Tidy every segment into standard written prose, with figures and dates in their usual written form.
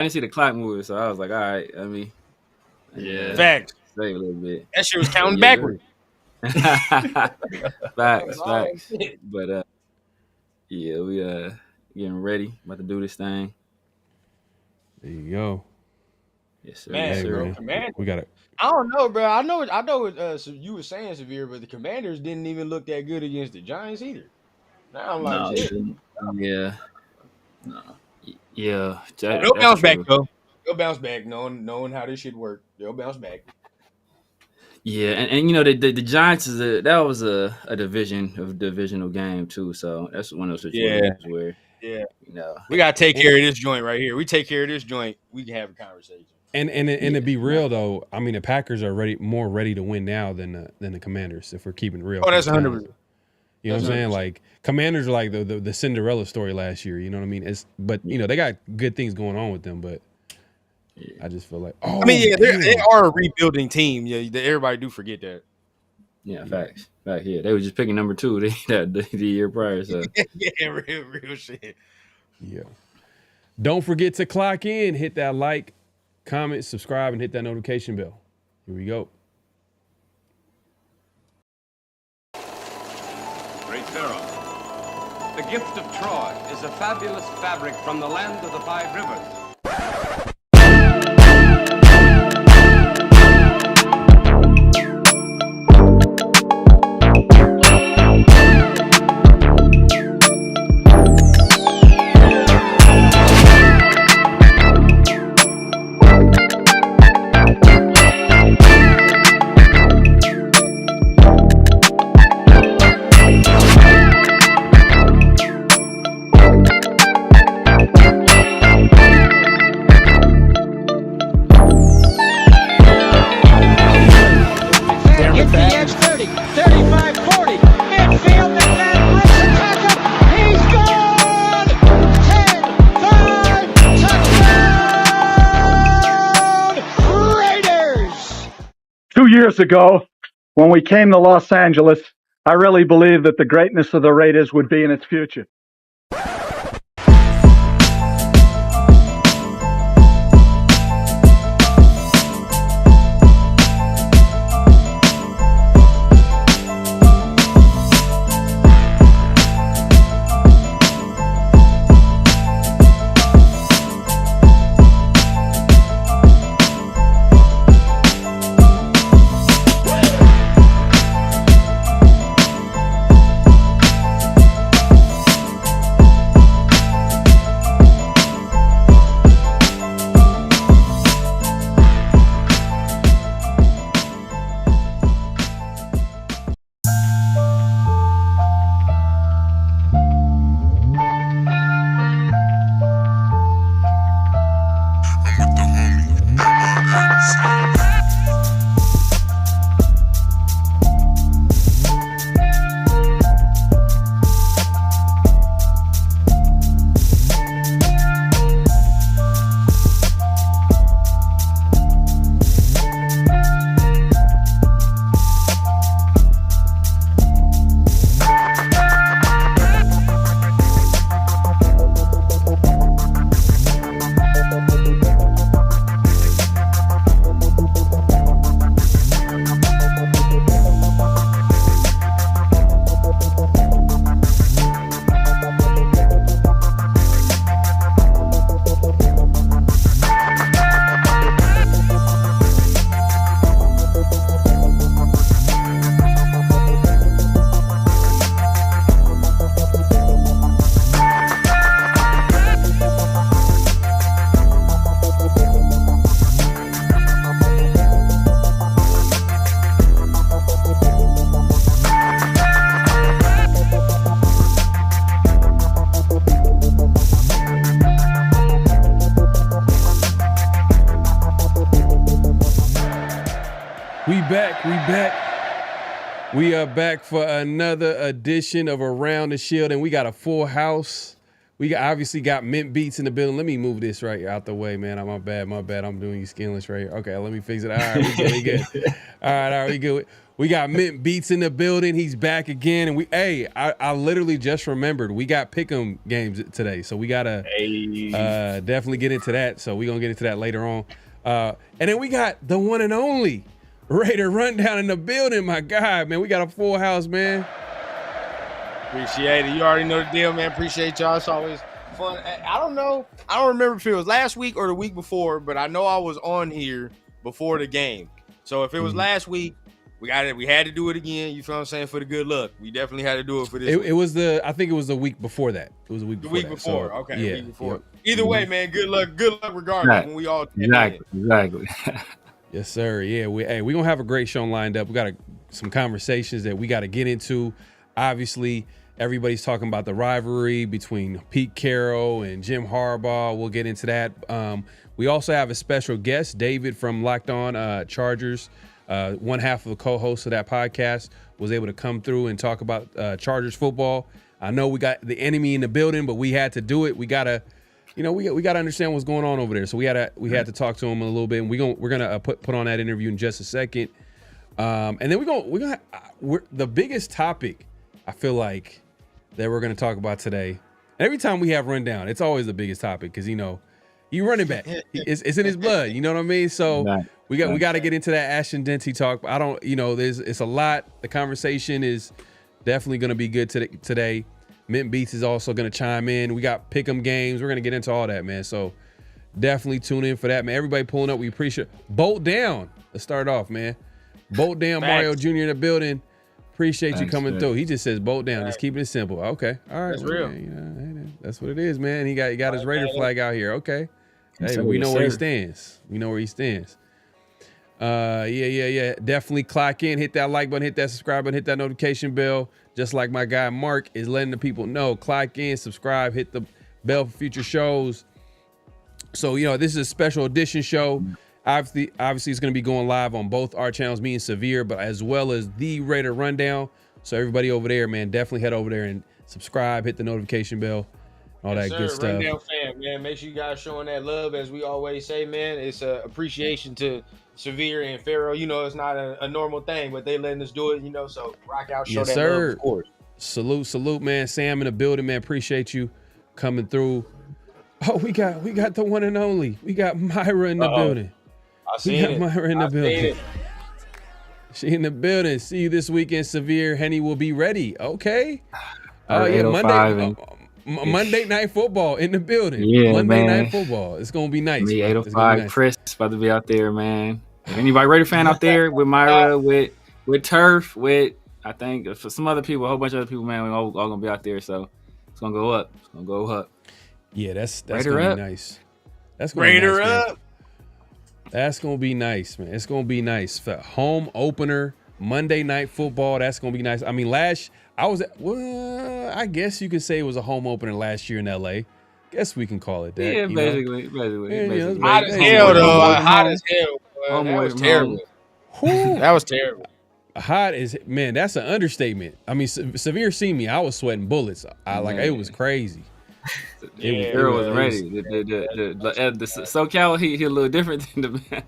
didn't see the clock moving, so I was like, all right, Facts. save a little bit. That shit was counting backward. Facts. But yeah, we getting ready, about to do this thing. There you go. Yes, sir. Man, Yes, sir. bro, Commanders. We got it. I don't know, bro. I know what you were saying, Severe, but the Commanders didn't even look that good against the Giants either. Now I'm like, shit. Yeah. No. Yeah. They'll bounce back though. They'll bounce back, knowing how this shit work. They'll bounce back. Yeah, and you know the Giants that was a divisional game too. So that's one of those situations where you know we gotta take care of this joint right here. We take care of this joint, we can have a conversation. And to be real though, I mean the Packers are more ready to win now than the Commanders if we're keeping it real. Oh, that's 100%. You know what I'm saying? Like Commanders are like the Cinderella story last year. You know what I mean? But you know they got good things going on with them, but. I just feel like, they are a rebuilding team. Yeah, everybody do forget that. Yeah, facts. Right here, they were just picking number 2 the year prior. So yeah, real shit. Yeah. Don't forget to clock in, hit that like, comment, subscribe, and hit that notification bell. Here we go. Great Pharaoh, the gift of Troy is a fabulous fabric from the land of the 5 rivers. Years ago, when we came to Los Angeles, I really believed that the greatness of the Raiders would be in its future. We are back for another edition of Around the Shield, and we got a full house. We obviously got Mint Beats in the building. Let me move this right out the way, man. My bad. I'm doing you skinless right here. Okay, let me fix it. All right, we good. All right, we good. We got Mint Beats in the building. He's back again. And I literally just remembered we got pick'em games today. So we gotta definitely get into that. So we're gonna get into that later on. And then we got the one and only Raider Rundown in the building. My God, man. We got a full house, man. Appreciate it. You already know the deal, man. Appreciate y'all. It's always fun. I don't know. I don't remember if it was last week or the week before, but I know I was on here before the game. So if it was last week, we had to do it again. You feel what I'm saying? For the good luck. We definitely had to do it for this week. I think it was the week before that. It was the week before. So, okay. Yeah, the week before. Yep. Either way, man, good luck regardless. Right. When we all exactly. Yes, sir. Yeah, we're gonna have a great show lined up. We got some conversations that we got to get into. Obviously, everybody's talking about the rivalry between Pete Carroll and Jim Harbaugh. We'll get into that. We also have a special guest, David from Locked On Chargers. One half of the co-host of that podcast was able to come through and talk about Chargers football. I know we got the enemy in the building, but we had to do it. We gotta, we gotta understand what's going on over there. So we had to talk to him a little bit, and we're gonna put on that interview in just a second. And then we're the biggest topic I feel like that we're gonna talk about today. Every time we have Rundown, it's always the biggest topic because you running back. It's in his blood. You know what I mean? So we got to get into that Ashton Denty talk. I don't, it's a lot. The conversation is definitely going to be good today. Mint Beats is also going to chime in. We got pick'em games. We're going to get into all that, man. So definitely tune in for that, man. Everybody pulling up. We appreciate it. Bolt down. Let's start off, man. Bolt down. Mario Jr. in the building. Appreciate you coming through. He just says bolt down. Just keeping it simple. Okay. All right. That's real. Man, that's what it is, man. He got his Raider flag out here. Okay. Hey, we know where he stands. Yeah. Definitely clock in, hit that like button, hit that subscribe button, hit that notification bell. Just like my guy Mark is letting the people know. Clock in, subscribe, hit the bell for future shows. So, this is a special edition show. Obviously it's going to be going live on both our channels, me and Severe, but as well as the Raider Rundown. So everybody over there, man, definitely head over there and subscribe, hit the notification bell. All that good stuff. Rundown fam, man. Make sure you guys showing that love, as we always say, man. It's a appreciation to Severe and Pharaoh. It's not a normal thing, but they letting us do it, So rock out, show that love, of course. Salute, man. Sam in the building, man. Appreciate you coming through. Oh, we got the one and only. We got Myra in the building. Myra in the building. She in the building. See you this weekend, Severe. Henny will be ready. Okay. Monday Night Football in the building. Yeah, Monday man. Night Football. It's gonna be nice. 805 Chris about to be out there, man. If anybody Raider fan out there with Myra, with Turf, with I think for some other people, a whole bunch of other people, man, we're all gonna be out there. So it's gonna go up. Yeah, that's Raider gonna up. be nice. That's gonna Raider be nice, up. That's gonna be nice, man. It's gonna be nice. For home opener, Monday Night Football. That's gonna be nice. I mean, I guess you could say it was a home opener last year in LA. Guess we can call it that. Yeah, basically. Hot as hell, though. Hot as hell. That was terrible. That was terrible. Hot is, man, that's an understatement. I mean, Severe seen me. I was sweating bullets. It was crazy. Carroll was ready. The SoCal, he a little different than the man.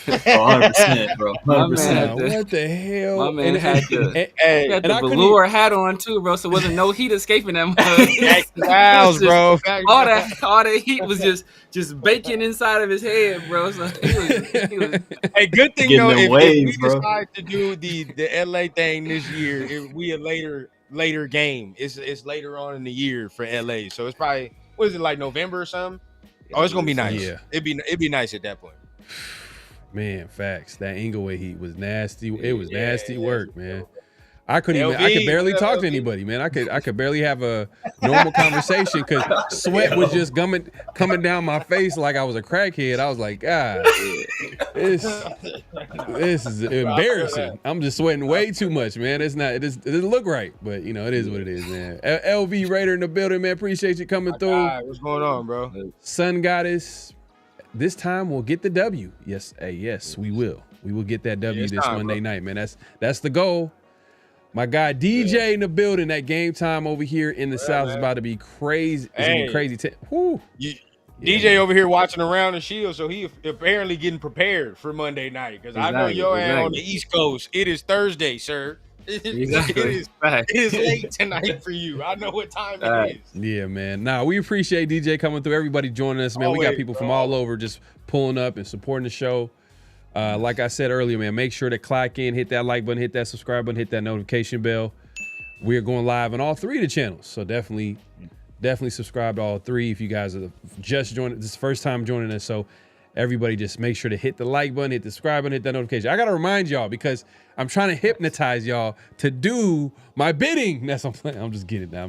100%, bro. 100%. What the hell? My man had the velour hat on too, bro. So there wasn't no heat escaping that mud. Wow, bro. All that heat was just baking inside of his head, bro. So he was Hey, good thing though, if we decide to do the LA thing this year, if we a later game. It's later on in the year for LA. So it's probably, what is it, like November or something? Oh, it's gonna be nice. Yeah. It'd be nice at that point. Man, facts. That Inglewood heat was nasty. It was nasty work, man. I could barely talk to anybody, man. I could barely have a normal conversation because sweat was just coming down my face like I was a crackhead. I was like, God, this is embarrassing. I'm just sweating way too much, man. It doesn't look right, but it is what it is, man. LV Raider in the building, man. Appreciate you coming through. What's going on, bro? Sun Goddess. This time we'll get the W. Yes, we will. We will get that W this Monday night, man. That's the goal. My guy DJ in the building. That game time over here in the South is about to be crazy. It's gonna be crazy. DJ over here watching around the Shield, so he apparently getting prepared for Monday night. Because I know your ass on the East Coast. It is Thursday, sir. Exactly. It is late tonight for you. I know what time it is. Yeah, man. Nah, we appreciate DJ coming through. Everybody joining us, man. Always, we got people from all over just pulling up and supporting the show. Like I said earlier, man, make sure to clock in, hit that like button, hit that subscribe button, hit that notification bell. We're going live on all 3 of the channels, so definitely subscribe to all 3 if you guys are just joining. This is the first time joining us, so everybody just make sure to hit the like button, hit the subscribe button, hit that notification. I gotta remind y'all because I'm trying to hypnotize y'all to do my bidding. That's what I'm playing. I'm just kidding now.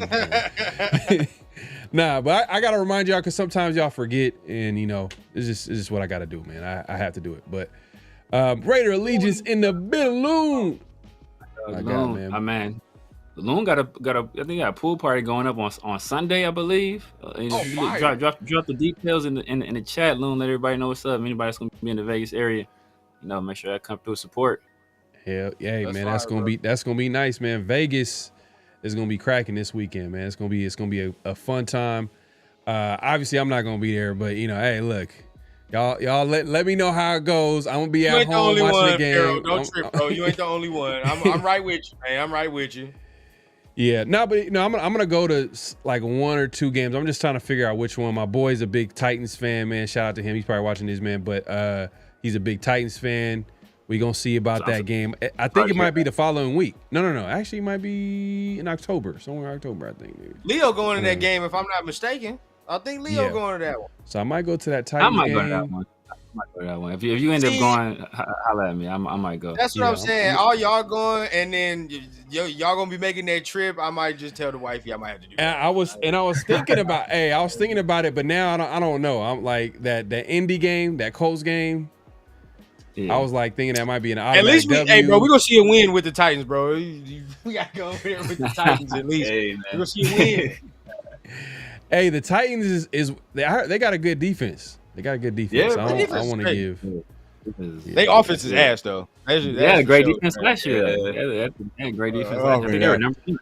Nah, but I gotta remind y'all because sometimes y'all forget, and it's just what I gotta do, man. I have to do it. But Raider Allegiance in the balloon. My man. The Loon got a I think got a pool party going up on Sunday, I believe. Drop the details in the chat, Loon. Let everybody know what's up. Anybody that's gonna be in the Vegas area, make sure that come through support. Hell yeah, man. That's gonna be nice, man. Vegas is gonna be cracking this weekend, man. It's gonna be a fun time. Obviously, I'm not gonna be there, but hey, look. Y'all let me know how it goes. I'm gonna be at home watching the game. Carroll, don't trip, bro. You ain't the only one. I'm right with you, man. I'm right with you. Yeah, I'm gonna go to like 1 or 2 games. I'm just trying to figure out which one. My boy's a big Titans fan, man. Shout out to him. He's probably watching this, man. But he's a big Titans fan. We gonna see about that game. I think it might be the following week. No. Actually, it might be in October, somewhere in October, I think. Maybe. Leo going to that game, if I'm not mistaken. I think Leo going to that one. So I might go to that Titans game. I might go to that one. If you end up going, holla at me. I might go. That's what I'm saying. All y'all going, and then y'all gonna be making that trip. I might just tell the wifey I might have to do that. I was thinking about. I was thinking about it, but now I don't know. I'm like that Indy game, that Colts game. Yeah. I was like thinking that might be an at least we gonna see a win with the Titans, bro. We gotta go over there with the Titans at least. We gonna see a win. Hey, the Titans they got a good defense. They got a good defense. Yeah, I want to give. They offense is ass though. They had a great defense last year. They had great defense last year. They were number 2.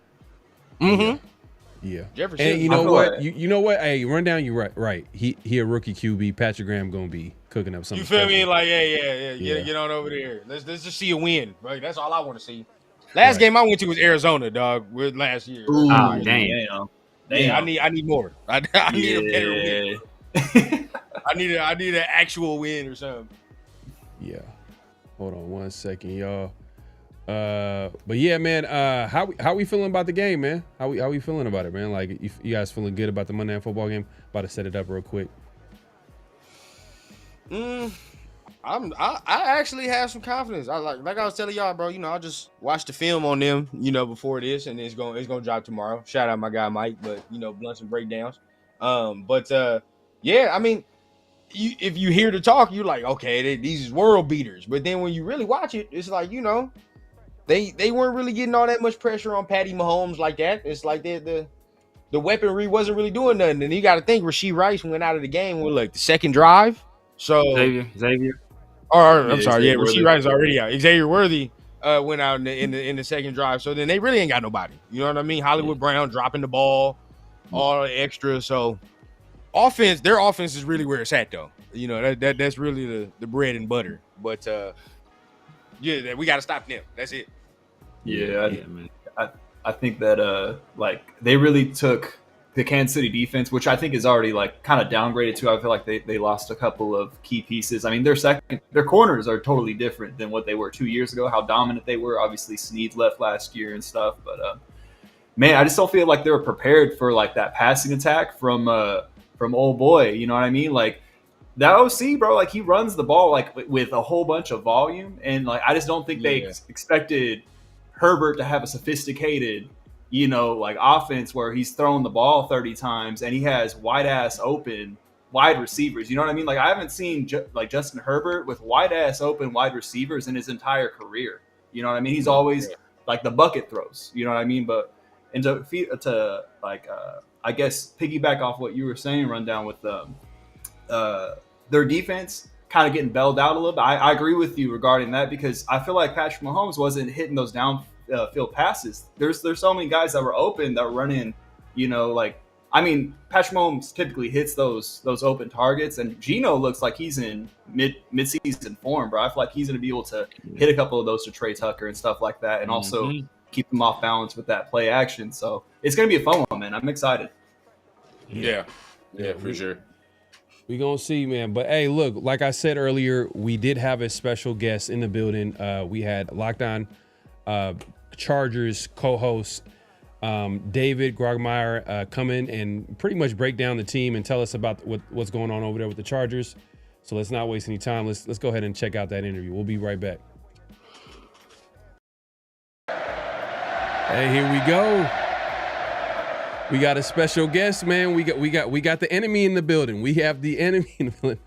Mm-hmm. Yeah. Jefferson. And you know what? You know what? Hey, Rundown, you're right. He a rookie QB. Patrick Graham gonna be cooking up something. You feel special. me? Like, yeah. Get on over there. Let's just see a win. Right? That's all I want to see. Last game I went to was Arizona, dog. With last year. Ooh, damn. Yeah, I need more. I need a better win. I need an actual win or something. Yeah. Hold on 1 second, y'all. But yeah, man. How we feeling about the game, man? How we feeling about it, man? Like, you guys feeling good about the Monday Night Football game? About to set it up real quick. I actually have some confidence. Like I was telling y'all, bro. I just watched the film on them, before this, and it's gonna drop tomorrow. Shout out my guy Mike, but blunts and breakdowns. Yeah, I mean, if you hear the talk, you're like, okay, these is world beaters. But then when you really watch it, it's like they weren't really getting all that much pressure on Patty Mahomes like that. It's like the weaponry wasn't really doing nothing. And you got to think Rashee Rice went out of the game with like the second drive. So Xavier. I'm sorry, Rashee Rice is already out. Xavier Worthy went out in the second drive. So then they really ain't got nobody. You know what I mean? Hollywood Brown dropping the ball, all the extra. So their offense is really where it's at though. That's really the bread and butter. But yeah, we got to stop them. That's it. Yeah, man. I think that they really took the Kansas City defense, which I think is already like kind of downgraded too. I feel like they lost a couple of key pieces. I mean, their corners are totally different than what they were 2 years ago. How dominant they were. Obviously, Snead left last year and stuff, but man, I just don't feel like they were prepared for like that passing attack from old boy. You know what I mean? Like that OC, bro. Like he runs the ball like with a whole bunch of volume, and like I just don't think they expected Herbert to have a sophisticated, like offense where he's throwing the ball 30 times and he has wide receivers. You know what I mean? Like I haven't seen Justin Herbert with wide receivers in his entire career. You know what I mean? He's always like the bucket throws. You know what I mean? But and to I guess piggyback off what you were saying, Rundown, with their defense kind of getting bailed out a little bit. I agree with you regarding that because I feel like Patrick Mahomes wasn't hitting those field passes. There's so many guys that were open that were running, Patrick Mahomes typically hits those open targets, and Geno looks like he's in mid-season form, bro. I feel like he's going to be able to hit a couple of those to Trey Tucker and stuff like that, and also keep them off balance with that play action. So it's going to be a fun one, man. I'm excited. Yeah, for sure. We gonna see, man. But hey, look, like I said earlier, we did have a special guest in the building. We had Locked On Chargers co-host David Grogmeyer come in and pretty much break down the team and tell us about what's going on over there with the Chargers. So let's not waste any time. Let's go ahead and check out that interview. We'll be right back. Hey, here we go. We got a special guest, man. We got the enemy in the building. We have the enemy in the building.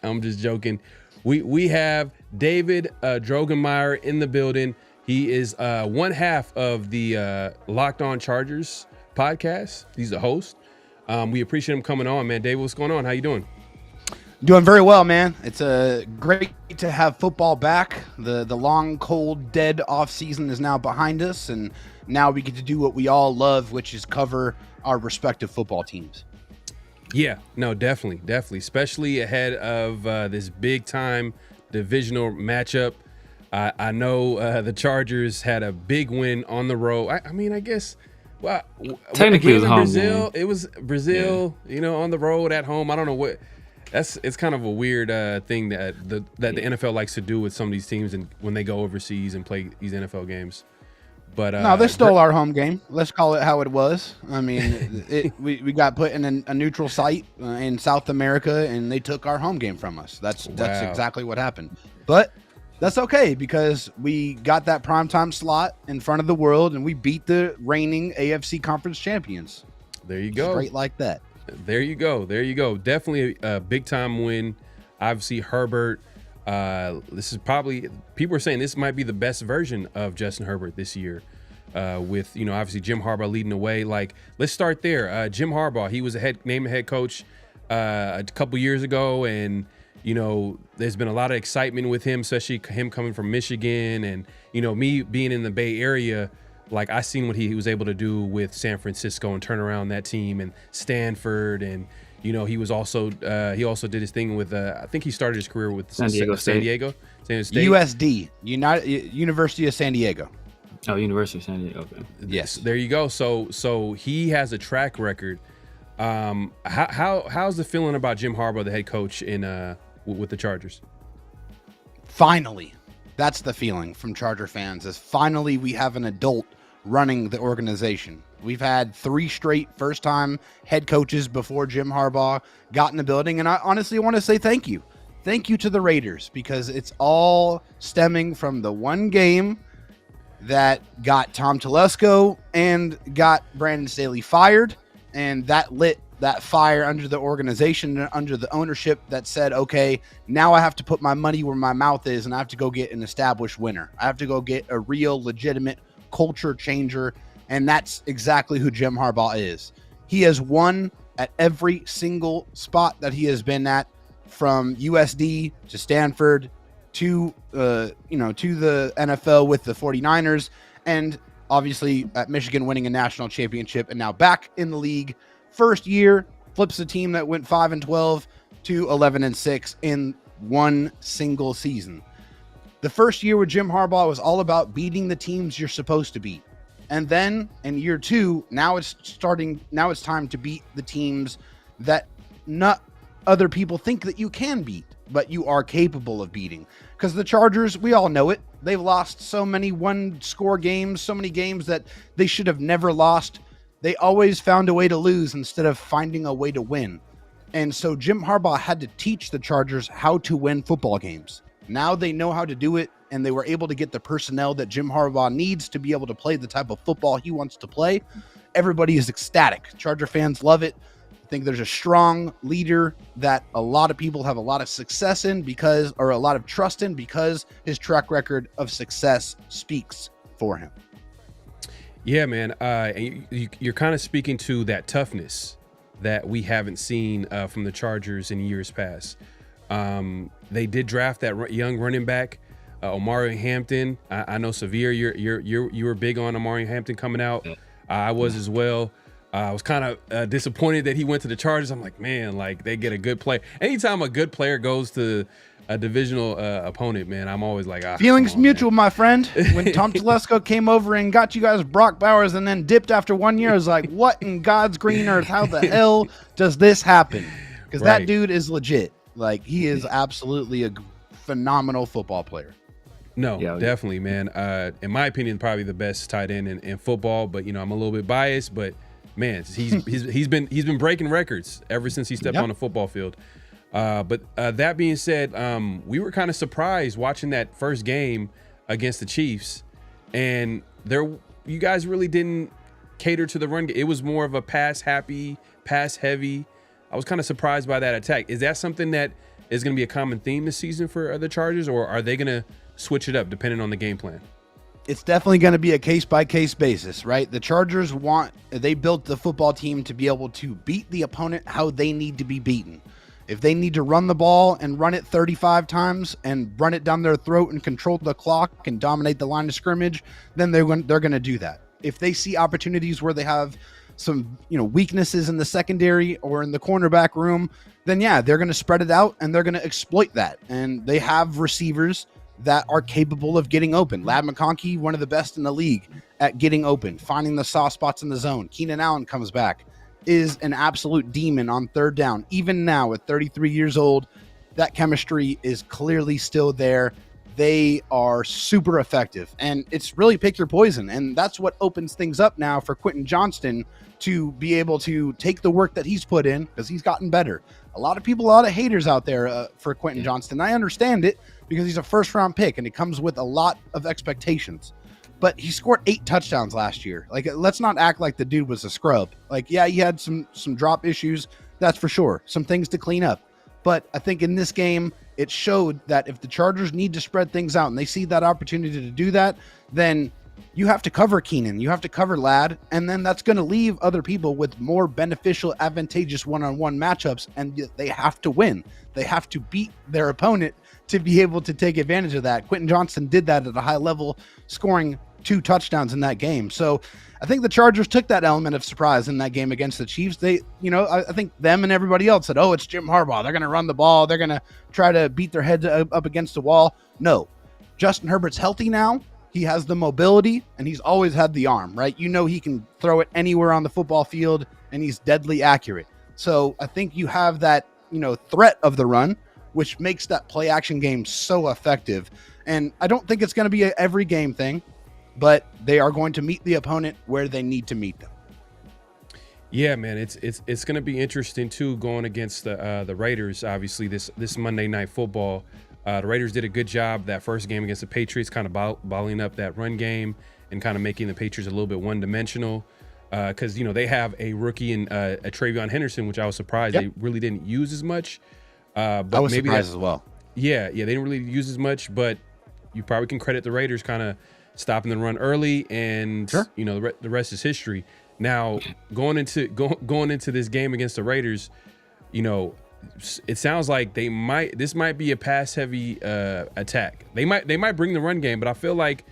I'm just joking. We have David Drogenmeyer in the building. He is one half of the Locked On Chargers podcast. He's the host. We appreciate him coming on, man. David, what's going on? How you doing? Doing very well, man. It's great to have football back. The long, cold, dead off season is now behind us, and now we get to do what we all love, which is cover our respective football teams. Yeah, no, definitely, especially ahead of this big time divisional matchup. I know the Chargers had a big win on the road. I guess. Well, technically, it was Brazil. home. It was Brazil, on the road at home. I don't know what. It's kind of a weird thing that the NFL likes to do with some of these teams, and when they go overseas and play these NFL games. But no, they stole our home game. Let's call it how it was. I mean, we got put in a neutral site in South America, and they took our home game from us. That's exactly what happened. But that's okay, because we got that primetime slot in front of the world, and we beat the reigning AFC Conference champions. There you go. Straight like that. There you go. Definitely a big time win. Obviously, Herbert. This is probably, people are saying this might be the best version of Justin Herbert this year, with obviously Jim Harbaugh leading the way. Like, let's start there. Jim Harbaugh, he was named a head coach a couple years ago, and there's been a lot of excitement with him, especially him coming from Michigan, and me being in the Bay Area. Like, I seen what he was able to do with San Francisco and turn around that team, and Stanford, and he was also he also did his thing with I think he started his career with San Diego State. USD, University of San Diego. Oh, University of San Diego. Okay. Yes, there you go. So he has a track record. How's the feeling about Jim Harbaugh, the head coach in with the Chargers? Finally, that's the feeling from Charger fans, is finally we have an adult running the organization. We've had 3 straight first-time head coaches before Jim Harbaugh got in the building, and I honestly want to say thank you. Thank you to the Raiders, because it's all stemming from the one game that got Tom Telesco and got Brandon Staley fired, and that lit that fire under the organization and under the ownership that said, okay, now I have to put my money where my mouth is, and I have to go get an established winner. I have to go get a real, legitimate culture changer. And that's exactly who Jim Harbaugh is. He has won at every single spot that he has been at, from USD to Stanford to the NFL with the 49ers, and obviously at Michigan winning a national championship, and now back in the league. First year, flips a team that went 5-12 to 11-6 in one single season. The first year with Jim Harbaugh was all about beating the teams you're supposed to beat. And then in year 2, now it's time to beat the teams that not other people think that you can beat, but you are capable of beating. Because the Chargers, we all know it. They've lost so many one-score games, so many games that they should have never lost. They always found a way to lose instead of finding a way to win. And so Jim Harbaugh had to teach the Chargers how to win football games. Now they know how to do it, and they were able to get the personnel that Jim Harbaugh needs to be able to play the type of football he wants to play. Everybody is ecstatic. Charger fans love it. I think there's a strong leader that a lot of people have a lot of success in or a lot of trust in, because his track record of success speaks for him. Yeah, man. You're kind of speaking to that toughness that we haven't seen from the Chargers in years past. They did draft that young running back Omari Hampton. I know Severe, you were big on Omari Hampton coming out. I was as well. I was kind of disappointed that he went to the Chargers. I'm like, man, like they get a good player. Anytime a good player goes to a divisional opponent, man, I'm always like, feelings mutual, my friend. When Tom Telesco came over and got you guys Brock Bowers and then dipped after 1 year, I was like, what in God's green earth? How the hell does this happen? Because that dude is legit. Like, he is absolutely a phenomenal football player. No, definitely, man. In my opinion, probably the best tight end in football. But you know, I'm a little bit biased. But man, he's been breaking records ever since he stepped on the football field. But that being said, we were kind of surprised watching that first game against the Chiefs, and you guys really didn't cater to the run game. It was more of a pass heavy. I was kind of surprised by that attack. Is that something that is going to be a common theme this season for the Chargers, or are they going to switch it up depending on the game plan? It's definitely going to be a case-by-case basis, right? The Chargers they built the football team to be able to beat the opponent how they need to be beaten. If they need to run the ball and run it 35 times and run it down their throat and control the clock and dominate the line of scrimmage, then they're going to do that. If they see opportunities where they have some, weaknesses in the secondary or in the cornerback room, then they're going to spread it out and they're going to exploit that. And they have receivers that are capable of getting open. Ladd McConkey, one of the best in the league at getting open, finding the soft spots in the zone. Keenan Allen comes back, is an absolute demon on third down. Even now at 33 years old, that chemistry is clearly still there. They are super effective, and it's really pick your poison. And that's what opens things up now for Quentin Johnston to be able to take the work that he's put in, because he's gotten better. A lot of haters out there for Quentin Johnston. I understand it, because he's a first-round pick, and it comes with a lot of expectations. But he scored 8 touchdowns last year. Like, let's not act like the dude was a scrub. Like, he had some drop issues, that's for sure. Some things to clean up. But I think in this game, it showed that if the Chargers need to spread things out and they see that opportunity to do that, then you have to cover Keenan, you have to cover Ladd, and then that's going to leave other people with more beneficial, advantageous one-on-one matchups, and they have to win. They have to beat their opponent to be able to take advantage of that. Quentin Johnston did that at a high level, scoring 2 touchdowns in that game. So I think the Chargers took that element of surprise in that game against the Chiefs. They, I think them and everybody else said, oh, it's Jim Harbaugh. They're going to run the ball. They're going to try to beat their heads up against the wall. No, Justin Herbert's healthy now. He has the mobility, and he's always had the arm, right? He can throw it anywhere on the football field, and he's deadly accurate. So I think you have that, threat of the run, which makes that play action game so effective. And I don't think it's going to be an every game thing, but they are going to meet the opponent where they need to meet them. Yeah, man, it's going to be interesting too, going against the Raiders. Obviously, this Monday Night Football, the Raiders did a good job that first game against the Patriots, kind of balling up that run game and kind of making the Patriots a little bit one-dimensional. Because they have a rookie in a Travion Henderson, which I was surprised they really didn't use as much. But I was maybe surprised as well. Yeah, they didn't really use as much, but you probably can credit the Raiders kind of stopping the run early, and the rest is history. Now going into this game against the Raiders, it sounds like this might be a pass heavy attack. They might bring the run game, but I feel like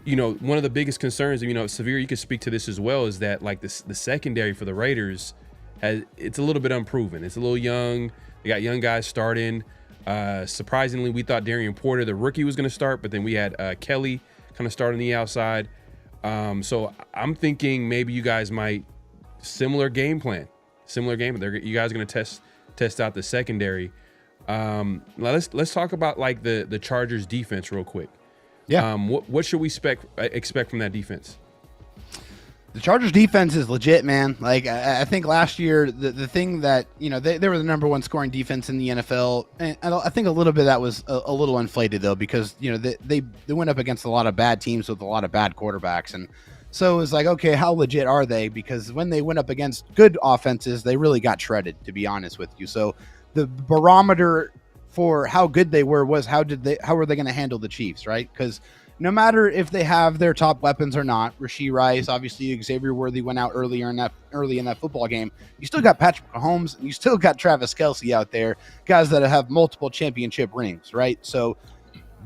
one of the biggest concerns, Severe, you could speak to this as well, is that like the secondary for the Raiders it's a little bit unproven. It's a little young. They got young guys starting. Surprisingly, we thought Darian Porter, the rookie, was going to start, but then we had Kelly kind of start on the outside. So I'm thinking maybe you guys might similar game plan. You guys are going to test out the secondary. Now let's talk about like the Chargers defense real quick. Yeah. What should we expect from that defense? The Chargers defense is legit, man. Like, I think last year, the thing that, they were the number 1 scoring defense in the NFL. And I think a little bit of that was a little inflated, though, because, they went up against a lot of bad teams with a lot of bad quarterbacks. And so it was like, okay, how legit are they? Because when they went up against good offenses, they really got shredded, to be honest with you. So the barometer for how good they were was how were they going to handle the Chiefs, right? Because no matter if they have their top weapons or not, Rashee Rice, obviously Xavier Worthy went out early in that football game. You still got Patrick Mahomes, and you still got Travis Kelce out there, guys that have multiple championship rings, right? So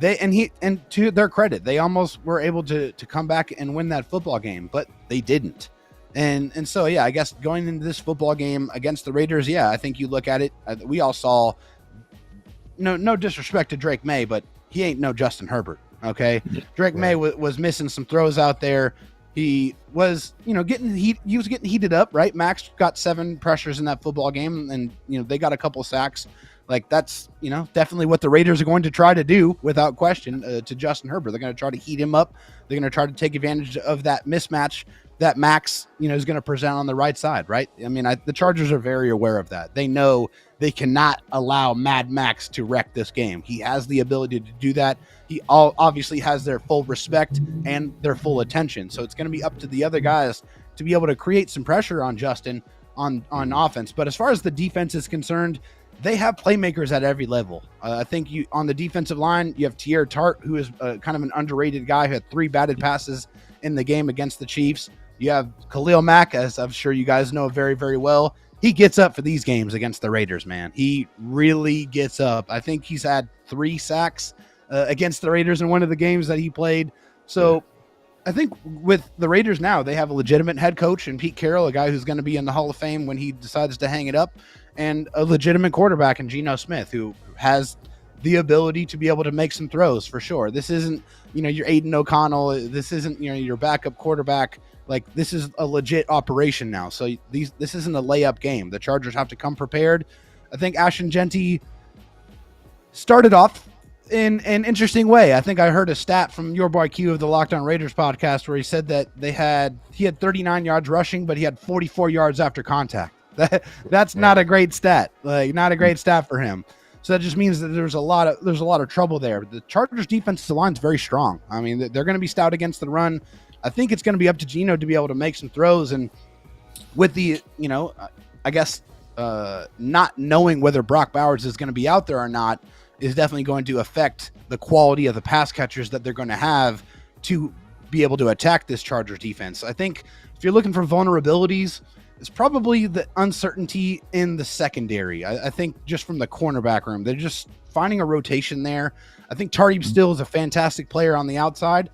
And to their credit, they almost were able to come back and win that football game, but they didn't. And so, yeah, I guess going into this football game against the Raiders, yeah, I think you look at it, we all saw, no disrespect to Drake May, but he ain't no Justin Herbert, okay? Drake May was missing some throws out there. He was, getting heated up, right? Max got 7 pressures in that football game, and, they got a couple sacks. Like, that's, definitely what the Raiders are going to try to do without question to Justin Herbert. They're going to try to heat him up. They're going to try to take advantage of that mismatch that Max, is going to present on the right side, right? I mean, the Chargers are very aware of that. They know they cannot allow Mad Max to wreck this game. He has the ability to do that. He obviously has their full respect and their full attention. So it's going to be up to the other guys to be able to create some pressure on Justin on offense. But as far as the defense is concerned, they have playmakers at every level. I think on the defensive line, you have Tier Tart, who is kind of an underrated guy who had 3 batted passes in the game against the Chiefs. You have Khalil Mack, as I'm sure you guys know very, very well. He gets up for these games against the Raiders, man. He really gets up. I think he's had 3 sacks against the Raiders in one of the games that he played. So I think with the Raiders now, they have a legitimate head coach in Pete Carroll, a guy who's going to be in the Hall of Fame when he decides to hang it up, and a legitimate quarterback in Geno Smith, who has the ability to be able to make some throws for sure. This isn't, your Aiden O'Connell. This isn't, your backup quarterback. Like, this is a legit operation now. So this isn't a layup game. The Chargers have to come prepared. I think Ashton Genty started off in an interesting way. I think I heard a stat from your boy Q of the Locked On Raiders podcast where he said that he had 39 yards rushing, but he had 44 yards after contact. That's not a great stat. Like, not a great stat for him. So that just means that there's a lot of trouble there. The Chargers defensive line is very strong. I mean, they're going to be stout against the run. I think it's going to be up to Geno to be able to make some throws. And with the, I guess not knowing whether Brock Bowers is going to be out there or not is definitely going to affect the quality of the pass catchers that they're going to have to be able to attack this Chargers defense. I think if you're looking for vulnerabilities, it's probably the uncertainty in the secondary. I think just from the cornerback room, they're just finding a rotation there. I think Tardeep Still is a fantastic player on the outside.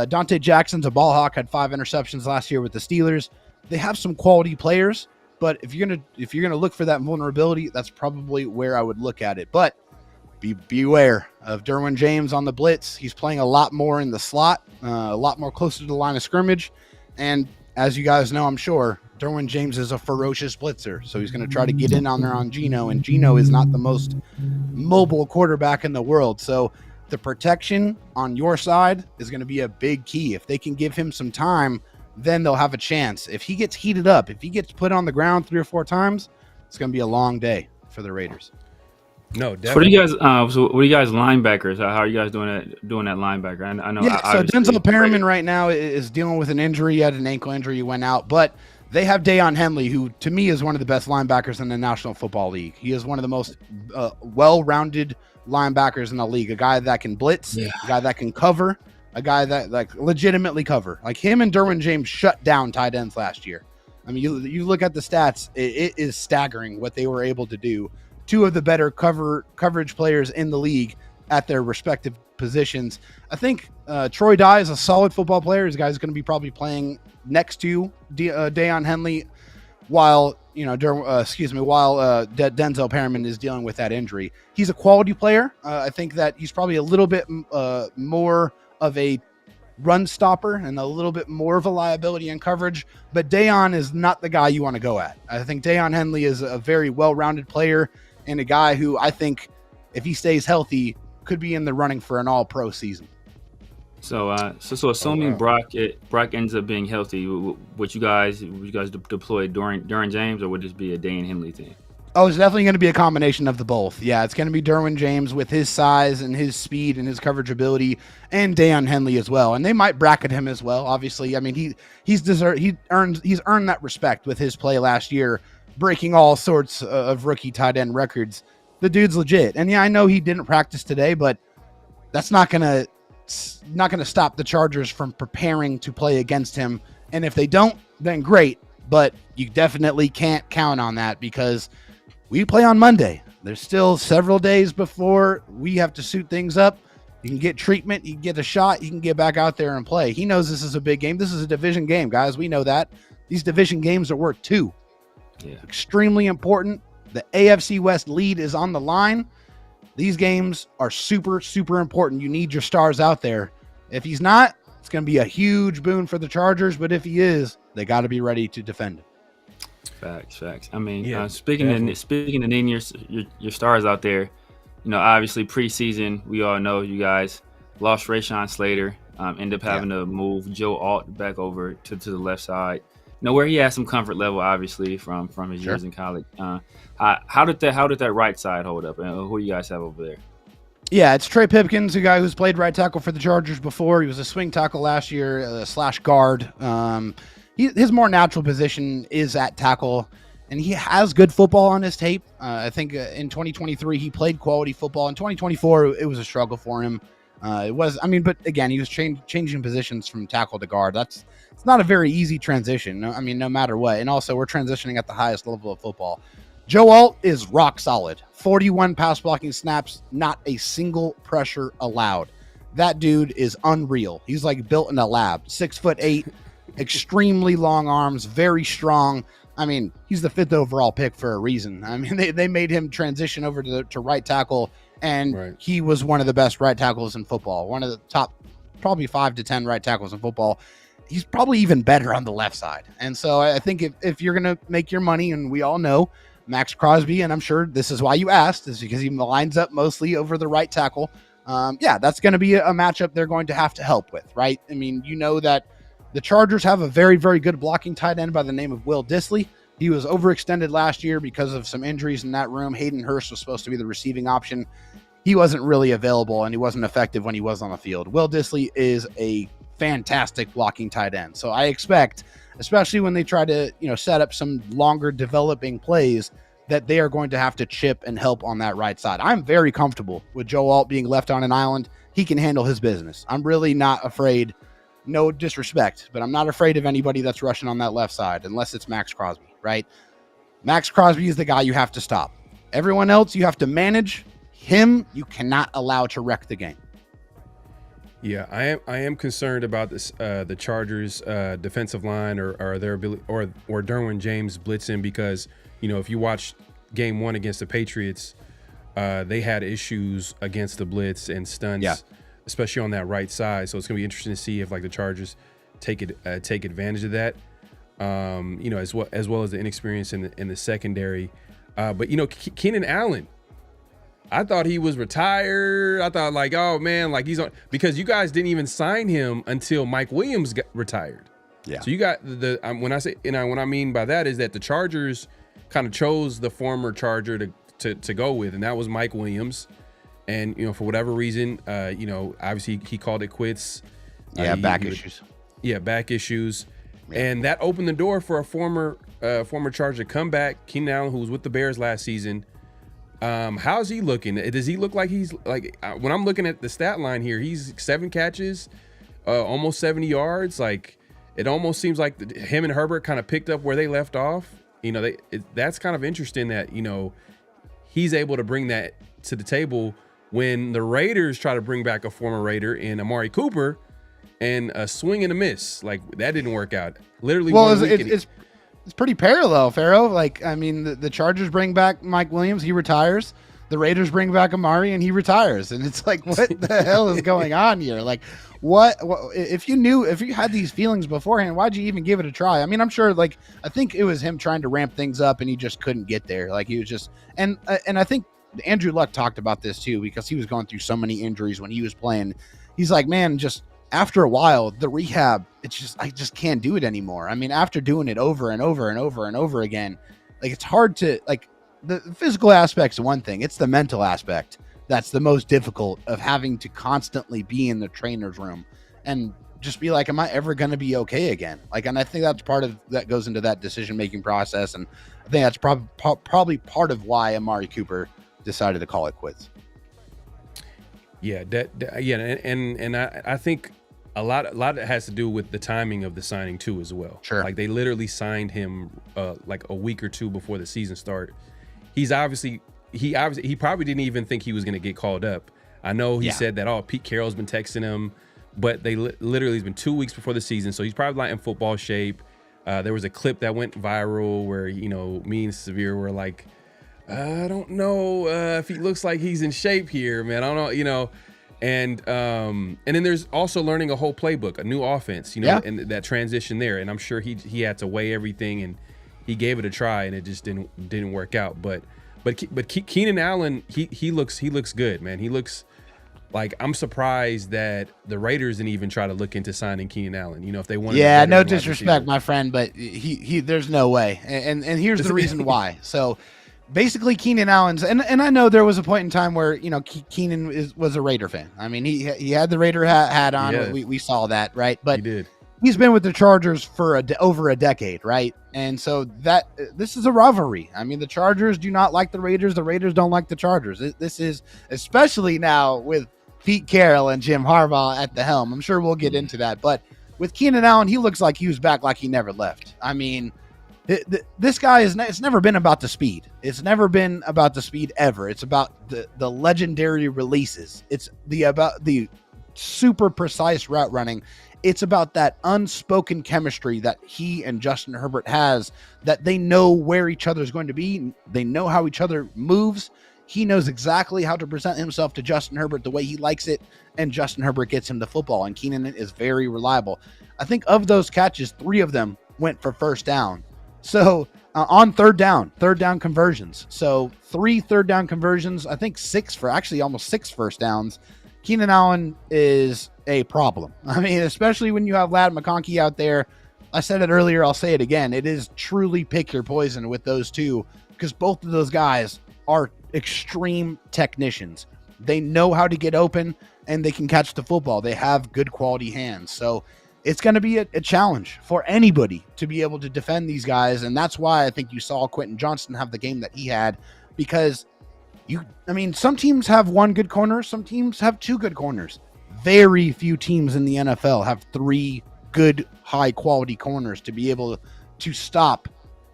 Dante Jackson's a ball hawk, had 5 interceptions last year with the Steelers. They have some quality players, but if you're gonna look for that vulnerability, that's probably where I would look at it. But beware of Derwin James on the blitz. He's playing a lot more in the slot, a lot more closer to the line of scrimmage. And as you guys know, I'm sure, Derwin James is a ferocious blitzer. So he's going to try to get in on there on Geno, and Geno is not the most mobile quarterback in the world. So the protection on your side is going to be a big key. If they can give him some time, then they'll have a chance. If he gets heated up, if he gets put on the ground 3 or 4 times, it's going to be a long day for the Raiders. No, definitely. So what do you guys linebackers? How are you guys doing that linebacker? I know. Yeah, so Denzel Perryman right now is dealing with an injury. He had an ankle injury. He went out, but they have Deion Henley, who to me is one of the best linebackers in the National Football League. He is one of the most well-rounded linebackers in the league. A guy that can blitz, a guy that can cover, a guy that like legitimately cover. Like him and Derwin James shut down tight ends last year. I mean, you look at the stats, it is staggering what they were able to do. 2 of the better coverage players in the league at their respective positions. I think Troy Dye is a solid football player. This guy's going to be probably playing next to Deion Henley while Denzel Perryman is dealing with that injury. He's a quality player. I think that he's probably a little bit more of a run stopper and a little bit more of a liability in coverage, but Deion is not the guy you want to go at. I think Deion Henley is a very well-rounded player and a guy who I think if he stays healthy could be in the running for an all-pro season. So assuming Brock ends up being healthy, would you guys deploy during James, or would this be a Deion Henley team? Oh, it's definitely going to be a combination of the both. Yeah, it's going to be Derwin James with his size and his speed and his coverage ability, and Deion Henley as well. And they might bracket him as well. Obviously, I mean he's earned that respect with his play last year, breaking all sorts of rookie tight end records. The dude's legit. And yeah, I know he didn't practice today, but that's not going to stop the Chargers from preparing to play against him. And if they don't, then great. But you definitely can't count on that because we play on Monday. There's still several days before we have to suit things up. You can get treatment, you can get a shot, you can get back out there and play. He knows this is a big game. This is a division game, guys. We know that. These division games are worth 2. Yeah. Extremely important. The AFC West lead is on the line. These games are super, super important. You need your stars out there. If he's not, it's going to be a huge boon for the Chargers. But if he is, they got to be ready to defend him. Facts. I mean, Yeah, speaking of needing your stars out there, obviously preseason, we all know you guys lost Rashawn Slater, ended up having to move Joe Alt back over to the left side. Where he has some comfort level, obviously, from his years in college. How did that right side hold up? And who do you guys have over there? Yeah, it's Trey Pipkins, a guy who's played right tackle for the Chargers before. He was a swing tackle last year, / guard. His more natural position is at tackle, and he has good football on his tape. I think in 2023 he played quality football. In 2024 it was a struggle for him. But again, he was changing positions from tackle to guard. It's not a very easy transition. No matter what. And also, we're transitioning at the highest level of football. Joe Alt is rock solid. 41 pass blocking snaps, not a single pressure allowed. That dude is unreal. He's like built in a lab. 6'8", extremely long arms, very strong. I mean, he's the 5th overall pick for a reason. I mean, they made him transition over to right tackle, and he was one of the best right tackles in football. One of the top, probably 5 to 10 right tackles in football. He's probably even better on the left side. And so I think if you're going to make your money, and we all know Max Crosby, and I'm sure this is why you asked, is because he lines up mostly over the right tackle. That's going to be a matchup they're going to have to help with, right? I mean, that the Chargers have a very, very good blocking tight end by the name of Will Dissly. He was overextended last year because of some injuries in that room. Hayden Hurst was supposed to be the receiving option. He wasn't really available, and he wasn't effective when he was on the field. Will Dissly is a fantastic blocking tight end. So I expect, especially when they try to, set up some longer developing plays, that they are going to have to chip and help on that right side. I'm very comfortable with Joe Alt being left on an island. He can handle his business. I'm really not afraid. No disrespect, but I'm not afraid of anybody that's rushing on that left side unless it's Max Crosby, right? Max Crosby is the guy you have to stop. Everyone else you have to manage. Him you cannot allow to wreck the game. Yeah, I am concerned about this the Chargers defensive line or their ability or Derwin James blitzing, because if you watch game 1 against the Patriots, they had issues against the blitz and stunts, especially on that right side. So it's gonna be interesting to see if the Chargers take advantage of that. As well as the inexperience in the secondary. But Keenan Allen, I thought he was retired. I thought oh man, he's on, because you guys didn't even sign him until Mike Williams got retired. Yeah. So you got when I mean by that is that the Chargers kind of chose the former Charger to go with, and that was Mike Williams. And for whatever reason, obviously he called it quits. Back issues. Yeah, back issues. And that opened the door for a former Charger comeback, Keenan Allen, who was with the Bears last season. How's he looking? Does he look like he's when I'm looking at the stat line here, he's 7 catches, almost 70 yards. It almost seems like him and Herbert kind of picked up where they left off. That's kind of interesting that he's able to bring that to the table when the Raiders try to bring back a former Raider in Amari Cooper. And a swing and a miss, that didn't work out. Literally, it's pretty parallel, Pharaoh. The Chargers bring back Mike Williams, he retires. The Raiders bring back Amari, and he retires. And it's what the hell is going on here? What if you had these feelings beforehand? Why'd you even give it a try? I mean, I'm sure. I think it was him trying to ramp things up, and he just couldn't get there. He was just and I think Andrew Luck talked about this too, because he was going through so many injuries when he was playing. He's man, just. After a while, the rehab, I just can't do it anymore. I mean, after doing it over and over and over and over again, it's hard to, the physical aspect's one thing. It's the mental aspect that's the most difficult, of having to constantly be in the trainer's room and just be am I ever going to be okay again? And I think that's part of that goes into that decision-making process. And I think that's probably part of why Amari Cooper decided to call it quits. Yeah, and I think a lot of it has to do with the timing of the signing too, as well. Sure. They literally signed him a week or two before the season started. He probably didn't even think he was going to get called up. I know he said that, Pete Carroll's been texting him, but they literally, it's been 2 weeks before the season, so he's probably not in football shape. There was a clip that went viral where, me and Severe were like, I don't know if he looks like he's in shape here, man. I don't know, and then there's also learning a whole playbook, a new offense, and that transition there. And I'm sure he had to weigh everything, and he gave it a try, and it just didn't work out. But Keenan Allen, he looks good, man. He looks like, I'm surprised that the Raiders didn't even try to look into signing Keenan Allen. If they wanted. Yeah, no disrespect, my friend, but he there's no way. And here's the reason why. So basically, Keenan Allen's, and I know there was a point in time where Keenan was a Raider fan. I mean, he had the Raider hat on. Yeah. We saw that, right? But he did. He's been with the Chargers for over a decade, right? And so this is a rivalry. I mean, the Chargers do not like the Raiders. The Raiders don't like the Chargers. This is, especially now with Pete Carroll and Jim Harbaugh at the helm. I'm sure we'll get into that. But with Keenan Allen, he looks like he was back like he never left. I mean, this guy it's never been about the speed. It's never been about the speed ever. It's about the legendary releases. It's about the super precise route running. It's about that unspoken chemistry that he and Justin Herbert has, that they know where each other is going to be. They know how each other moves. He knows exactly how to present himself to Justin Herbert the way he likes it, and Justin Herbert gets him the football, and Keenan is very reliable. I think of those catches, 3 of them went for first down. So on third down conversions. So 3 third down conversions, I think 6 for actually almost 6 first downs. Keenan Allen is a problem. I mean, especially when you have Ladd McConkey out there. I said it earlier, I'll say it again. It is truly pick your poison with those two, because both of those guys are extreme technicians. They know how to get open, and they can catch the football. They have good quality hands. So it's going to be a challenge for anybody to be able to defend these guys. And that's why I think you saw Quentin Johnston have the game that he had, because some teams have 1 good corner. Some teams have 2 good corners. Very few teams in the NFL have 3 good, high-quality corners to be able to stop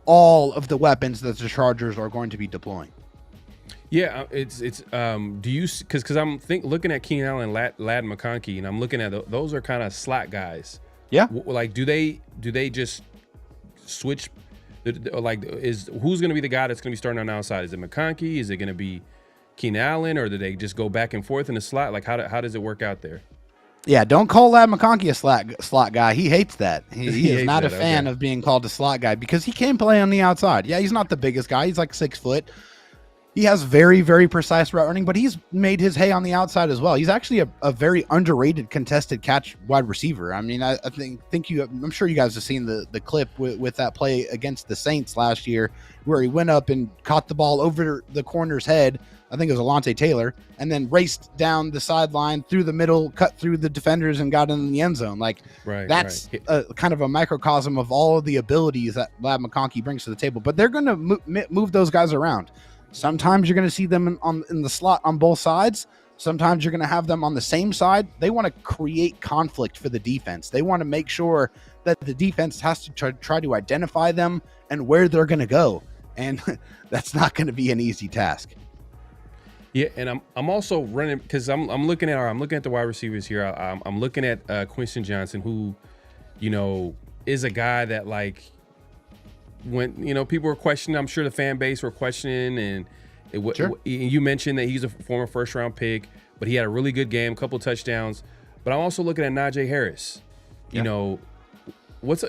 all of the weapons that the Chargers are going to be deploying. Yeah, it's do you, because I'm looking at Keenan Allen and Ladd McConkey, and I'm looking at those are kind of slot guys. Yeah, like do they just switch? Like, who's going to be the guy that's going to be starting on the outside? Is it McConkey? Is it going to be Keenan Allen, or do they just go back and forth in the slot? Like, how does it work out there? Yeah, don't call Ladd McConkey a slot guy. He hates that. He is not a fan of being called a slot guy, because he can play on the outside. Yeah, he's not the biggest guy. He's like 6 foot. He has very, very precise route running, but he's made his hay on the outside as well. He's actually a very underrated contested catch wide receiver. I mean, I I'm sure you guys have seen the clip with that play against the Saints last year, where he went up and caught the ball over the corner's head. I think it was Alontae Taylor, and then raced down the sideline through the middle, cut through the defenders, and got in the end zone. Like, that's a kind of a microcosm of all of the abilities that Ladd McConkey brings to the table. But they're going to move those guys around. Sometimes you're going to see them in the slot on both sides. Sometimes you're going to have them on the same side. They want to create conflict for the defense. They want to make sure that the defense has to try to identify them and where they're going to go. And that's not going to be an easy task. Yeah, and I'm also running, because I'm looking at the wide receivers here. I'm looking at Quentin Johnston, who, is a guy that, like, when people were questioning, I'm sure the fan base were questioning, and you mentioned that he's a former first round pick, but he had a really good game, couple touchdowns. But I'm also looking at Najee Harris. What's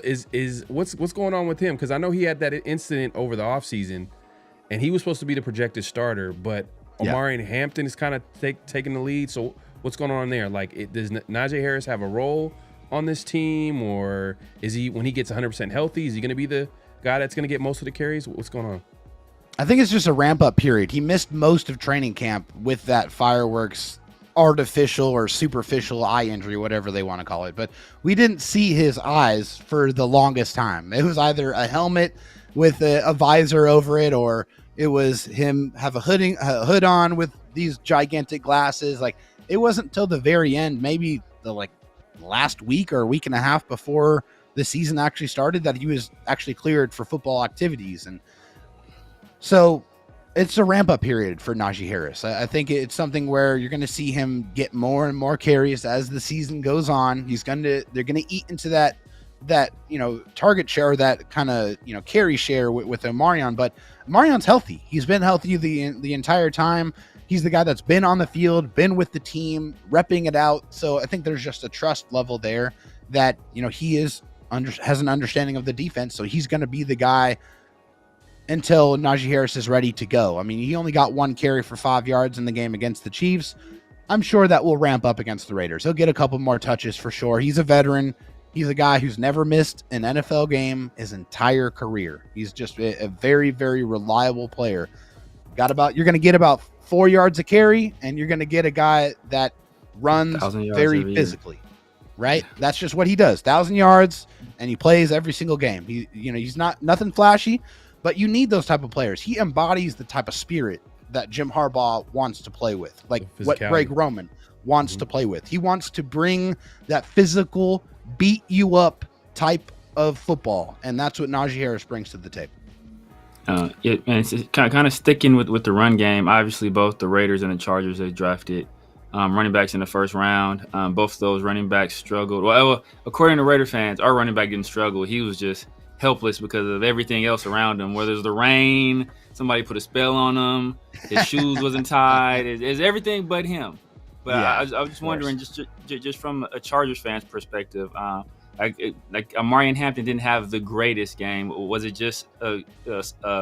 going on with him? Because I know he had that incident over the offseason, and he was supposed to be the projected starter, but Omarion Hampton is kind of taking the lead. So what's going on there? Like, does Najee Harris have a role on this team, or is he, when he gets 100% healthy, is he going to be the guy that's going to get most of the carries? What's going on? I think it's just a ramp-up period. He missed most of training camp with that fireworks artificial or superficial eye injury, whatever they want to call it. But we didn't see his eyes for the longest time. It was either a helmet with a visor over it, or it was him have a hood on with these gigantic glasses. Like, it wasn't till the very end, maybe the last week or a week and a half before the season actually started, that he was actually cleared for football activities. And so it's a ramp up period for Najee Harris. I think it's something where you're going to see him get more and more carries as the season goes on. They're going to eat into that target share, that kind of carry share with Omarion. But Omarion's healthy. He's been healthy the entire time. He's the guy that's been on the field, been with the team, repping it out. So I think there's just a trust level there that he has an understanding of the defense. So he's going to be the guy until Najee Harris is ready to go. I mean, he only got 1 carry for 5 yards in the game against the Chiefs. I'm sure that will ramp up against the Raiders. He'll get a couple more touches for sure. He's a veteran. He's a guy who's never missed an NFL game his entire career. He's just a very, very reliable player. You're going to get about 4 yards a carry, and you're going to get a guy that runs very physically, right? That's just what he does. 1,000 yards, and he plays every single game. He's nothing flashy, but you need those type of players. He embodies the type of spirit that Jim Harbaugh wants to play with, like what Greg Roman wants to play with. He wants to bring that physical, beat you up type of football, and that's what Najee Harris brings to the table. And it's kind of sticking with the run game. Obviously, both the Raiders and the Chargers, they drafted running backs in the first round. Both of those running backs struggled. Well, according to Raider fans, our running back didn't struggle. He was just helpless because of everything else around him. Whether it's the rain, somebody put a spell on him, his shoes wasn't tied. It's everything but him. But yeah, I was just wondering, just from a Chargers fan's perspective, like Marion Hampton didn't have the greatest game. Was it just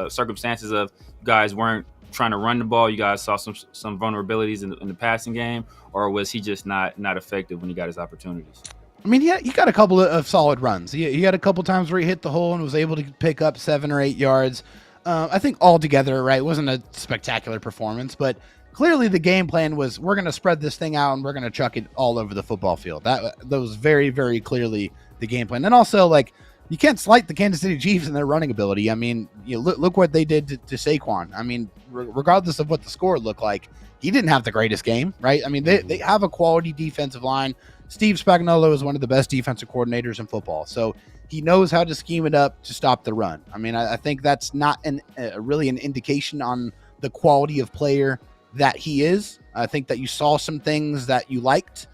circumstances of you guys weren't trying to run the ball? You guys saw some vulnerabilities in the passing game, or was he just not effective when he got his opportunities? I mean, he got a couple of solid runs. He had a couple times where he hit the hole and was able to pick up 7 or 8 yards. I think altogether, right, it wasn't a spectacular performance, but clearly the game plan was we're going to spread this thing out and we're going to chuck it all over the football field. That was very, very clearly the game plan. And also, like, you can't slight the Kansas City Chiefs and their running ability. I mean, look what they did to Saquon. I mean, regardless of what the score looked like, he didn't have the greatest game, right? I mean, they have a quality defensive line. Steve Spagnuolo is one of the best defensive coordinators in football, so he knows how to scheme it up to stop the run. I mean, I think that's not really an indication on the quality of player that he is. I think that you saw some things that you liked,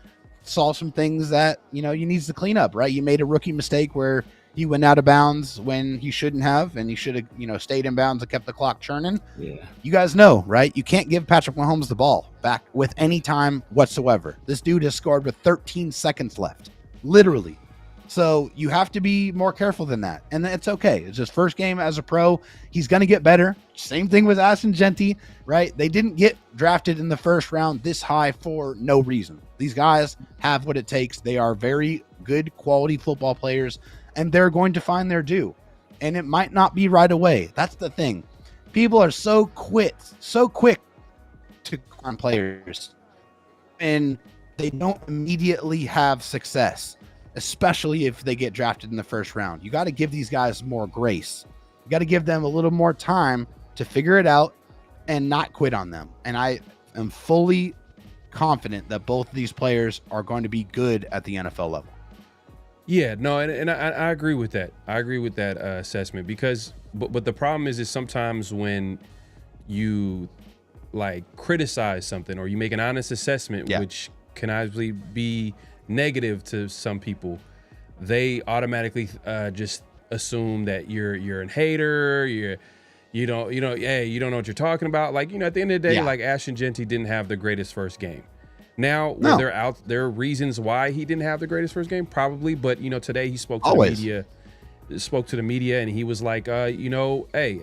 saw some things that you needs to clean up, right? You made a rookie mistake where he went out of bounds when he shouldn't have, and he should have, stayed in bounds and kept the clock churning. Yeah. You guys know, right? You can't give Patrick Mahomes the ball back with any time whatsoever. This dude has scored with 13 seconds left, literally. So you have to be more careful than that. And it's okay. It's his first game as a pro. He's going to get better. Same thing with Ashton Genty, right? They didn't get drafted in the first round this high for no reason. These guys have what it takes. They are very good quality football players, and they're going to find their due. And it might not be right away. That's the thing. People are so quick to on players, and they don't immediately have success, especially if they get drafted in the first round. You got to give these guys more grace. You got to give them a little more time to figure it out and not quit on them. And I am fully confident that both of these players are going to be good at the NFL level. Yeah, no, and I agree with that. I agree with that assessment because, but the problem is sometimes when you like criticize something or you make an honest assessment, which can obviously be negative to some people, they automatically just assume that you're a hater. You don't know what you're talking about. Like, at the end of the day, like Ashton Genty didn't have the greatest first game. Now, were there are reasons why he didn't have the greatest first game? Probably, but today he spoke to the media, and he was like, hey,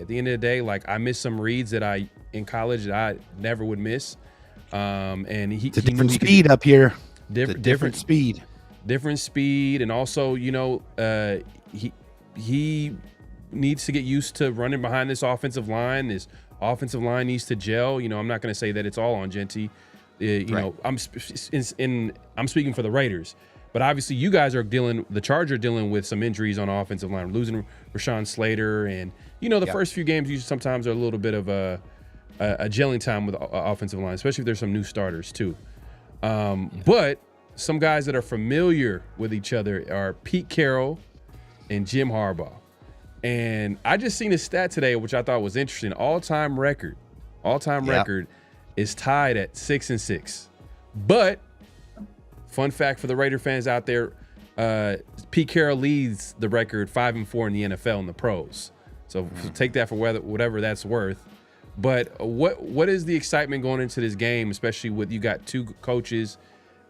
at the end of the day, like I missed some reads that in college that I never would miss. And it's a different speed up here. Different speed, and also he needs to get used to running behind this offensive line. This offensive line needs to gel. I'm not going to say that it's all on Genty. Right. I'm speaking for the Raiders, but obviously you guys are the Chargers are dealing with some injuries on offensive line. We're losing Rashawn Slater, and the first few games sometimes are a little bit of a gelling time with offensive line, especially if there's some new starters too. But some guys that are familiar with each other are Pete Carroll and Jim Harbaugh. And I just seen a stat today, which I thought was interesting. All-time record All-time Yep. record is tied at 6-6. But fun fact for the Raider fans out there, Pete Carroll leads the record 5-4 in the NFL in the pros. So take that for whatever that's worth. But what is the excitement going into this game, especially with you got two coaches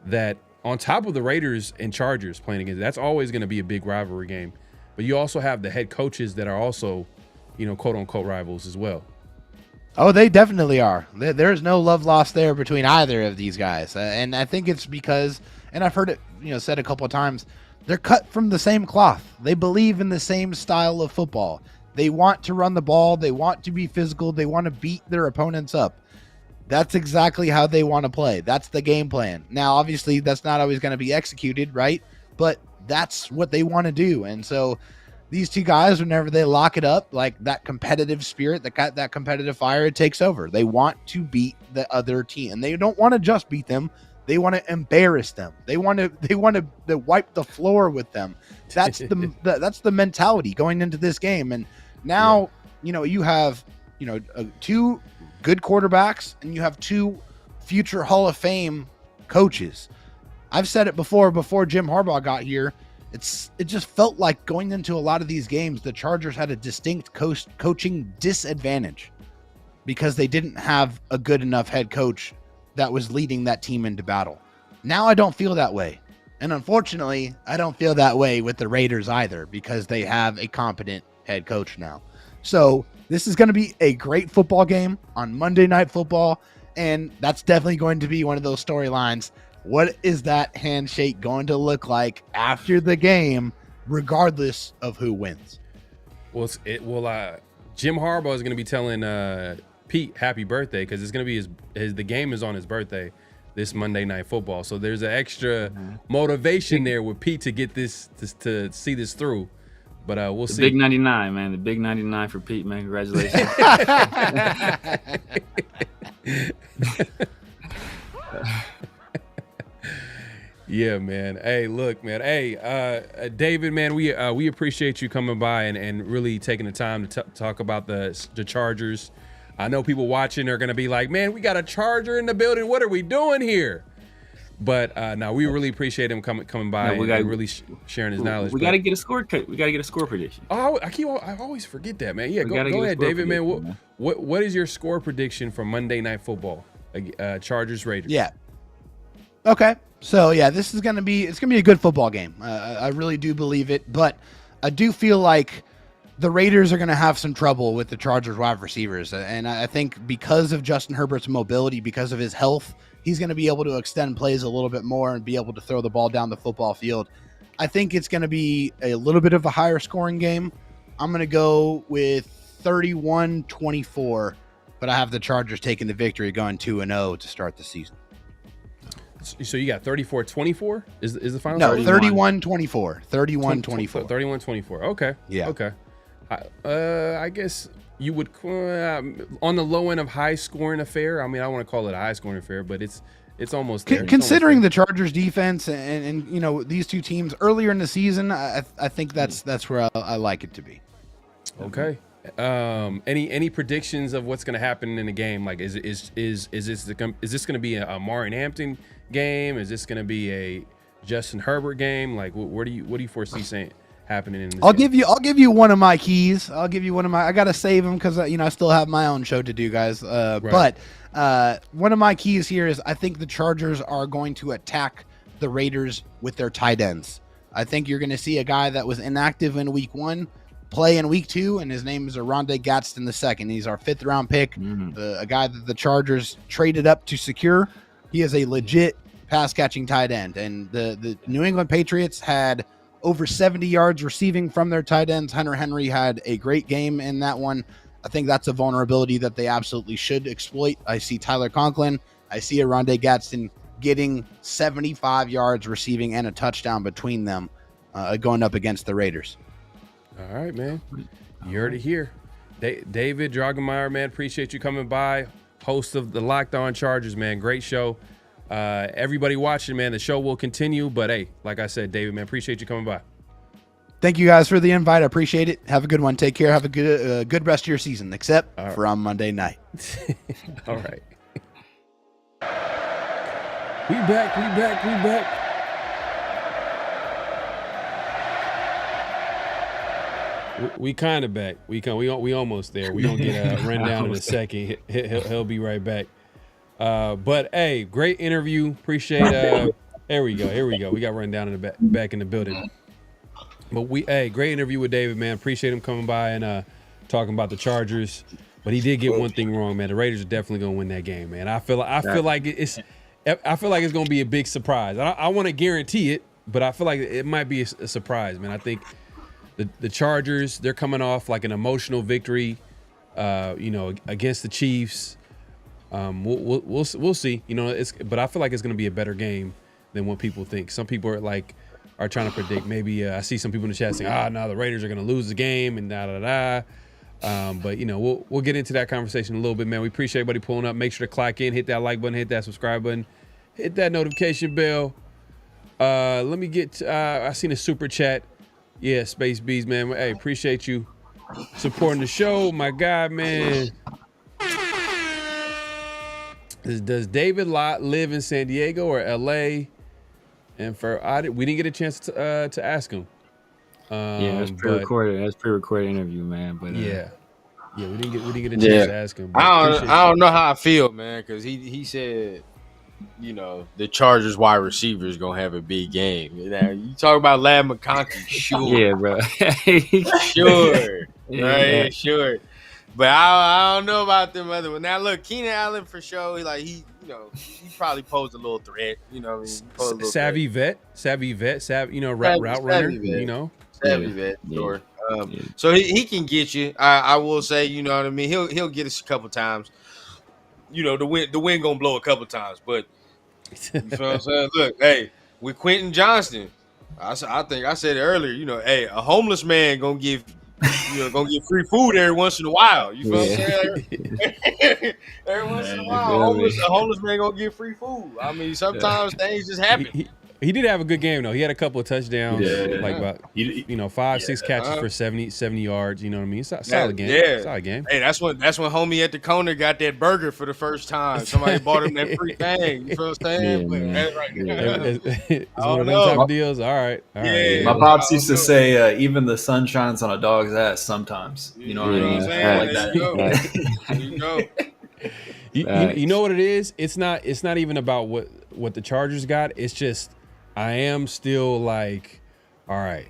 that on top of the Raiders and Chargers playing against? That's always going to be a big rivalry game. But you also have the head coaches that are also, quote unquote rivals as well. Oh, they definitely are. There's no love lost there between either of these guys. And I think it's because, and I've heard it, said a couple of times, they're cut from the same cloth. They believe in the same style of football. They want to run the ball. They want to be physical. They want to beat their opponents up. That's exactly how they want to play. That's the game plan. Now, obviously, that's not always going to be executed, right? But that's what they want to do. And so these two guys, whenever they lock it up, like that competitive spirit, that competitive fire, it takes over. They want to beat the other team. And they don't want to just beat them. They want to embarrass them. They want to wipe the floor with them. That's the mentality going into this game. And now, you have, two good quarterbacks and you have two future Hall of Fame coaches. I've said it before Jim Harbaugh got here. It just felt like going into a lot of these games, the Chargers had a distinct coaching disadvantage because they didn't have a good enough head coach that was leading that team into battle. Now I don't feel that way. And unfortunately, I don't feel that way with the Raiders either because they have a competent head coach now. So this is going to be a great football game on Monday Night Football. And that's definitely going to be one of those storylines. What is that handshake going to look like after the game, regardless of who wins? Well, Jim Harbaugh is going to be telling Pete happy birthday because it's going to be the game is on his birthday this Monday Night Football. So there's an extra motivation there with Pete to get this to see this through. But we'll see. Big 99, man. The big 99 for Pete, man. Congratulations. Yeah, man. Hey, look, man. Hey, David, man, we appreciate you coming by and really taking the time to talk about the Chargers. I know people watching are going to be like, man, we got a Charger in the building. What are we doing here? But no, we really appreciate him coming by and really sharing his knowledge. We got to get a score cut. We got to get a score prediction. Oh, I always forget that, man. Yeah, go ahead, David, man. What is your score prediction for Monday Night Football? Chargers Raiders. Yeah. Okay. So yeah, this is gonna be a good football game. I really do believe it, but I do feel like the Raiders are gonna have some trouble with the Chargers wide receivers, and I think because of Justin Herbert's mobility, because of his health, he's gonna be able to extend plays a little bit more and be able to throw the ball down the football field. I think it's gonna be a little bit of a higher scoring game. I'm gonna go with 31-24, but I have the Chargers taking the victory, going 2-0 to start the season. So you got 34-24 is the final? No, 31-24. 31-24. 31-24. Okay. Yeah. Okay. I guess you would on the low end of high scoring affair. I mean, I want to call it a high scoring affair, but it's almost there. Considering the Chargers defense and these two teams earlier in the season, I think that's where I like it to be. Okay. Any predictions of what's going to happen in the game? Like, is this going to be a Marin Hampton game? Is this going to be a Justin Herbert game? Like, what do you foresee happening in this game? I'll give you one of my keys. I got to save them because I still have my own show to do, guys. Right. But one of my keys here is I think the Chargers are going to attack the Raiders with their tight ends. I think you're going to see a guy that was inactive in week 1 play in week 2, and his name is Rondé Gadsden II. He's our 5th round pick, a guy that the Chargers traded up to secure. He is a legit pass catching tight end, and the New England Patriots had over 70 yards receiving from their tight ends. Hunter Henry had a great game in that one. I think that's a vulnerability that they absolutely should exploit. I see Tyler Conklin. I see a Rondé Gadsden getting 75 yards receiving and a touchdown between them going up against the Raiders. All right, man. You heard it here. David Drogemeyer, man, appreciate you coming by. Host of the Locked On Chargers, man. Great show. Everybody watching, man, the show will continue. But, hey, like I said, David, man, appreciate you coming by. Thank you guys for the invite. I appreciate it. Have a good one. Take care. Have a good rest of your season, except from Monday night. All right. We back. We kind of back. We almost there. We gonna get a rundown in a second. He'll be right back. But hey, great interview. Appreciate. Here we go. We got rundown in the back in the building. But great interview with David, man. Appreciate him coming by and talking about the Chargers. But he did get one thing wrong, man. The Raiders are definitely gonna win that game, man. I feel like it's gonna be a big surprise. I want to guarantee it, but I feel like it might be a surprise, man. I think the Chargers, they're coming off like an emotional victory, against the Chiefs. We'll see. But I feel like it's gonna be a better game than what people think. Some people are trying to predict. Maybe I see some people in the chat saying, no, the Raiders are gonna lose the game and da. But we'll get into that conversation a little bit, man. We appreciate everybody pulling up. Make sure to clock in, hit that like button, hit that subscribe button, hit that notification bell. Let me get. I seen a super chat. Yeah, Space Bees, man. Hey, appreciate you supporting the show, my guy, man. Does David Lott live in San Diego or LA? And we didn't get a chance to ask him. That's pre-recorded. That's pre-recorded interview, man. But yeah, we didn't get a chance to ask him. I don't know how I feel, man, because he said, the Chargers wide receiver is gonna have a big game. You talk about Lad McConkey, sure, yeah, bro, sure, right, sure. But I don't know about them other ones. Now look, Keenan Allen for sure. He probably posed a little threat. Savvy vet, route runner. Savvy vet, sure. So he can get you. I will say, you know what I mean. He'll get us a couple times. The wind gonna blow a couple times, but you feel what I'm saying? Look, hey, with Quentin Johnston, I think I said it earlier. Hey, a homeless man gonna give free food every once in a while. You feel what I'm saying? Every once in a while, a homeless man gonna get free food. I mean, sometimes things just happen. He did have a good game though. He had a couple of touchdowns, 5-6 catches for 70 yards. You know what I mean? It's a solid game. Yeah, solid game. Hey, that's when homie at the corner got that burger for the first time. Somebody bought him that free thing. You feel what I'm saying? It's one of those type of deals. All right. Yeah. My pops used to say, even the sun shines on a dog's ass sometimes. You know what I mean? Like that. There you go. You know what it is? It's not even about what the Chargers got. It's just I am still like, all right,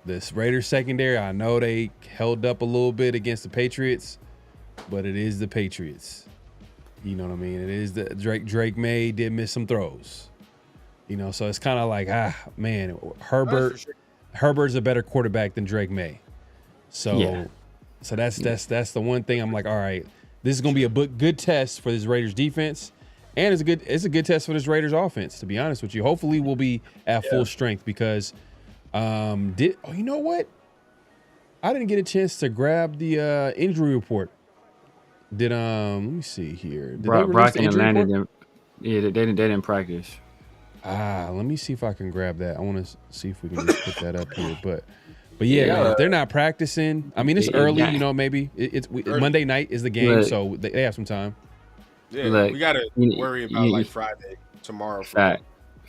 this Raiders secondary, I know they held up a little bit against the Patriots, but it is the Patriots. You know what I mean? It is the Drake May did miss some throws. So it's kind of like, man, Herbert's a better quarterback than Drake May. So that's the one thing I'm like, all right, this is going to be a good test for this Raiders defense. And it's a good test for this Raiders offense, to be honest with you. Hopefully we'll be at full strength because you know what? I didn't get a chance to grab the injury report. Let me see here. Did Brock and Landon they didn't practice. Let me see if I can grab that. I want to see if we can just put that up here. But yeah, man, if they're not practicing, I mean, it's early, maybe it's Monday night is the game, so they have some time. Yeah, we gotta worry about Friday, tomorrow. Fact.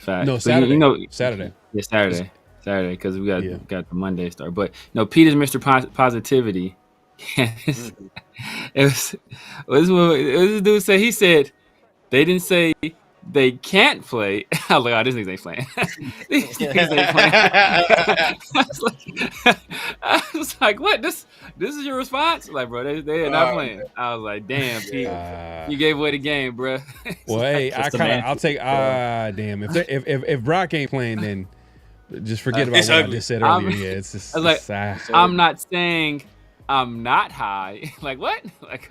No, Saturday. Saturday. Yeah, Saturday, because we got the Monday start. But Peter's Mr. Positivity. It was this dude said. He said they didn't say they can't play. I was like, this niggas ain't playing. These niggas ain't playing. I was like, what? This is your response? Like, bro, they are not playing. I was like, damn, Pete, you gave away the game, bro. Well, hey, I'll take. Damn, if Brock ain't playing, then just forget about what I just said earlier. It's just I'm not saying I'm not high. Like what? Like,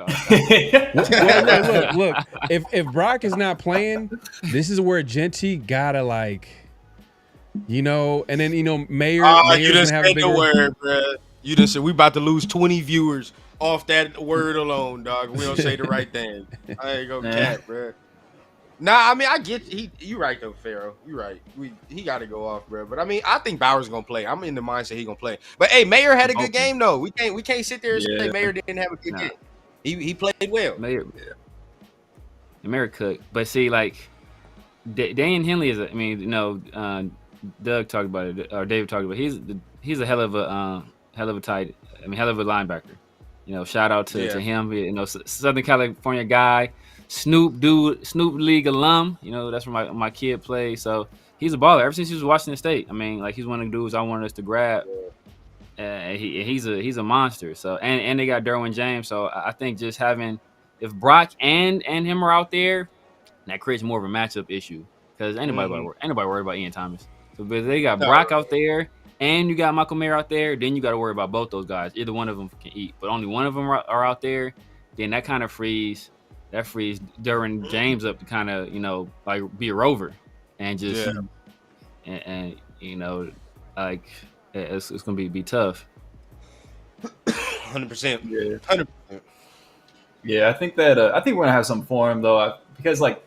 look. If Brock is not playing, this is where Genty gotta and then Mayor. You just said the word, bro. You just said we about to lose 20 viewers off that word alone, dog. We don't say the right thing. I ain't gonna cap, bro. Nah, I mean, I get you right though, Pharaoh. You right. He got to go off, bro. But I mean, I think Bowers gonna play. I'm in the mindset he gonna play. But hey, Mayer had a good game though. We can't sit there and say Mayer didn't have a good game. He played well. Mayer cooked, but see, like Daniel Henley is. Doug talked about it, or David talked about it. He's a hell of a linebacker. Shout out to him. Southern California guy. Snoop League alum. That's where my kid plays. So he's a baller. Ever since he was Washington State, he's one of the dudes I wanted us to grab. He's a monster. So and they got Derwin James. So I think just having, if Brock and him are out there, that creates more of a matchup issue because anybody worried about Ian Thomas. So but they got Brock out there and you got Michael Mayer out there, then you got to worry about both those guys. Either one of them can eat, but only one of them are out there. Then that kind of frees Derwin James up to kind of like be a rover and just and like it's gonna be tough. 100%. Yeah, 100%. Yeah, I think that I think we're gonna have some for him though, because like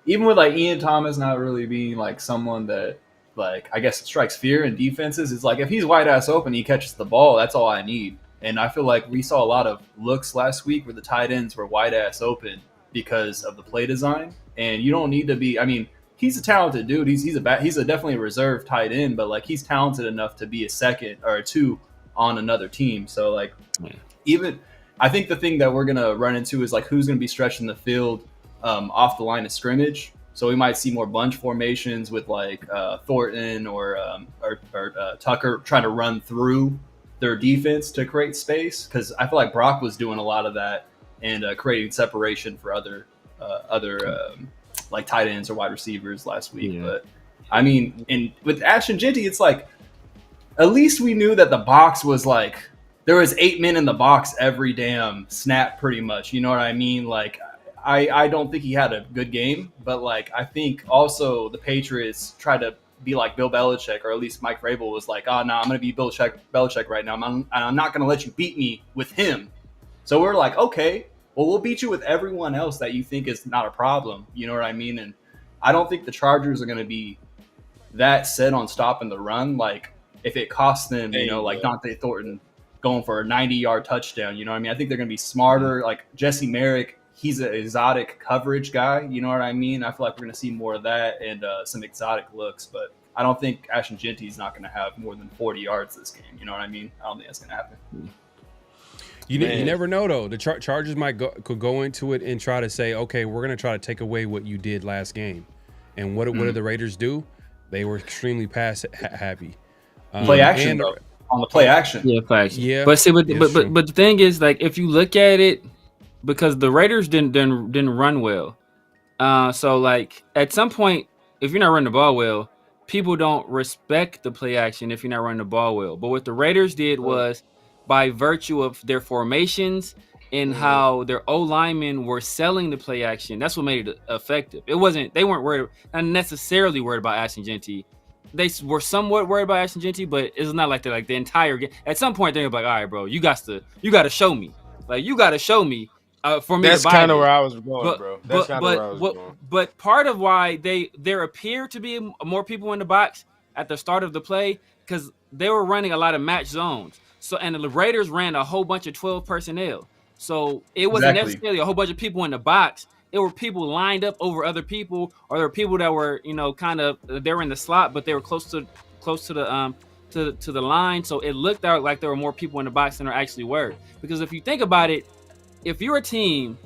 even with like Ian Thomas not really being like someone that like I guess strikes fear in defenses, it's like if he's wide ass open, he catches the ball. That's all I need. And I feel like we saw a lot of looks last week where the tight ends were wide ass open because of the play design. And you don't need to be. I mean, he's a talented dude. He's definitely a reserve tight end, but like he's talented enough to be a second or a two on another team. So like even I think the thing that we're gonna run into is like who's gonna be stretching the field off the line of scrimmage. So we might see more bunch formations with like Thornton or Tucker trying to run through their defense to create space, because I feel like Brock was doing a lot of that and creating separation for other like tight ends or wide receivers last week. But I mean, and with Ashton Jeanty, it's like at least we knew that the box was like there was 8 men in the box every damn snap, pretty much. You know what I mean? Like I don't think he had a good game, but like I think also the Patriots tried to be like Bill Belichick, or at least Mike Vrabel was like, oh no, I'm going to be Belichick right now. I'm not going to let you beat me with him. So we're like, okay, well, we'll beat you with everyone else that you think is not a problem. You know what I mean? And I don't think the Chargers are going to be that set on stopping the run. Like if it costs them, like Dante Thornton going for a 90-yard touchdown, you know what I mean? I think they're going to be smarter. Like Jesse Merrick, he's an exotic coverage guy. You know what I mean? I feel like we're going to see more of that and some exotic looks. But I don't think Ashton Jeanty is not going to have more than 40 yards this game. You know what I mean? I don't think that's going to happen. You never know, though. The Chargers could go into it and try to say, okay, we're going to try to take away what you did last game. And what did the Raiders do? They were extremely pass happy. Play action, though. On the play action. Yeah, play action. Yeah. But see, but the thing is, like, if you look at it, because the Raiders didn't run well. So, like, at some point, if you're not running the ball well, people don't respect the play action if you're not running the ball well. But what the Raiders did was, by virtue of their formations and how their O-linemen were selling the play action, that's what made it effective. They weren't not necessarily worried about Ashton Jeanty. They were somewhat worried about Ashton Jeanty, but it's not like they're like the entire game. At some point, they're like, all right, bro, you got to show me. Like, you got to show me for me. That's kind of where I was going, bro. That's kind of where I was going. But part of why there appeared to be more people in the box at the start of the play, because they were running a lot of match zones. So, and the Raiders ran a whole bunch of 12 personnel. So it wasn't necessarily a whole bunch of people in the box. It were people lined up over other people, or there were people that were, kind of, they were in the slot, but they were close to the line. So it looked out like there were more people in the box than there actually were. Because if you think about it, if you're a team,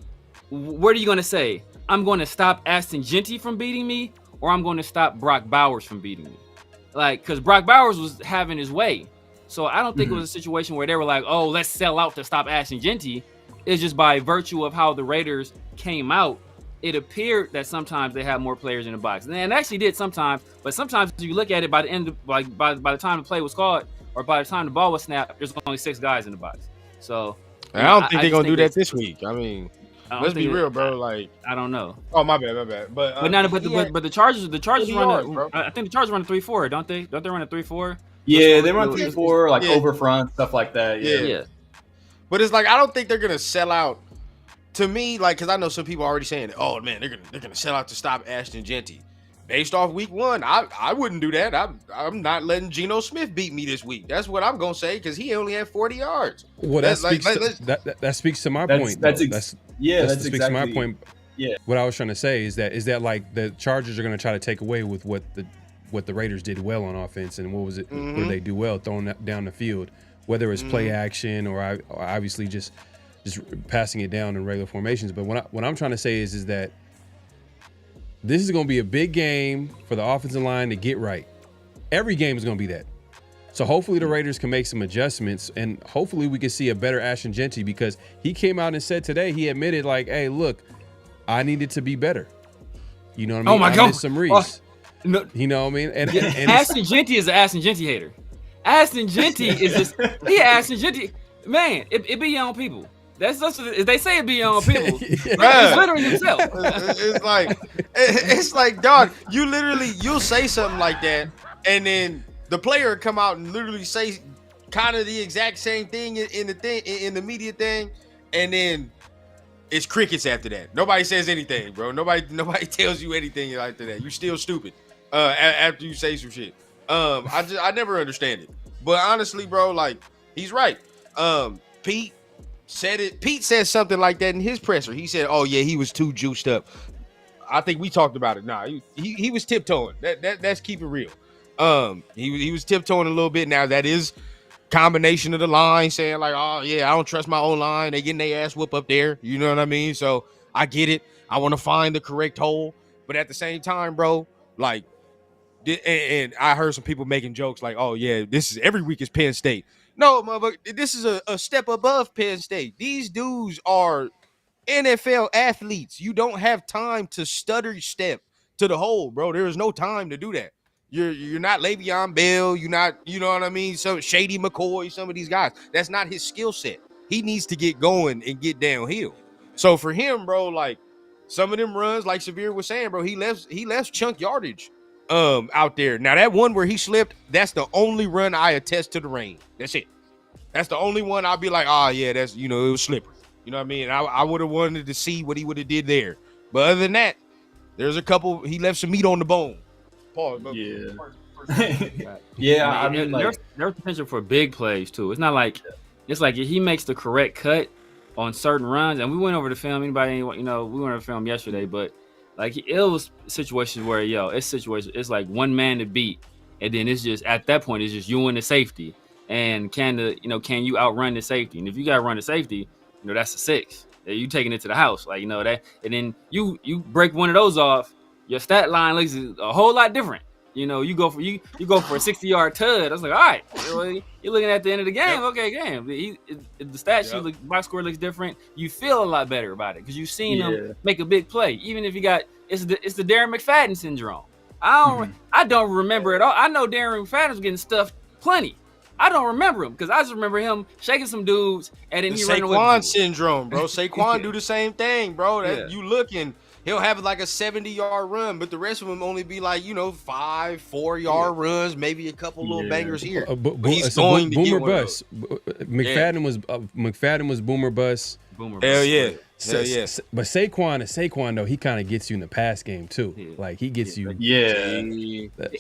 what are you going to say? I'm going to stop Ashton Jeanty from beating me, or I'm going to stop Brock Bowers from beating me. Like, because Brock Bowers was having his way. So I don't think it was a situation where they were like, oh, let's sell out to stop Ashton Jeanty. It's just by virtue of how the Raiders came out, it appeared that sometimes they had more players in the box. And actually did sometimes, but sometimes if you look at it by the end of, by the time the play was called, or by the time the ball was snapped, there's only 6 guys in the box. So I don't think they're gonna do that this week. I mean, let's be real, bro. Like, I don't know. Oh, my bad. But the Chargers run. I think the Chargers run a 3-4, don't they? Don't they run a 3-4? Yeah, they run 3-4, like over front, stuff like that. Yeah. But it's like, I don't think they're gonna sell out to me, like, because I know some people are already saying, "Oh man, they're gonna sell out to stop Ashton Genty." Based off week 1, I wouldn't do that. I'm not letting Geno Smith beat me this week. That's what I'm gonna say because he only had 40 yards. Well, that speaks to my point. That speaks to my point. Yeah. What I was trying to say is that like the Chargers are going to try to take away with what the Raiders did well on offense, and what was it? What did they do well? Throwing that down the field, whether it's play action or obviously just passing it down in regular formations. But what I'm trying to say is that this is going to be a big game for the offensive line to get right. Every game is going to be that. So hopefully the Raiders can make some adjustments, and hopefully we can see a better Ashton Genty, because he came out and said today, he admitted like, hey, look, I needed to be better. You know what I mean? Oh my God. Missed some reads. No. You know what I mean? And Ashton Genty is an Ashton Genty hater. Ashton Genty is just Ashton Genty. Man, it be your own people. That's they say it be your own people. He's literally himself. It's like, dog, you'll say something like that, and then the player come out and literally say kind of the exact same thing in the media thing, and then it's crickets after that. Nobody says anything, bro. Nobody tells you anything after that. You still stupid after you say some shit. I never understand it. But honestly, bro, like, he's right. Pete said it. Pete said something like that in his presser. He said, "Oh yeah, he was too juiced up." I think we talked about it. Nah, he was tiptoeing. That's keep it real. He was tiptoeing a little bit. Now that is combination of the line saying like, "Oh yeah, I don't trust my own line. They getting their ass whoop up there." You know what I mean? So I get it. I want to find the correct hole, but at the same time, bro, like, and I heard some people making jokes like, "Oh yeah, this is every week is Penn State." No, motherfucker, this is a step above Penn State. These dudes are NFL athletes. You don't have time to stutter step to the hole, bro. There is no time to do that. You're not Le'Veon Bell. You're not, you know what I mean? Some Shady McCoy, some of these guys. That's not his skill set. He needs to get going and get downhill. So for him, bro, like, some of them runs, like Severe was saying, bro, he left chunk yardage out there. Now that one where he slipped, that's the only run I attest to the rain. That's it. That's the only one I'll be like, oh yeah, that's, you know, it was slippery. You know what I mean? I would have wanted to see what he would have did there. But other than that, there's a couple, he left some meat on the bone. Pause. Yeah. I mean, like, there's potential for big plays too. It's not like, it's like if he makes the correct cut on certain runs, and we went over the film. We went over the film yesterday, but like, it was situations where, it's like one man to beat, and then it's just, at that point, it's just you and the safety. And can you outrun the safety? And if you got to run the safety, that's a 6. You taking it to the house, like, that. And then you break one of those off, your stat line looks a whole lot different. You go for a 60-yard tud. I was like, all right, you're looking at the end of the game. Okay, game. The stat sheet, box score looks different. You feel a lot better about it because you've seen them make a big play. Even if you got, it's the Darren McFadden syndrome. I don't remember it all. I know Darren McFadden was getting stuffed plenty. I don't remember him because I just remember him shaking some dudes and then he running away. Saquon syndrome, bro. Saquon do the same thing, bro. You looking. He'll have like a 70-yard run, but the rest of them only be like, 5, 4-yard runs, maybe a couple little bangers here. He's going to get one of those. McFadden was boomer bust. Hell yeah. But Saquon though, he kind of gets you in the pass game too. Yeah. Like, he gets you. Yeah.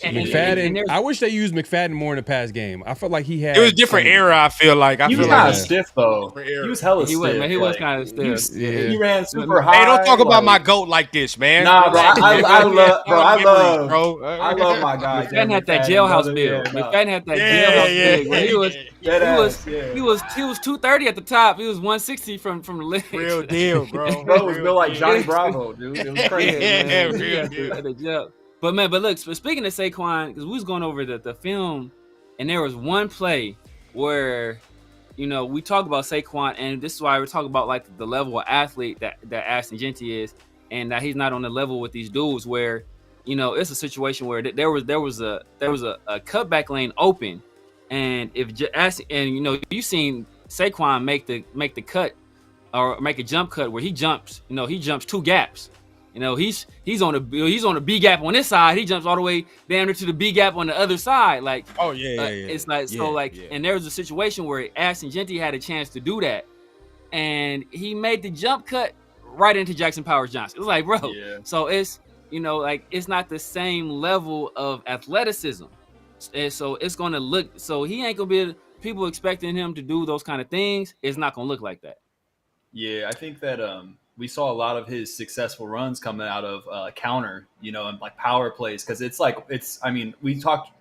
McFadden. I wish they used McFadden more in the pass game. I felt like he had. It was a different era. I feel like. He was kind of stiff though. He was hella stiff. He was kind of stiff. He ran super high. Hey, don't talk about my GOAT like this, man. Nah, bro. I love my guy. McFadden had that jailhouse build. McFadden had that jailhouse build. He was 230 at the top. He was 160 from the leg. Real deal, bro. Bro was built like Johnny Bravo, dude. It was crazy. But look, speaking of Saquon, because we was going over the film, and there was one play where, we talk about Saquon, and this is why we're talking about like the level of athlete that Ashton Genty is, and that he's not on the level with these dudes. Where, it's a situation where there was a cutback lane open, and you've seen Saquon make the cut. Or make a jump cut where he jumps 2 gaps. He's on a B gap on this side. He jumps all the way down to the B gap on the other side. Like, it's like, and there was a situation where Ashton Genty had a chance to do that, and he made the jump cut right into Jackson Powers Johnson. It's like, bro. Yeah. So it's, you know, like it's not the same level of athleticism, and so it's gonna look. So he ain't gonna be people expecting him to do those kind of things. It's not gonna look like that. Yeah, I think that we saw a lot of his successful runs coming out of counter, you know, and like power plays, because it's like I mean, we talked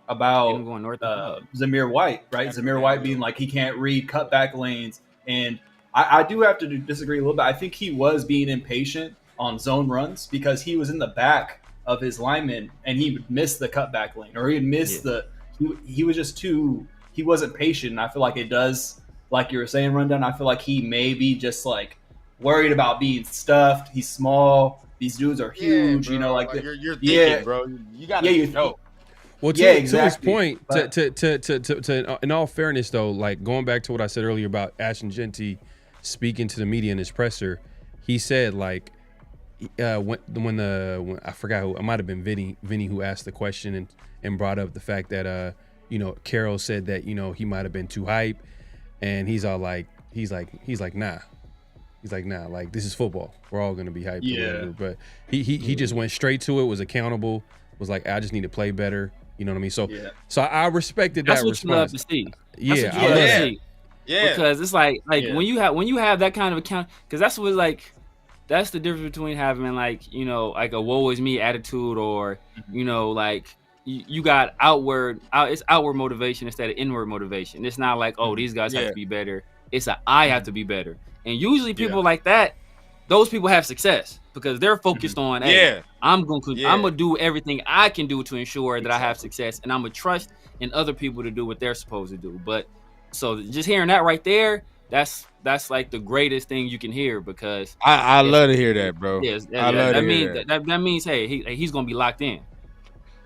about Going north Zamir White, right? Zamir White being like he can't read cutback lanes, and I do have to disagree a little bit. I think he was being impatient on zone runs because he was in the back of his lineman and he would miss the cutback lane, or he'd miss he was just he wasn't patient. And I feel like it does, like you were saying, Rundown, I feel like he may be just like worried about being stuffed. He's small. These dudes are huge, bro, you know, like you're thinking, bro. You got to know. Well, to his point, to in all fairness though, like going back to what I said earlier about Ashton Genty speaking to the media in his presser, he said like when I forgot who, it might have been Vinny who asked the question and brought up the fact that you know, Carroll said that, you know, he might have been too hype, and he's like nah. He's like, nah, like this is football. We're all gonna be hyped. Yeah. But he just went straight to it, was accountable, was like, I just need to play better. You know what I mean? So I respected that response. That's what you love to see. Yeah, That's what you love to see. Yeah. Because it's like when you have that kind of account, because that's what like that's the difference between having like, you know, like a woe is me attitude, or you know, like you got it's outward motivation instead of inward motivation. It's not like, oh, these guys have to be better. It's I have to be better. And usually people like that, those people have success because they're focused on, hey, I'm gonna do everything I can do to ensure that I have success, and I'm gonna trust in other people to do what they're supposed to do. But so just hearing that right there, that's like the greatest thing you can hear, because I love to hear that, bro. Yes, that means hey, he's gonna be locked in.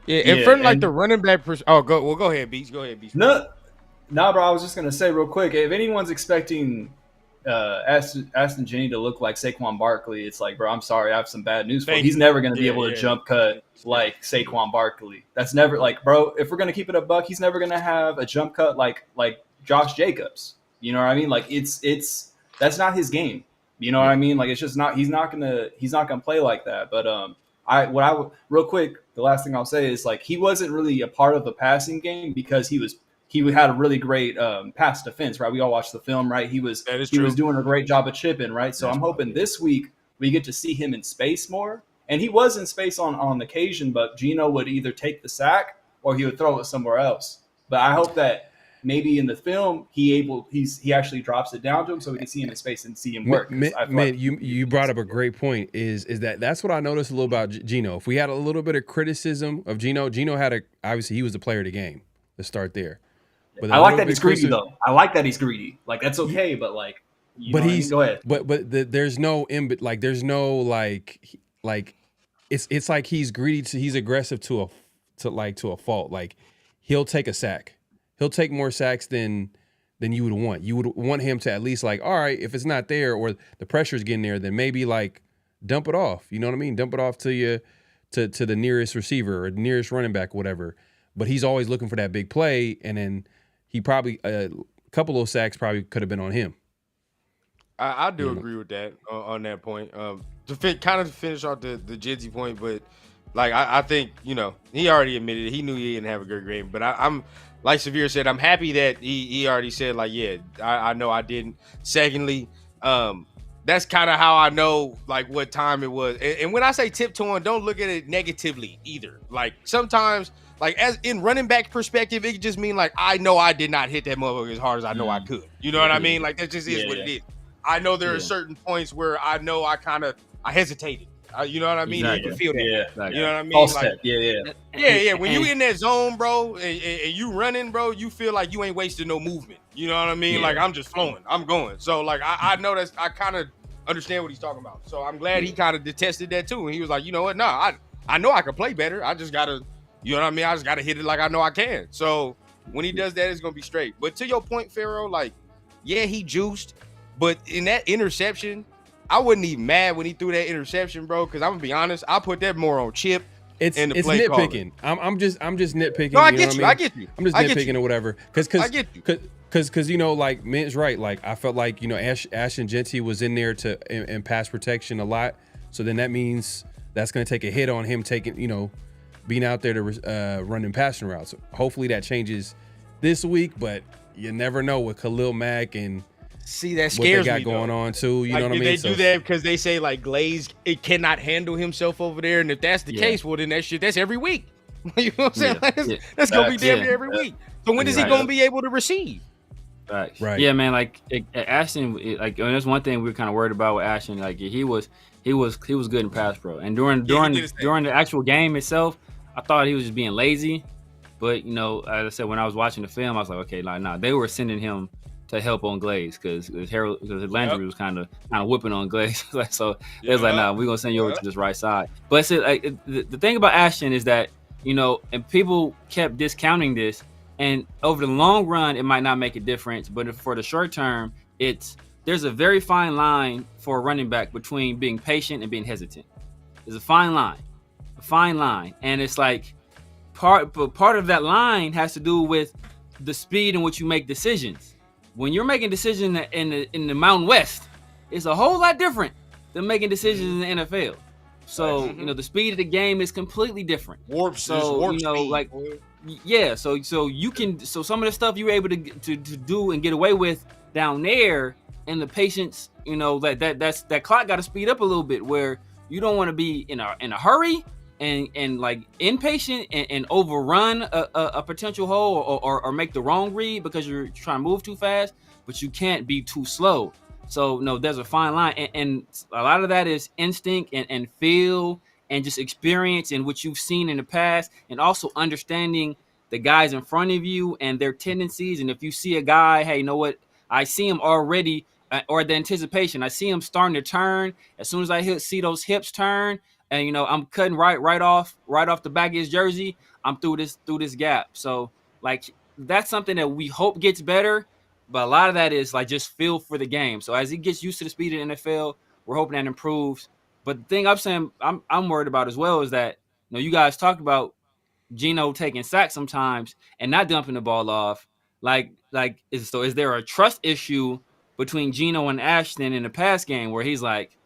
Yeah, and from like the running back go ahead, Beats. Go ahead, Beats. No, bro. I was just gonna say real quick, if anyone's expecting Ashton Genty to look like Saquon Barkley, it's like, bro, I'm sorry, I have some bad news for you. He's never going to be able to jump cut like Saquon Barkley. That's never, like, bro, if we're going to keep it a buck, he's never going to have a jump cut like Josh Jacobs. You know what I mean? Like that's not his game. You know what I mean? Like, it's just not, he's not going to play like that. But real quick, the last thing I'll say is, like, he wasn't really a part of the passing game because he had a really great pass defense, right? We all watched the film, right? He was doing a great job of chipping, right? So I'm hoping this week we get to see him in space more. And he was in space on occasion, but Geno would either take the sack or he would throw it somewhere else. But I hope that maybe in the film he actually drops it down to him so we can see him in space and see him work. Man, you brought up a great point. Is that's what I noticed a little about Geno. If we had a little bit of criticism of Geno had obviously he was the player of the game. Let's start there. But I like that he's greedy, though. I like that he's greedy. Like, that's okay, but like, go ahead. But there's no it's like he's greedy. He's aggressive to a fault. Like, he'll take a sack. He'll take more sacks than you would want. You would want him to at least, like, all right, if it's not there or the pressure's getting there, then maybe like dump it off. You know what I mean? Dump it off to the nearest receiver or the nearest running back, whatever. But he's always looking for that big play, and then he probably a couple of sacks probably could have been on him. I do agree with that on that point. To finish off the Jizzy point, but like I think, you know, he already admitted it. He knew he didn't have a good game. But I'm like Severe said, I'm happy that he already said, like, yeah, I know I didn't. Secondly, that's kind of how I know like what time it was. And when I say tiptoeing, don't look at it negatively either. Like, sometimes, like, as in running back perspective, it could just mean like, I know I did not hit that motherfucker as hard as I know I could. You know what I mean? Like, that just is what it is. I know there are certain points where I know I hesitated. You know what I mean? Exactly. You can feel that. Yeah. You know what I mean? False like, step. Yeah. When you in that zone, bro, and you running, bro, you feel like you ain't wasting no movement. You know what I mean? Like, I'm just flowing. I'm going. So, like, I know that's, I kind of understand what he's talking about. So I'm glad he kind of detested that too. And he was like, you know what? Nah, I know I can play better. I just got to, you know what I mean? I just got to hit it like I know I can. So when he does that, it's going to be straight. But to your point, Pharaoh, like, yeah, he juiced. But in that interception, I wasn't even mad when he threw that interception, bro, because I'm going to be honest, I put that more on Chip. It's nitpicking. I'm just nitpicking. No, I get you. I'm just nitpicking or whatever. I get you. Because like Mint's right. Like I felt like Ashton Jeanty was in there in pass protection a lot. So then that means that's going to take a hit on him taking being out there to running passing routes. Hopefully that changes this week, but you never know with Khalil Mack and see that what scares they got me going though. on too. You know what I mean? They do that because they say like Glaze it cannot handle himself over there, and if that's the case, well then that's every week. You know what I'm saying? That's gonna be damn near every week. So when is he gonna be able to receive? Right. Yeah, man. Like Ashton, and that's one thing we were kind of worried about with Ashton. Like he was good in pass pro, and during the actual game itself, I thought he was just being lazy. But as I said, when I was watching the film, I was like, okay, nah, they were sending him to help on Glaze because Landry was kind of whipping on Glaze. So they was like, nah, we're gonna send you over to this right side. But the thing about Ashton is that and people kept discounting this. And over the long run, it might not make a difference, but for the short term, there's a very fine line for a running back between being patient and being hesitant. There's a fine line, and it's like part of that line has to do with the speed in which you make decisions. When you're making decisions in the Mountain West, it's a whole lot different than making decisions in the NFL. So the speed of the game is completely different. Warp speed. Yeah, so some of the stuff you were able to do and get away with down there, and the patience, that clock got to speed up a little bit, where you don't want to be in a hurry and like impatient and overrun a potential hole or make the wrong read because you're trying to move too fast, but you can't be too slow. So no, there's a fine line, and a lot of that is instinct and feel. And just experience and what you've seen in the past, and also understanding the guys in front of you and their tendencies. And if you see a guy, hey, you know what? I see him already, or the anticipation. I see him starting to turn. As soon as I see those hips turn, and I'm cutting right off the back of his jersey, I'm through this gap. So like that's something that we hope gets better. But a lot of that is like just feel for the game. So as he gets used to the speed of the NFL, we're hoping that improves. But the thing I'm worried about as well is that you guys talked about Geno taking sacks sometimes and not dumping the ball off. Is there a trust issue between Geno and Ashton in the pass game where he's like,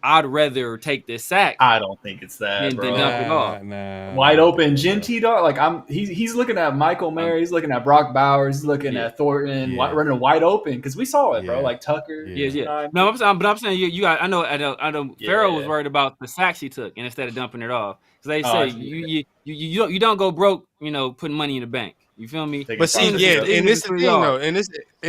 I'd rather take this sack. I don't think it's that, bro. Than dump it off. Nah. Wide open, Jeanty, dog. Like he's looking at Michael Mayer, he's looking at Brock Bowers, he's looking at Thornton, running wide open because we saw it, bro. Like Tucker. Yeah. No, I'm saying you guys. I know. Farrell was worried about the sacks he took, and instead of dumping it off, because they say you don't go broke, putting money in the bank. You feel me? But see, and this the thing though, and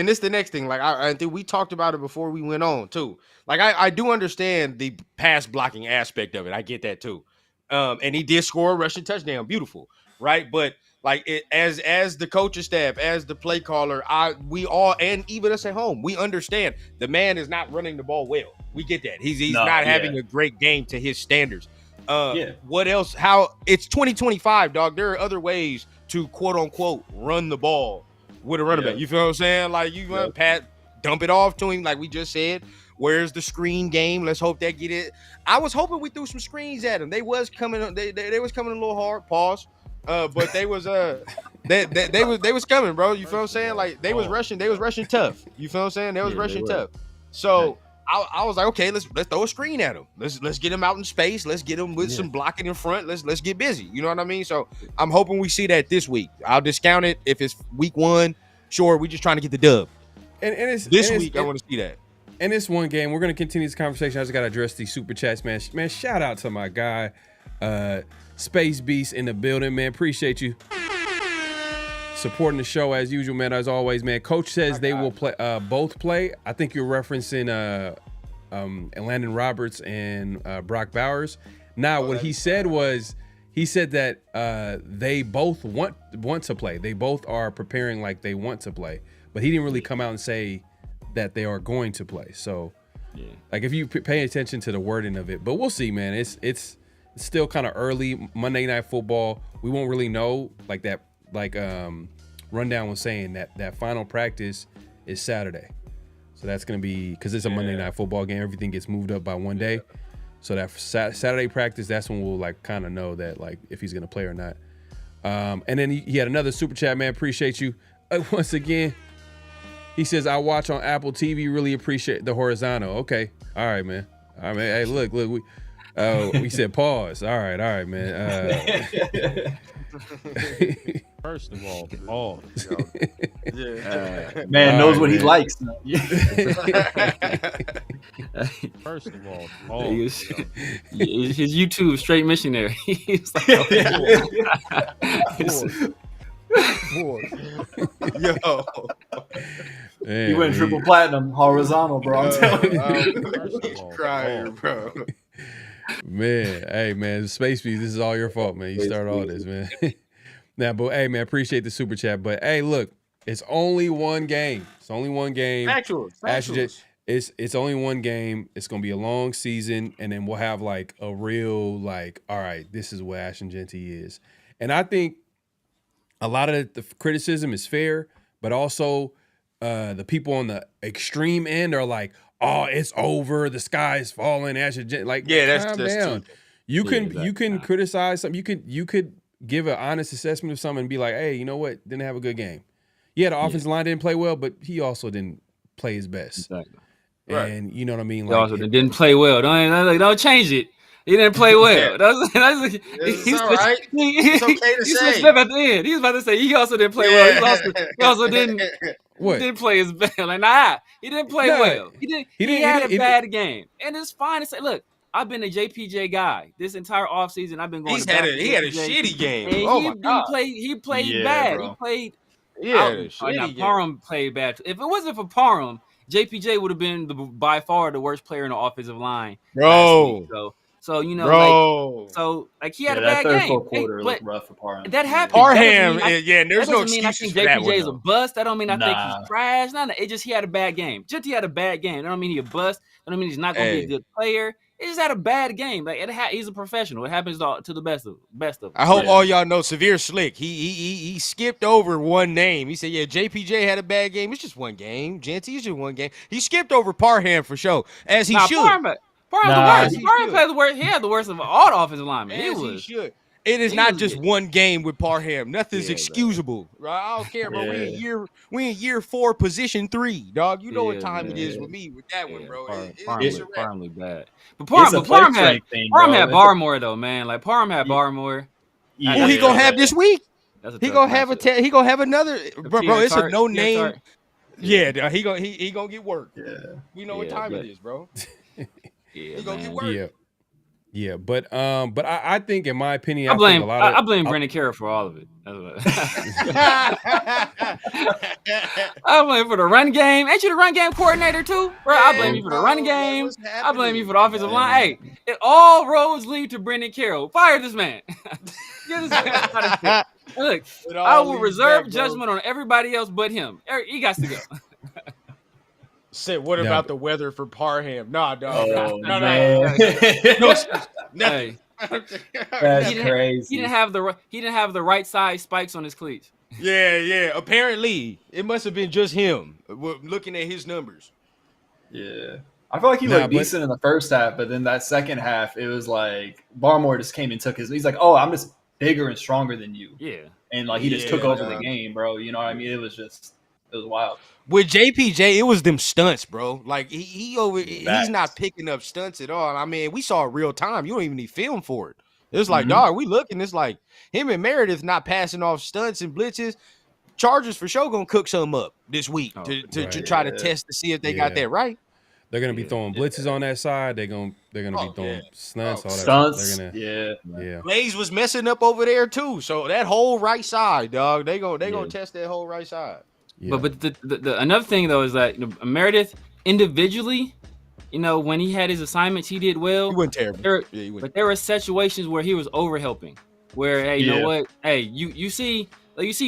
this the next thing. Like I think we talked about it before we went on too. Like I do understand the pass blocking aspect of it. I get that too. And he did score a rushing touchdown, beautiful, right? But like as the coaching staff, as the play caller, we all, and even us at home, we understand the man is not running the ball well. We get that. He's not having a great game to his standards. What else? How it's 2025, dog. There are other ways to quote unquote run the ball with a running back. You feel what I'm saying? Like you want Pat dump it off to him, like we just said. Where's the screen game? Let's hope that get it. I was hoping we threw some screens at him. They was coming. They was coming a little hard. Pause. But they was they was coming, bro. You feel what I'm saying? Like they was rushing. They was rushing tough. You feel what I'm saying? They was rushing tough. So I was like, okay, let's throw a screen at him. Let's get him out in space. Let's get him with some blocking in front. Let's get busy. You know what I mean? So I'm hoping we see that this week. I'll discount it if it's week 1. Sure, we just trying to get the dub. And this week I want to see that. In this one game, we're going to continue this conversation. I just got to address these super chats, man. Man, shout out to my guy, Space Beast in the building, man. Appreciate you supporting the show as usual, man. As always, man. Coach says they will play both play. I think you're referencing Landon Roberts and Brock Bowers. Now, what he said was he said that they both want to play. They both are preparing like they want to play, but he didn't really come out and say that they are going to play. So like if you pay attention to the wording of it, but we'll see, man. It's still kind of early. Monday Night Football, we won't really know. Like that, Rundown was saying that final practice is Saturday, so that's gonna be because it's a Monday Night Football game. Everything gets moved up by one day, so that Saturday practice, that's when we'll like kind of know that like if he's gonna play or not. And then he had another super chat, man. Appreciate you once again. He says, I watch on Apple TV, really appreciate the horizontal. Okay. All right, man. All right, man. Hey, look, we said pause. All right, man. First of all, pause. Man knows what he likes. First of all, pause. His YouTube straight missionary. He's like, Yo. He went triple platinum horizontal, bro. I'm telling you. Crying, bro. Man, hey, man, Space Beast, this is all your fault, man. You started all this, man. Now, but hey, man, appreciate the super chat. But hey, look, it's only one game. It's only one game. Factuals. It's only one game. It's gonna be a long season, and then we'll have like a real like, all right, this is what Ashton Genty is. And I think a lot of the criticism is fair, but also the people on the extreme end are like, oh, it's over. The sky is falling. Ashton Genty, like, that's down. true. You can criticize something. You could give an honest assessment of something and be like, hey, you know what? Didn't have a good game. Yeah, the offensive line didn't play well, but he also didn't play his best. Exactly. And you know what I mean? He also didn't play well. Don't change it. He didn't play well. It's all right. It's okay to say. At the end, he was about to say he also didn't play well. He also didn't. What? He didn't play his best. Like, nah, he didn't play well. He had a bad game, and it's fine to say, look, I've been a JPJ guy this entire offseason. I've been going. He had a shitty game. Oh my god. He played bad. Bro. He played. Shitty game. Parham played bad. If it wasn't for Parham, JPJ would have been by far the worst player in the offensive line, bro. So you know, bro. he had a bad game. That third quarter looked rough for Parham. That happened. Parham, there's no excuses. I think JPJ is a bust. That don't mean I think he's trash. No, it just he had a bad game. Genty had a bad game. That don't mean he's a bust. That don't mean he's not going to be a good player. He just had a bad game. Like he's a professional. It happens to the best of them. I hope all y'all know Severe Slick. He skipped over one name. He said, "Yeah, JPJ had a bad game. It's just one game. Genty's just one game." He skipped over Parham for sure, as he should. Parham's the worst. Parham played the worst. He had the worst of all the offensive linemen. He should. It is not just one game with Parham. Nothing's excusable. Right? I don't care, bro. We in year 4, position 3, dog. You know what time it is with me with that one, bro. Parham looked bad. But Parham had Barmore though, man. Like Parham had Barmore. Who he gonna have this week? He gonna have another, bro. It's a no name. Yeah, he gonna get work. Yeah, we know what time it is, bro. He gonna get work. Yeah, but I think, in my opinion, I blame Brendan Carroll for all of it. I blame for the run game. Ain't you the run game coordinator too, bro? I blame you for the run game. I blame you for the offensive line. Hey, all roads lead to Brendan Carroll. Fire this man. Get this man out of here. Look, I will reserve judgment on everybody else but him. He got to go. Said, what about the weather for Parham? Nah, dog. No. Hey, that's crazy. He didn't have the right size spikes on his cleats. Yeah. Apparently, it must have been just him looking at his numbers. Yeah. I feel like he looked decent in the first half, but then that second half, it was like Barmore just came and took he's like, oh, I'm just bigger and stronger than you. Yeah. And like he just took over the game, bro. You know what I mean? It was wild. With JPJ, it was them stunts, bro. Like he's not picking up stunts at all. I mean, we saw it real time. You don't even need film for it. It's like, dog, we looking. It's like him and Meredith not passing off stunts and blitzes. Chargers for sure gonna cook some up this week to try to test to see if they got that right. They're gonna be throwing blitzes on that side. They're gonna be throwing stunts. All that. Stunts. They're gonna, Blaze was messing up over there too. So that whole right side, dog, they gonna test that whole right side. Yeah. But the another thing though is that Meredith individually, when he had his assignments, he did well. He went terrible. But there were situations where he was overhelping. Where hey, you know what? Hey, you see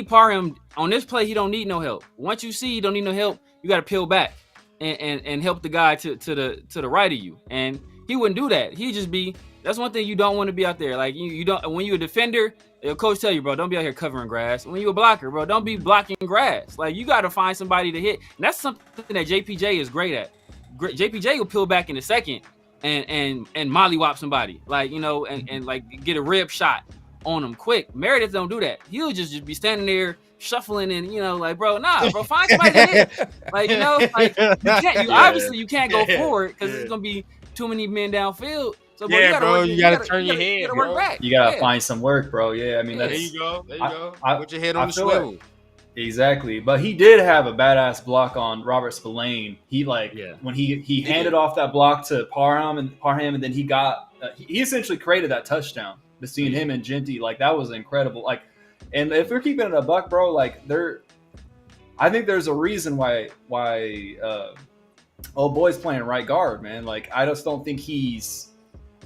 Parham on this play, he don't need no help. Once you see he don't need no help, you got to peel back and help the guy to the right of you. And he wouldn't do that. He'd just be. That's one thing you don't want to be out there. Like you don't when you're a defender. Your coach tell you, bro, don't be out here covering grass. When you're a blocker, bro, don't be blocking grass. Like, you got to find somebody to hit. And that's something that JPJ is great at. JPJ will peel back in a second and mollywop somebody. Like, and like get a rib shot on him quick. Meredith don't do that. He'll just be standing there shuffling and like, bro, find somebody to hit. Like, like you can't go forward because it's gonna be too many men downfield. So, bro, you gotta turn your head, you bro. Work back. You gotta find some work, bro. Yeah, I mean, there you go. Put your head on the feel swivel. Exactly, but he did have a badass block on Robert Spillane. He when he handed off that block to Parham, and then he got he essentially created that touchdown between him and Genty. Like, that was incredible. Like, and if we're keeping it a buck, bro, like I think there's a reason why old boy's playing right guard, man. Like, I just don't think he's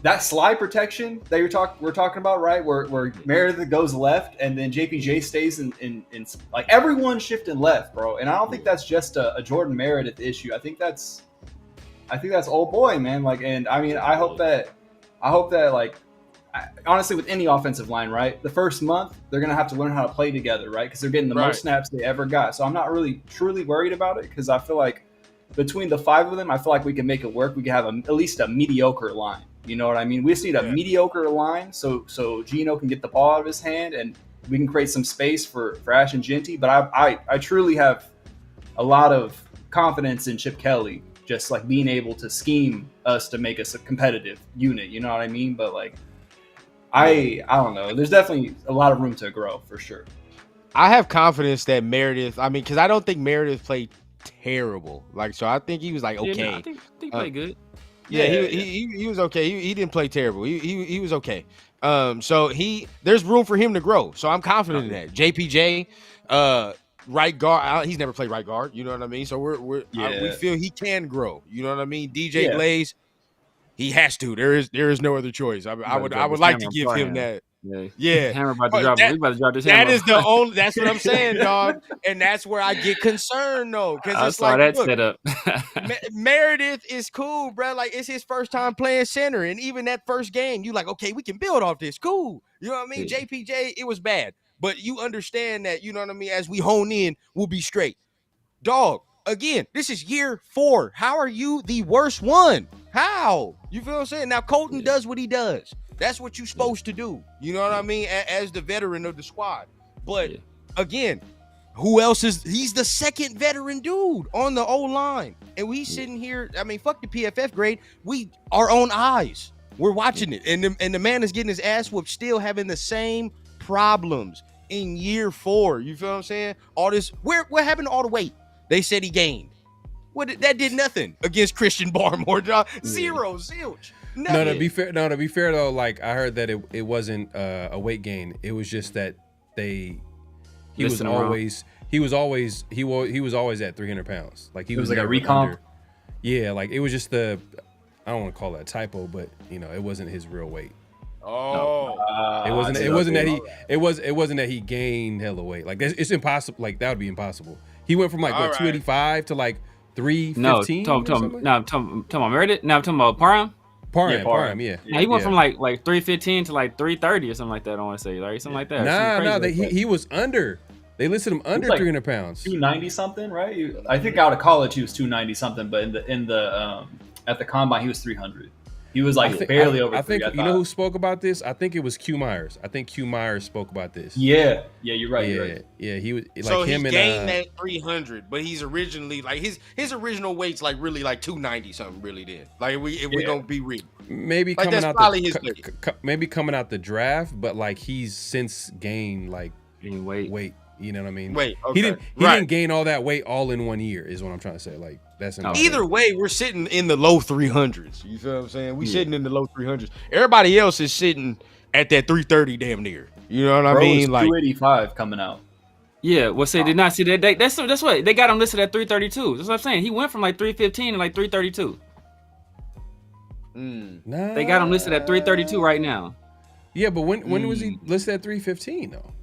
that slide protection that we're talking about, right? Where Meredith goes left and then JPJ stays in like everyone shifting left, bro. And I don't think that's just a Jordan Meredith issue. I think that's old boy, man. Like, and I mean, I hope that like, honestly, with any offensive line, right? The first month they're gonna have to learn how to play together, right? Because they're getting the most snaps they ever got. So I'm not really truly worried about it because I feel like between the 5 of them, I feel like we can make it work. We can have at least a mediocre line. You know what I mean? We just need a mediocre line so Gino can get the ball out of his hand and we can create some space for Ash and Genty. But I truly have a lot of confidence in Chip Kelly, just like being able to scheme us to make us a competitive unit. You know what I mean? But like, I don't know. There's definitely a lot of room to grow for sure. I have confidence that Meredith. I mean, because I don't think Meredith played terrible. Like, so I think he was like okay. I think he played good. Yeah, he was okay. He didn't play terrible. He was okay. So there's room for him to grow. So I'm confident in that. JPJ, right guard. He's never played right guard. You know what I mean? So we feel he can grow. You know what I mean? DJ Glaze, he has to. There is no other choice. I would like to give him that. Yeah. Hammer about to drop. We about to drop this hammer. That is the only. That's what I'm saying, dog. And that's where I get concerned, though, because it's like, that look, setup. Meredith is cool, bro. Like, it's his first time playing center, and even that first game, you like, okay, we can build off this. Cool. You know what I mean? Yeah. JPJ, it was bad, but you understand that. You know what I mean? As we hone in, we'll be straight. Dog. Again, this is year 4. How are you the worst one? How? You feel what I'm saying? Now, Colton does what he does. That's what you're supposed to do. You know what I mean? As the veteran of the squad. But again, who else he's the second veteran dude on the O-line. And we sitting here, I mean, fuck the PFF grade. We our own eyes. We're watching it. And the man is getting his ass whooped, still having the same problems in year 4. You feel what I'm saying? All this, what happened to all the weight they said he gained? That did nothing against Christian Barmore, dog. Zero, zilch. Nothing. No, to be fair though, like I heard that it wasn't a weight gain. It was just that he was always at 300 pounds. Like he was like a recomp. Under. Yeah, like it was just I don't want to call that a typo, but it wasn't his real weight. Oh, it wasn't that he gained hella weight. Like it's impossible. Like that would be impossible. He went from 285 to like 315. I'm talking about Meredith. No, I'm talking about Parham. Parham, yeah. He went from like 315 to like 330 or something like that. I want to say, right? Something like that. He was under. They listed him under 300 pounds. 290 something, right? I think out of college he was 290 something, but in the at the combine he was 300. He was barely over. I think you know who spoke about this. I think it was Q Myers. I think Q Myers spoke about this. Yeah, you're right. You're right. Yeah, he was like so him he and gained that 300, but he's originally like his original weight's like really like 290 something. Really, then like we gonna be real. Maybe like coming out maybe coming out the draft, but like he's since gained like weight. You know what I mean? Wait, okay. He didn't gain all that weight all in 1 year. Is what I'm trying to say. Like that's either way, we're sitting in the low 300s. You feel what I'm saying? We sitting in the low 300s. Everybody else is sitting at that 330 damn near. You know what I mean? Like 285 coming out. Yeah, well, say did not see that. That's what they got him listed at 332. That's what I'm saying. He went from like 315 to like 332. They got him listed at 332 right now. Yeah, but when was he listed at 315 though?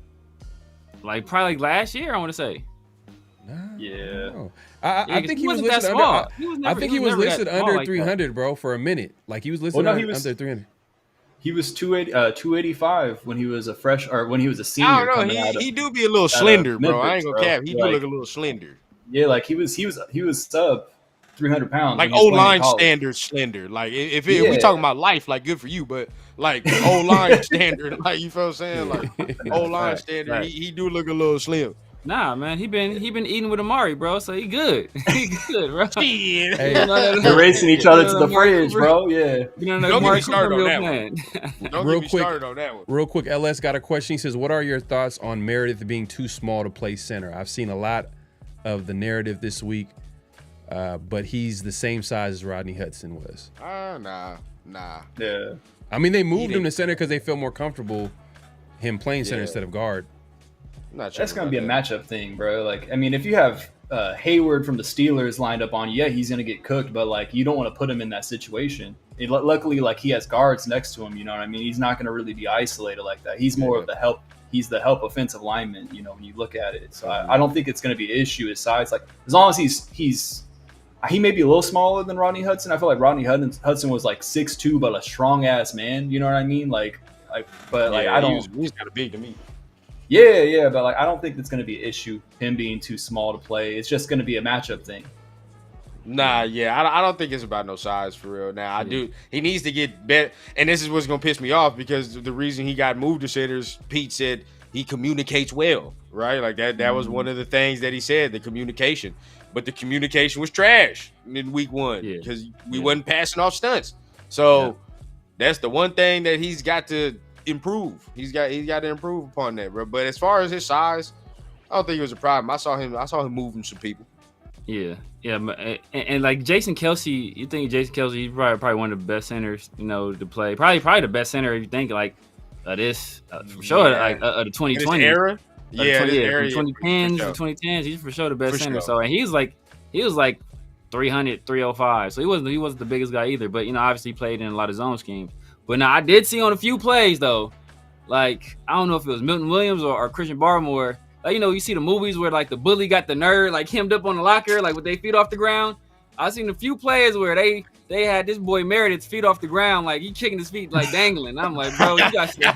Like probably last year, I want to say. Yeah. I think he was listed under. I think he was listed under 300, bro, for a minute. Like he was listed under 300. He was 285 when he was a when he was a senior. I don't know. He do be a little slender, bro. I ain't gonna cap. He do look a little slender. Yeah, like he was sub 300 pounds. Like O-line standard slender. Like if we talking about life, like good for you, but like O-line standard. Like, you feel what I'm saying? Like O-line Right, standard. right. He do look a little slim. Nah, man, he been eating with Amari, bro. So he good. He good, bro. Shit. Hey, They're racing each other to the Amari fridge, Cooper. bro. Yeah. You know, Don't get Amari me started Cooper on real that fan. Don't Real get me quick. started on that one. Real quick, LS got a question. He says, what are your thoughts on Meredith being too small to play center? I've seen a lot of the narrative this week, but he's the same size as Rodney Hudson was. Nah. Yeah. I mean, they moved him to center because they feel more comfortable him playing center instead of guard. I'm not sure That's going to be a about matchup thing, bro. Like, I mean, if you have Hayward from the Steelers lined up on you, yeah, he's going to get cooked, but, like, you don't want to put him in that situation. Luckily, like, he has guards next to him, you know what I mean? He's not going to really be isolated like that. He's more of the help. He's the help offensive lineman, you know, when you look at it. So I don't think it's going to be an issue his size. Like, as long as he may be a little smaller than Rodney Hudson. I feel like Rodney Hudson was, like, 6'2", but a strong-ass man, you know what I mean? I don't... He's kind of big to me. Yeah, but like I don't think it's going to be an issue, him being too small to play. It's just going to be a matchup thing. Nah, yeah, I don't think it's about no size for real. Now, I do. He needs to get better, and this is what's going to piss me off because the reason he got moved to centers, Pete said he communicates well, right? Like that was one of the things that he said, the communication. But the communication was trash in week 1 because we wasn't passing off stunts. So that's the one thing that he's got to improve. He's got to improve upon that, bro. But as far as his size, I don't think it was a problem. I saw him moving some people. Yeah, and like Jason Kelce, you think Jason Kelce, he's probably one of the best centers, you know, to play. Probably the best center if you think like this for sure, like the 2020 era. From 2010s to 2010s, he's for sure the best center. So and he was like 300, 305. So he wasn't the biggest guy either. But you know, obviously he played in a lot of zone schemes. But now I did see on a few plays though, like I don't know if it was Milton Williams or Christian Barmore. Like, you know, you see the movies where like the bully got the nerd like hemmed up on the locker, like with their feet off the ground. I seen a few plays where they had this boy Meredith's feet off the ground, like he kicking his feet like dangling. I'm like, bro, you guys to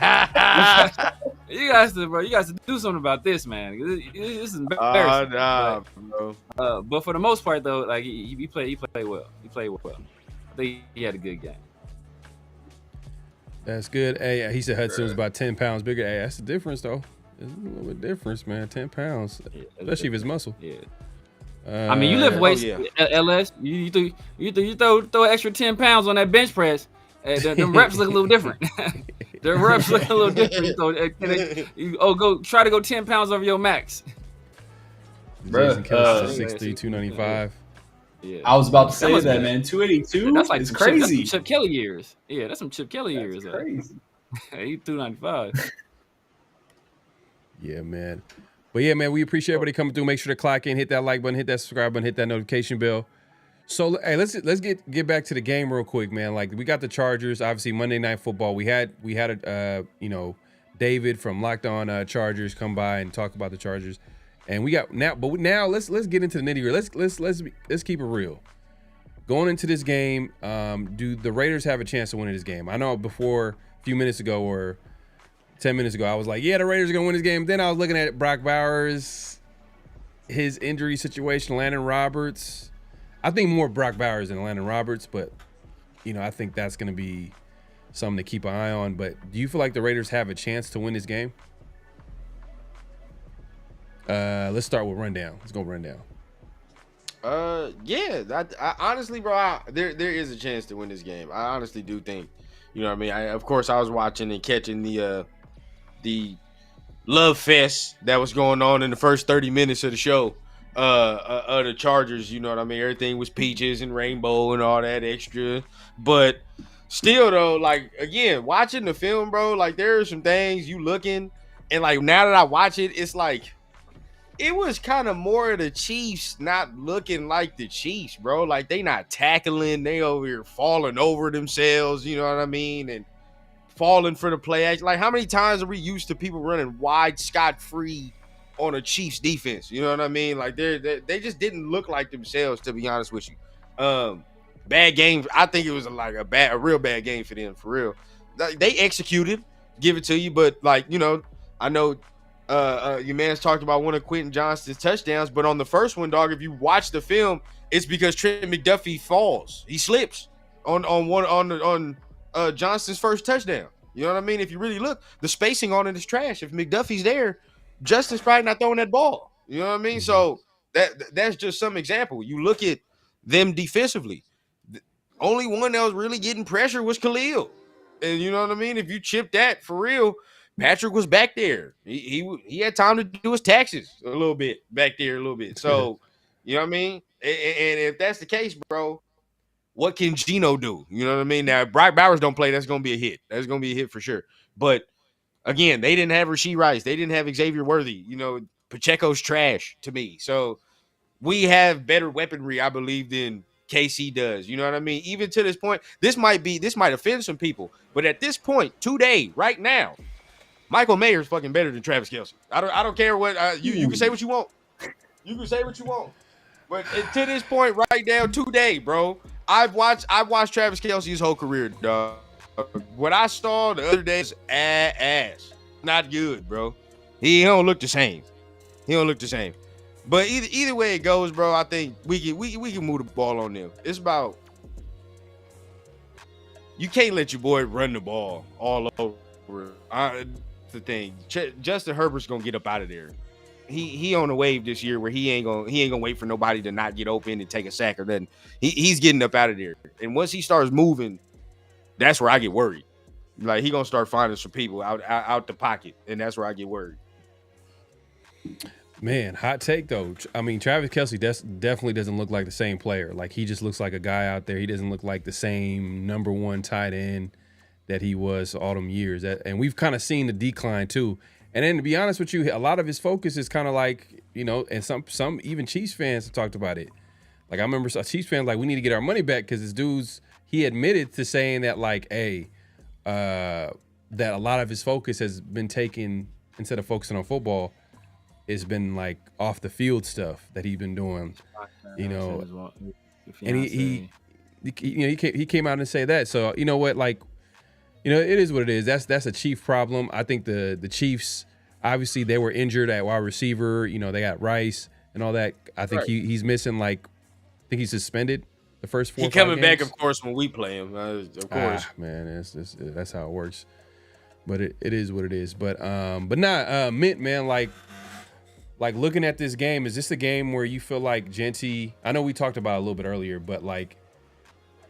do something about this, man. This is embarrassing. But for the most part though, like he played well. He played well. I think he had a good game. That's good. Hey, he said Hudson was about 10 pounds bigger. Hey, that's the difference though. There's a little bit difference, man. 10 pounds, especially if it's muscle. Yeah. I mean, you lift weights, LS. You throw an extra 10 pounds on that bench press. The reps look a little different. The reps look a little different. So, go try to go 10 pounds over your max. Jason Kelce, 6'3", 295. Yeah. I was about to say that, man. 282. That's like crazy. That's some Chip Kelly years. Yeah, that's some Chip Kelly years. Crazy. He's 295. Yeah, man. But yeah, man, we appreciate everybody coming through. Make sure to clock in, hit that like button, hit that subscribe button, hit that notification bell. So, hey, let's get back to the game real quick, man. Like we got the Chargers, obviously Monday Night Football. We had David from Locked On Chargers come by and talk about the Chargers, and we got now. But now let's get into the nitty-gritty. Let's keep it real. Going into this game, do the Raiders have a chance to win this game? I know before a few minutes ago or 10 minutes ago, I was like, yeah, the Raiders are going to win this game. Then I was looking at Brock Bowers, his injury situation, Landon Roberts. I think more Brock Bowers than Landon Roberts, but, you know, I think that's going to be something to keep an eye on. But do you feel like the Raiders have a chance to win this game? Let's start with rundown. Let's go rundown. Yeah. I honestly, bro, there is a chance to win this game. I honestly do think, you know what I mean? Of course, I was watching and catching the love fest that was going on in the first 30 minutes of the show of the Chargers. You know what I mean? Everything was peaches and rainbow and all that extra. But still, though, like, again, watching the film, bro, like, there are some things you looking, and, like, now that I watch it, it's like, it was kind of more of the Chiefs not looking like the Chiefs, bro. Like, they not tackling. They over here falling over themselves, you know what I mean? And falling for the play action. Like, how many times are we used to people running wide scot-free on a Chiefs defense? You know what I mean? Like, they just didn't look like themselves, to be honest with you. Bad game. I think it was a real bad game for them, for real. They executed, give it to you, but, like, you know, I know your man's talked about one of Quentin Johnston's touchdowns, but on the first one, dog, if you watch the film, it's because Trent McDuffie falls. He slips on Johnston's first touchdown. You know what I mean? If you really look, the spacing on it is trash. If McDuffie's there, Justin's probably not throwing that ball. You know what I mean? So that's just some example. You look at them defensively. The only one that was really getting pressure was Khalil. And you know what I mean? If you chip that for real, Patrick was back there. He had time to do his taxes a little bit back there a little bit. So, you know what I mean? And if that's the case, bro, what can Geno do? You know what I mean? Now, if Brock Bowers don't play, that's going to be a hit. That's going to be a hit for sure. But again, they didn't have Rashee Rice. They didn't have Xavier Worthy. You know, Pacheco's trash to me. So we have better weaponry, I believe, than KC does. You know what I mean? Even to this point, this might offend some people. But at this point, today, right now, Michael Mayer is fucking better than Travis Kelce. I don't care what you can say what you want. You can say what you want. But to this point, right now, today, bro, I've watched Travis Kelce his whole career, dog. What I saw the other day is ass. Not good, bro. He don't look the same. But either way it goes, bro, I think we can move the ball on them. It's about you can't let your boy run the ball all over. The thing. Justin Herbert's gonna get up out of there. He on a wave this year where he ain't gonna wait for nobody to not get open and take a sack or nothing. He's getting up out of there. And once he starts moving, that's where I get worried. Like he gonna start finding some people out the pocket, and that's where I get worried. Man, hot take though. I mean, Travis Kelce definitely doesn't look like the same player. Like he just looks like a guy out there. He doesn't look like the same number one tight end that he was all them years. And we've kind of seen the decline too. And then to be honest with you, a lot of his focus is kind of like, you know, and some even Chiefs fans have talked about it. Like I remember a Chiefs fan like, we need to get our money back because this dude's, he admitted to saying that like, hey, that a lot of his focus has been taken, instead of focusing on football, it's been like off the field stuff that he's been doing, you know. And he came out and say that. So you know what, like, you know, it is what it is. That's a Chief problem. I think the Chiefs, obviously they were injured at wide receiver. You know, they got Rice and all that. I think he's missing, like, I think he's suspended the first 4 or 5 games. He coming back, of course, when we play him. Of course, man, that's how it works. But it is what it is. But Mint, man, like looking at this game, is this a game where you feel like Genty? I know we talked about it a little bit earlier, but like,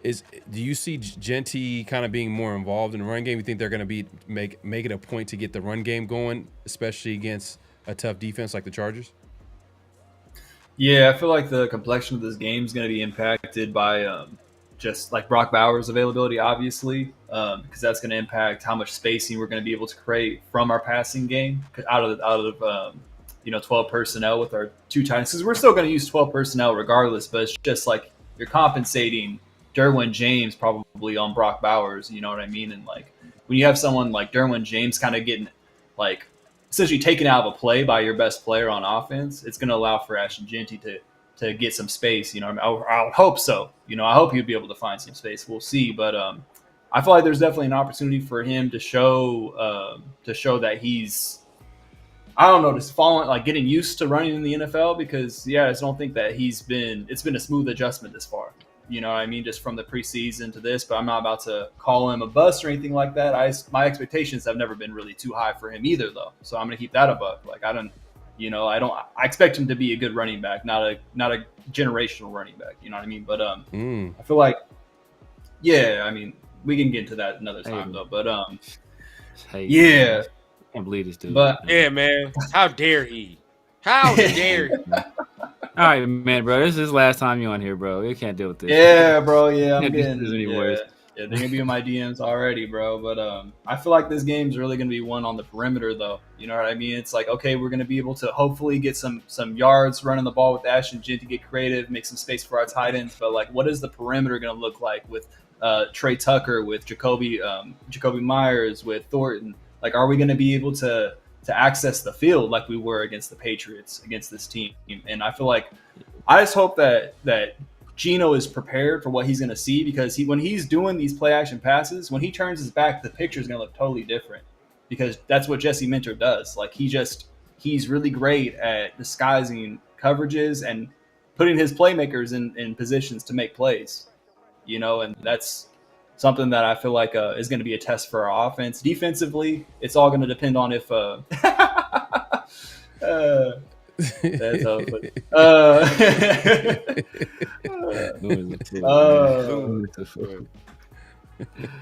do you see Genty kind of being more involved in the run game? You think they're going to make it a point to get the run game going, especially against a tough defense like the Chargers? Yeah, I feel like the complexion of this game is going to be impacted by just like Brock Bowers' availability, obviously, because that's going to impact how much spacing we're going to be able to create from our passing game out of 12 personnel with our two tight ends. Because we're still going to use 12 personnel regardless, but it's just like you're compensating Derwin James probably on Brock Bowers, you know what I mean? And like when you have someone like Derwin James kind of getting like essentially taken out of a play by your best player on offense, it's going to allow for Ashton Genty to get some space. You know, I would hope so. You know, I hope he'd be able to find some space. We'll see, but I feel like there's definitely an opportunity for him to show that he's, I don't know, just following, like getting used to running in the NFL, because I just don't think that it's been a smooth adjustment this far. You know what I mean? Just from the preseason to this, but I'm not about to call him a bust or anything like that. My expectations have never been really too high for him either, though. So I'm going to keep that a buck. Like I expect him to be a good running back, not a generational running back. You know what I mean? But I feel like, I mean, we can get into that another time though. But I can't believe this dude. But man, how dare he? How dare he? All right, man, bro. This is his last time you on here, bro. You can't deal with this. Yeah, bro. Yeah, I'm getting worse. Yeah, they're gonna be in my DMs already, bro. But I feel like this game's really gonna be won on the perimeter, though. You know what I mean? It's like, okay, we're gonna be able to hopefully get some yards running the ball with Ashton Genty, get creative, make some space for our tight ends. But like, what is the perimeter gonna look like with Trey Tucker, with Jacoby Myers, with Thornton? Like, are we gonna be able to access the field like we were against the Patriots, against this team? And I feel like I just hope that Geno is prepared for what he's going to see, because when he's doing these play action passes, when he turns his back, the picture is going to look totally different, because that's what Jesse Minter does. Like he's really great at disguising coverages and putting his playmakers in positions to make plays, you know, and that's something that I feel like is going to be a test for our offense. Defensively, it's all going to depend on if that's how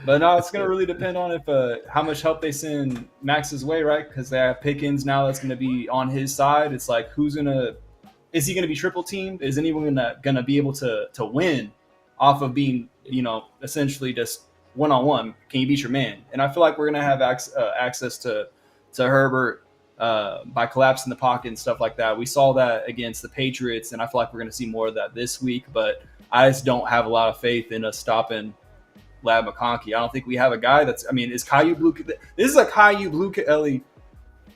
but no, it's going to really depend on if how much help they send Max's way, right? Because they have Pickens now that's going to be on his side. It's like, is he going to be triple teamed? Is anyone going to be able to win off of being, essentially just one-on-one? Can you beat your man? And I feel like we're going to have access to Herbert by collapsing the pocket and stuff like that. We saw that against the Patriots, and I feel like we're going to see more of that this week. But I just don't have a lot of faith in us stopping Lab McConkey. I don't think we have a guy is Caillou Blue. This is a Caillou Blue Kelly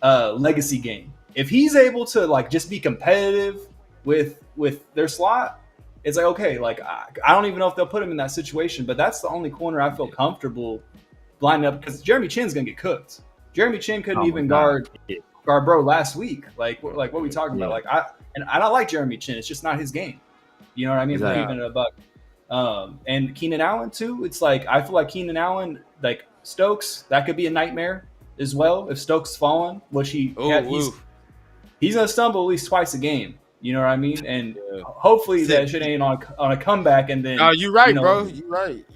legacy game. If he's able to like just be competitive with their slot, it's like, okay, like I don't even know if they'll put him in that situation, but that's the only corner I feel comfortable lining up, because Jeremy Chin's gonna get cooked. Jeremy Chin couldn't even guard bro last week. Like what are we talking about? Like I don't like Jeremy Chin. It's just not his game. You know what I mean? Exactly. For even a buck. And Keenan Allen too. It's like I feel like Keenan Allen, like Stokes, that could be a nightmare as well if Stokes falling, which he's gonna stumble at least twice a game. You know what I mean? And hopefully that shit ain't on a comeback. And then no, you're right, bro. You're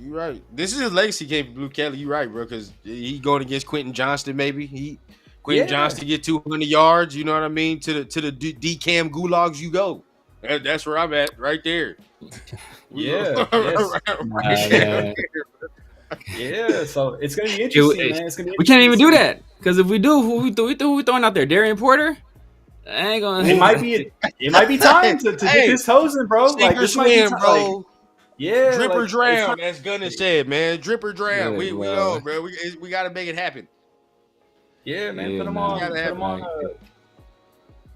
right. This is a legacy game for Blue Kelly. You're right, bro, because he going against Quentin Johnston. Maybe Quentin Johnston get 200 yards. You know what I mean? To the DCAM gulags you go. That's where I'm at, right there. Yeah. Yeah, so it's gonna be interesting, man. It's gonna be we can't even do that, because if we do, who we throwing out there? Darian Porter? I ain't gonna. It might be time to get this hosing, bro. Like this might be time, bro. Like, yeah, drip or like, drown. As Gunner said, man. Drip or drown. Yeah, we know, bro. We got to make it happen. Yeah, man. Yeah, put him man. on. Put him on.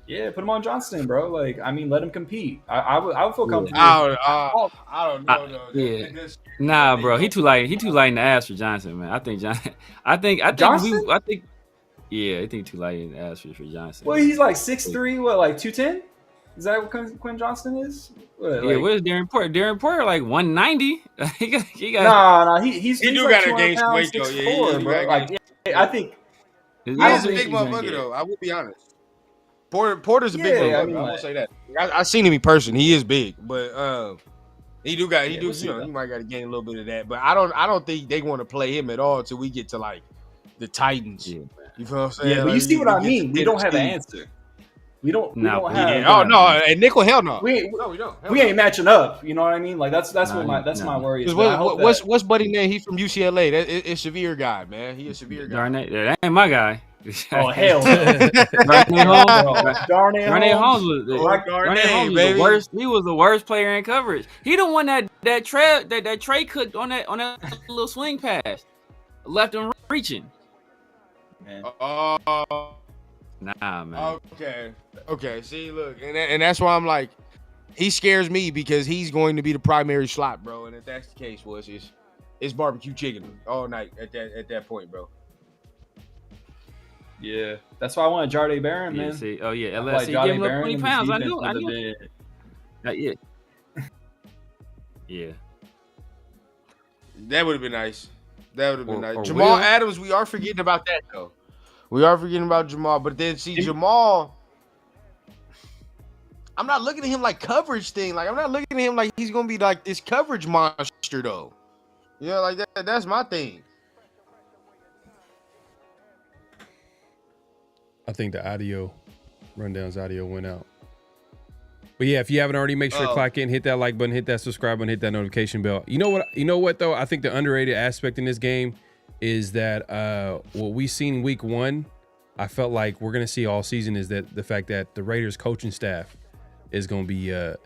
Put him on Johnston, bro. Like, I mean, let him compete. I would feel comfortable. I don't know. No. Yeah. Nah, bro. He too light. He too light in the ass for Johnson, man. I think Johnson? Yeah, I think too light in the ass for Johnson. Well, he's like 6'3", like 210? Is that what Quinn Johnston is? Where's Darren Porter? Darren Porter like 190. he got. Nah, he's do like got a game weight though. 6'4", bro. Like, I think he is a big motherfucker though. I will be honest. Porter's a big motherfucker. I won't say that. I seen him in person. He is big, but he do. He might got to gain a little bit of that. But I don't think they want to play him at all until we get to like the Titans. Yeah. You feel what I'm saying? Yeah, but you see what I mean. We don't have an answer. We don't have. Oh no, and nickel, hell no. We don't. We ain't matching up. You know what I mean? Like that's my worry. What's Buddy name? He's from UCLA. It's severe guy, man. He a severe guy. That ain't my guy. Oh hell! Darnay Holmes was the worst. He was the worst player in coverage. He the one that Trey cooked on that little swing pass, left him reaching. Man. Nah, man. Okay. See, look, and that's why I'm like, he scares me because he's going to be the primary slot, bro. And if that's the case, it's barbecue chicken all night at that point, bro. Yeah, that's why I wanted Jardé Barron, man. See, LSC give him 20 pounds. I knew. Yeah. That would have been nice. Jamal Adams, we are forgetting about that though. We are forgetting about Jamal, but then see Jamal. I'm not looking at him like coverage thing. Like I'm not looking at him like he's gonna be like this coverage monster though. Yeah, like that. That's my thing. I think the rundown's audio went out. But yeah, if you haven't already, make sure to clock in, hit that like button, hit that subscribe button, hit that notification bell. You know what though? I think the underrated aspect in this game is that what we seen week 1, I felt like we're gonna see all season is that the fact that the Raiders coaching staff is gonna be a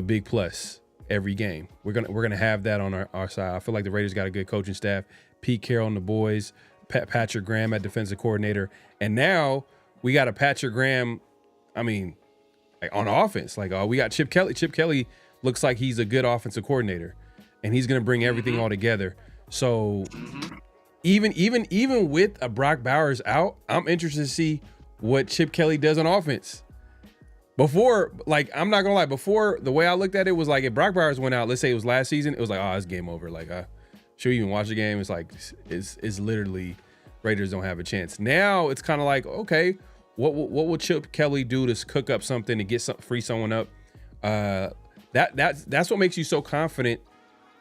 big plus every game. We're gonna have that on our side. I feel like the Raiders got a good coaching staff. Pete Carroll and the boys, Patrick Graham at defensive coordinator, and now we got a Patrick Graham. I mean, like on offense, like we got Chip Kelly. Chip Kelly looks like he's a good offensive coordinator, and he's gonna bring everything all together. So even with a Brock Bowers out, I'm interested to see what Chip Kelly does on offense. Before, like, I'm not gonna lie, before the way I looked at it was like if Brock Bowers went out, let's say it was last season, it was like, oh, it's game over. Like, should we even watch the game? It's like it's literally Raiders don't have a chance. Now it's kind of like, okay, what will Chip Kelly do to cook up something to free someone up? That's what makes you so confident,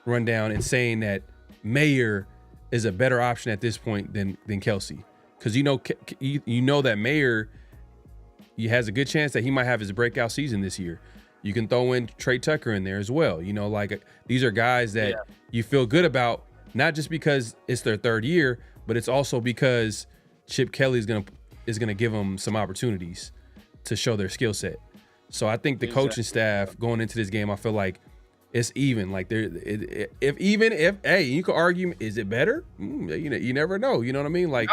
Rundown, in saying that Mayer is a better option at this point than Kelsey, because you know that Mayer, he has a good chance that he might have his breakout season this year. You can throw in Trey Tucker in there as well. You know, like these are guys that you feel good about, not just because it's their third year, but it's also because Chip Kelly is gonna give them some opportunities to show their skill set. So I think the coaching staff going into this game, I feel like it's even. Like if you could argue, is it better? You never know. You know what I mean? Like,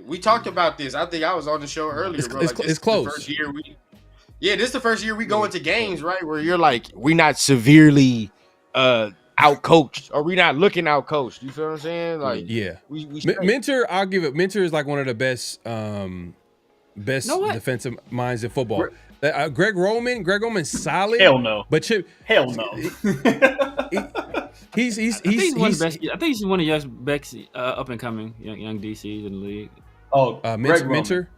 we talked about this. I think I was on the show earlier, bro. It's close. This is the first year we go into games, right, where you're like, we're not severely out-coached, or we're not looking out-coached. You feel what I'm saying? Like, Mentor, I'll give it. Mentor is like one of the best defensive minds in football. Greg Roman's solid. Hell no. But Chip, hell no. he's one of the best. I think he's one of the best up and coming young DCs in the league. Oh, Mentor.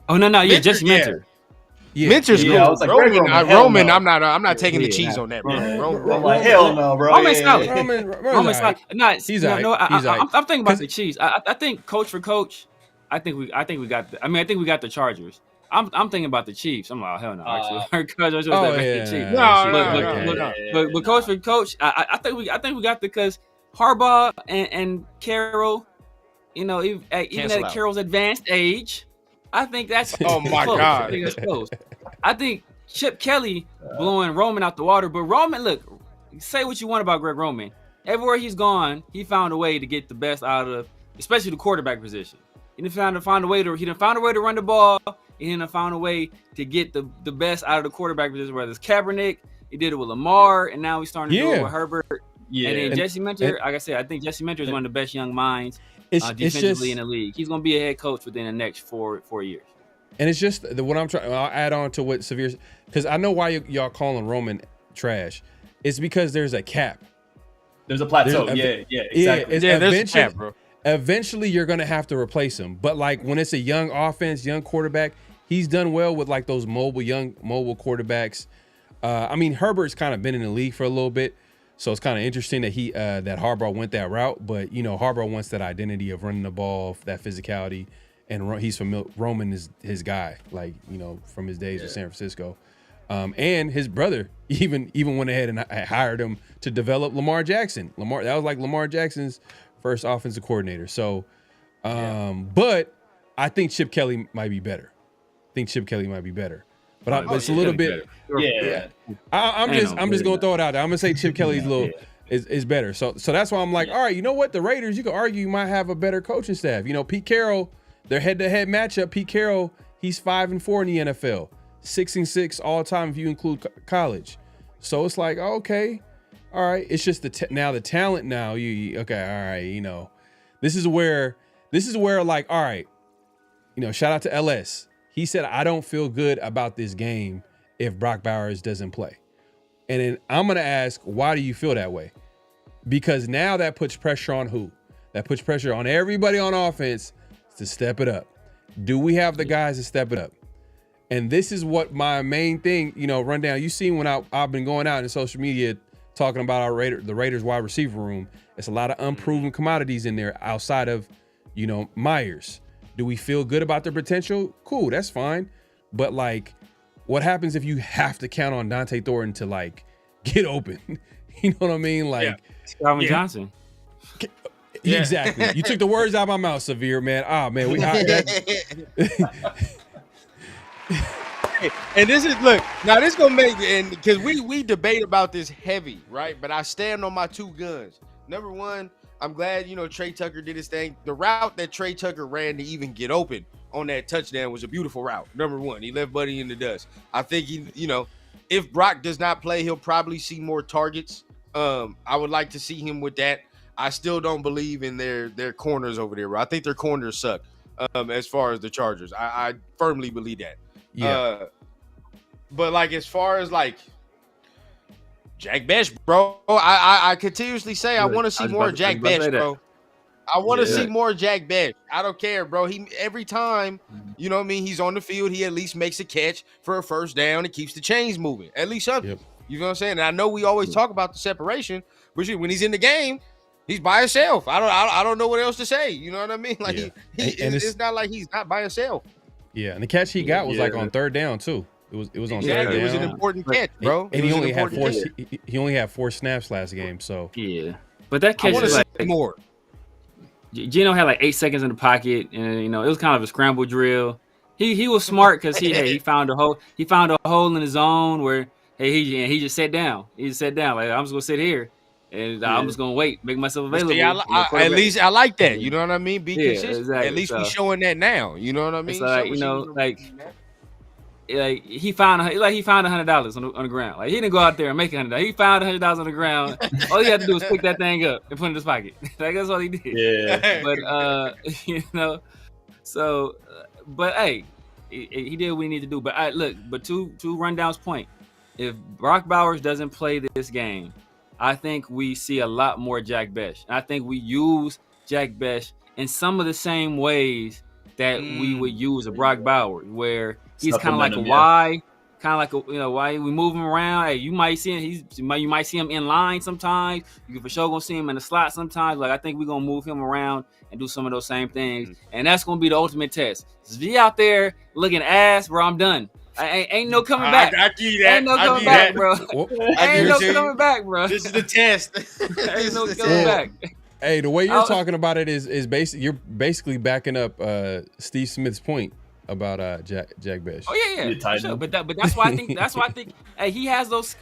Oh no, Jesse Mentor. Yeah. Mentor's cool. I was like, Roman, no. I'm not taking the cheese on that, bro. I'm like, hell no, bro. Roman's solid. Roman's solid. He's all right. I'm thinking about the Chiefs. I think coach for coach, I think we got the Chargers. I'm thinking about the Chiefs. I'm like, oh, hell no. But coach for coach, I think we got because Harbaugh and Carroll, even at Carroll's advanced age, I think that's oh my close. God. I think that's close. I think Chip Kelly blowing Roman out the water, but Roman, look, say what you want about Greg Roman. Everywhere he's gone, he found a way to get the best out of, especially the quarterback position. He didn't find a way to run the ball. He didn't find a way to get the best out of the quarterback position, whether it's Kaepernick, he did it with Lamar, and now he's starting to do it with Herbert. Yeah. And then Jesse Mentor, like I said, I think Jesse Mentor is one of the best young minds defensively in the league. He's going to be a head coach within the next four years. And it's just what I'm trying. I'll add on to what Severe, because I know why y'all calling Roman trash. It's because there's a cap. There's a plateau. Exactly. There's a cap, bro. Eventually, you're gonna have to replace him. But like when it's a young offense, young quarterback, he's done well with like those mobile quarterbacks. I mean, Herbert's kind of been in the league for a little bit, so it's kind of interesting that that Harbaugh went that route. But Harbaugh wants that identity of running the ball, that physicality, and he's familiar. Roman is his guy, like from his days with San Francisco. And his brother even went ahead and hired him to develop Lamar Jackson. That was like Lamar Jackson's first offensive coordinator. So, but I think Chip Kelly might be better. But it's a little bit. I'm just gonna throw it out there. I'm gonna say Chip Kelly's is better. So that's why I'm like, all right, you know what? The Raiders, you could argue, might have a better coaching staff. Pete Carroll, their head-to-head matchup. Pete Carroll, he's 5-4 in the NFL, 6-6 all time if you include college. So it's like, okay. All right, it's just the talent now. Okay, all right, this is where like, all right, shout out to LS. He said, I don't feel good about this game if Brock Bowers doesn't play. And then I'm gonna ask, why do you feel that way? Because now that puts pressure on who? That puts pressure on everybody on offense to step it up. Do we have the guys to step it up? And this is what my main thing, Rundown. You see when I've been going out in social media talking about the Raiders wide receiver room. It's a lot of unproven commodities in there outside of, Myers. Do we feel good about their potential? Cool, that's fine. But like, what happens if you have to count on Dante Thornton to like get open? You know what I mean? Like Calvin Johnson. Exactly. You took the words out of my mouth, Severe, man. Man, and this is this gonna make, and because we debate about this heavy, right? But I stand on my two guns. Number one, I'm glad Trey Tucker did his thing. The route that Trey Tucker ran to even get open on that touchdown was a beautiful route. Number one, he left Buddy in the dust. I think if Brock does not play, he'll probably see more targets. I would like to see him with that. I still don't believe in their corners over there, bro. I think their corners suck as far as the Chargers. I firmly believe that. Yeah. But like as far as like Jack Bech, bro, I continuously say I want to see more Jack Bech, bro. I want to see more Jack Bech. I don't care, bro. He every time, you know what I mean, he's on the field, he at least makes a catch for a first down and keeps the chains moving. At least something. Yep. You know what I'm saying? And I know we always talk about the separation, but when he's in the game, he's by himself. I don't know what else to say. You know what I mean? Like it's not like he's not by himself. Yeah, and the catch he got was like on third down too. It was on third down. It was an important catch, bro. And he only had four. He only had 4 snaps last game. So yeah, but that catch is like more. Geno had like 8 seconds in the pocket, and it was kind of a scramble drill. He was smart because he found a hole. He found a hole in his zone where he just sat down. He just sat down like, I'm just gonna sit here and I'm just gonna wait, make myself available. See, at least I like that. You know what I mean? Be consistent. Exactly. At least we showing that now. You know what I mean? So like he found $100 on the ground. Like he didn't go out there and make $100. He found $100 on the ground. All he had to do was pick that thing up and put it in his pocket. Like that's all he did. Yeah. But so but hey, he did what he needed to do. But to Rundown's point, if Brock Bowers doesn't play this game, I think we see a lot more Jack Bech. And I think we use Jack Bech in some of the same ways that we would use a Brock Bowers, where he's kind of like a Y, kind of like why we move him around. Hey, you might see him. You might see him in line sometimes. You can for sure gonna see him in the slot sometimes. Like I think we're gonna move him around and do some of those same things, and that's gonna be the ultimate test. If he out there looking ass, bro, I'm done. Ain't no coming back. I give you that. Ain't no coming back, bro. Ain't no coming back, bro. This is the test. Ain't no coming back. Hey, the way you're talking about it is basically you're basically backing up Steve Smith's point about Jack Bech. Oh yeah. Sure. But that's why I think hey, he has those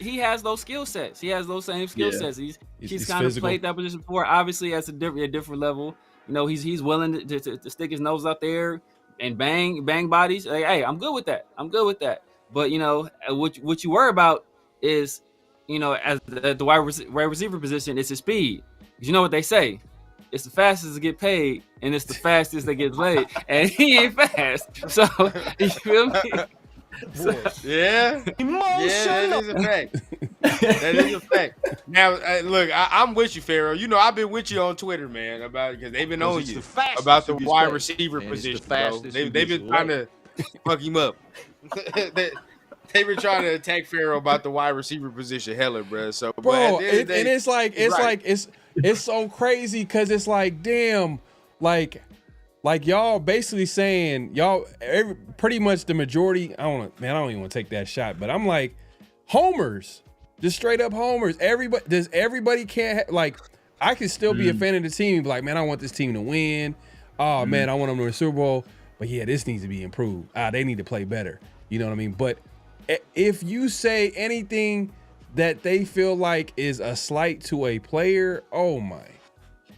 skill sets. He has those same skill sets. He's kind of played that position before. Obviously, at a different level. He's willing to stick his nose out there and bang bodies. Like, hey, I'm good with that. But what you worry about is as the wide receiver position, it's his speed. You know what they say? It's the fastest to get paid, and it's the fastest that gets laid. And he ain't fast. So you feel me? Yeah, that is a fact. That is a fact. Now, look, I'm with you, Pharaoh. I've been with you on Twitter, man, because they've been on you about the wide receiver position, bro. They've been trying to fuck him up. They've been trying to attack Pharaoh about the wide receiver position, hella, bro. So, bro, and it's so crazy because it's like, damn, like y'all basically saying pretty much the majority. I don't even want to take that shot, but I'm like, homers, just straight up homers. Everybody can't I can still be a fan of the team, be like, man, I want this team to win. Oh man, I want them to win the Super Bowl. But yeah, this needs to be improved. They need to play better. You know what I mean? But if you say anything that they feel like is a slight to a player, oh my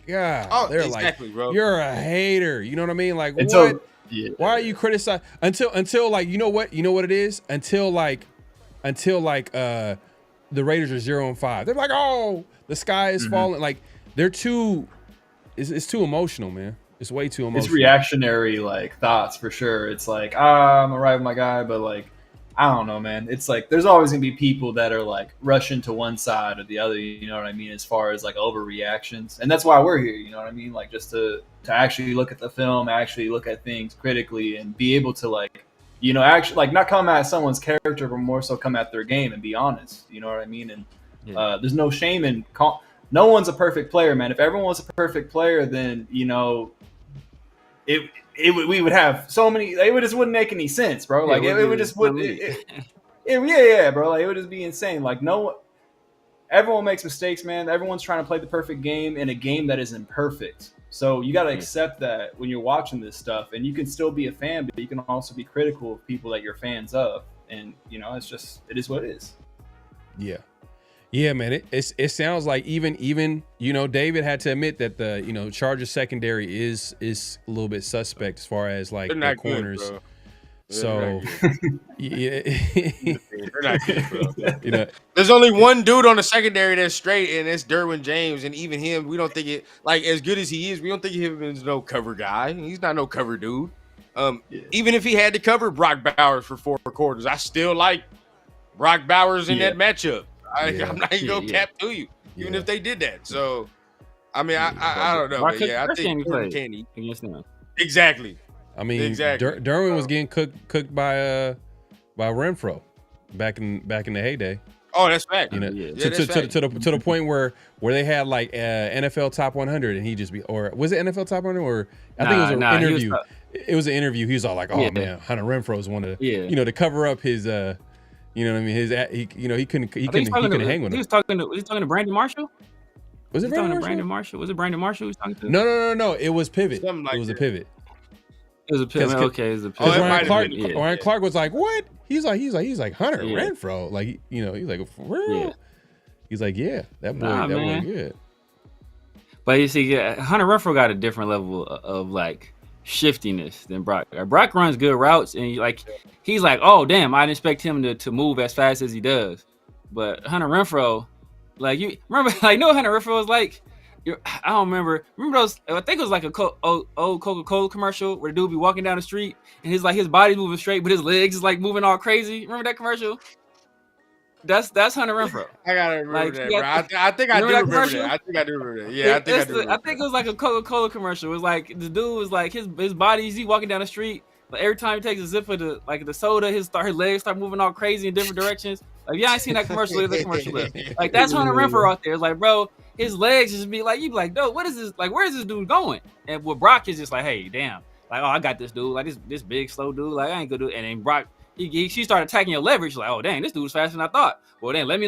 God, they're exactly, bro. You're a hater. You know what I mean? Like, what? Yeah. Why are you criticizing until like you know what it is? Until the Raiders are 0-5. They're like, oh, the sky is falling. Like they're too. It's too emotional, man. It's way too emotional. It's reactionary thoughts for sure. It's like, I'm gonna ride with my guy, but I don't know, man. It's like there's always gonna be people that are rushing to one side or the other. You know what I mean? As far as overreactions, and that's why we're here. You know what I mean? Just to actually look at the film, actually look at things critically, and be able to actually not come at someone's character, but more so come at their game and be honest. You know what I mean? And there's no shame in no one's a perfect player, man. If everyone was a perfect player, then we would have so many. It just wouldn't make any sense, bro. Bro. It would just be insane. Everyone makes mistakes, man. Everyone's trying to play the perfect game in a game that isn't perfect. So you got to accept that when you're watching this stuff, and you can still be a fan, but you can also be critical of people that you're fans of. And it is what it is. Yeah. Yeah, man. It sounds like even David had to admit that the Chargers secondary is a little bit suspect as far as their corners. Good, so yeah, they're not good, bro. There's only one dude on the secondary that's straight, and it's Derwin James. And even him, we don't think it as good as he is. We don't think of him as no cover guy. He's not no cover dude. Even if he had to cover Brock Bowers for 4 quarters, I still like Brock Bowers in that matchup. I'm not even gonna cap to you, even if they did that. So, I mean, I don't know, but I think Jordan Candy against them. Exactly. I mean, Derwin was getting cooked by Renfro back in the heyday. Oh, that's fact. You know, to the point where they had like NFL Top 100, and he just or was it NFL Top 100 or I think it was an interview. It was an interview. He was all like, "Oh man, Hunter Renfro's one of to cover up his you know what I mean, he couldn't hang with him." Was he talking to Brandon Marshall? Was it Brandon Marshall? Was it Brandon Marshall he was talking to? No. It was Pivot. Like it was a Pivot. It was a pivot. Okay, it was a pivot. Ryan Clark was like, "What?" He's like Hunter Renfro. Like, he's like, "For real?" Yeah. He's like, "Yeah, that boy good." But you see, Hunter Renfro got a different level of like shiftiness than Brock. Brock runs good routes, and he's like, "Oh damn, I didn't expect him to move as fast as he does." But Hunter Renfro, like you remember, like Hunter Renfro was like. I don't remember. Remember those? I think it was like a old Coca-Cola commercial where the dude be walking down the street and his body's moving straight, but his legs is like moving all crazy. Remember that commercial? That's Hunter Renfro. I gotta remember that, bro. I think I do remember that. I think I do remember that. Yeah, I think it was like a Coca-Cola commercial. It was like the dude was like his body. He walking down the street. Like every time he takes a sip of the soda, his legs start moving all crazy in different directions. Like I ain't seen that commercial. The commercial is. Like that's Hunter Renfro out there. It's like, bro, his legs just be like, you be like, dude, what is this? Like, where is this dude going? And with Brock is just like, hey, damn, like, oh, I got this dude, like this big slow dude, like I ain't gonna do it. And then Brock, she started attacking your leverage. Like, oh dang, this dude's faster than I thought. Well then let me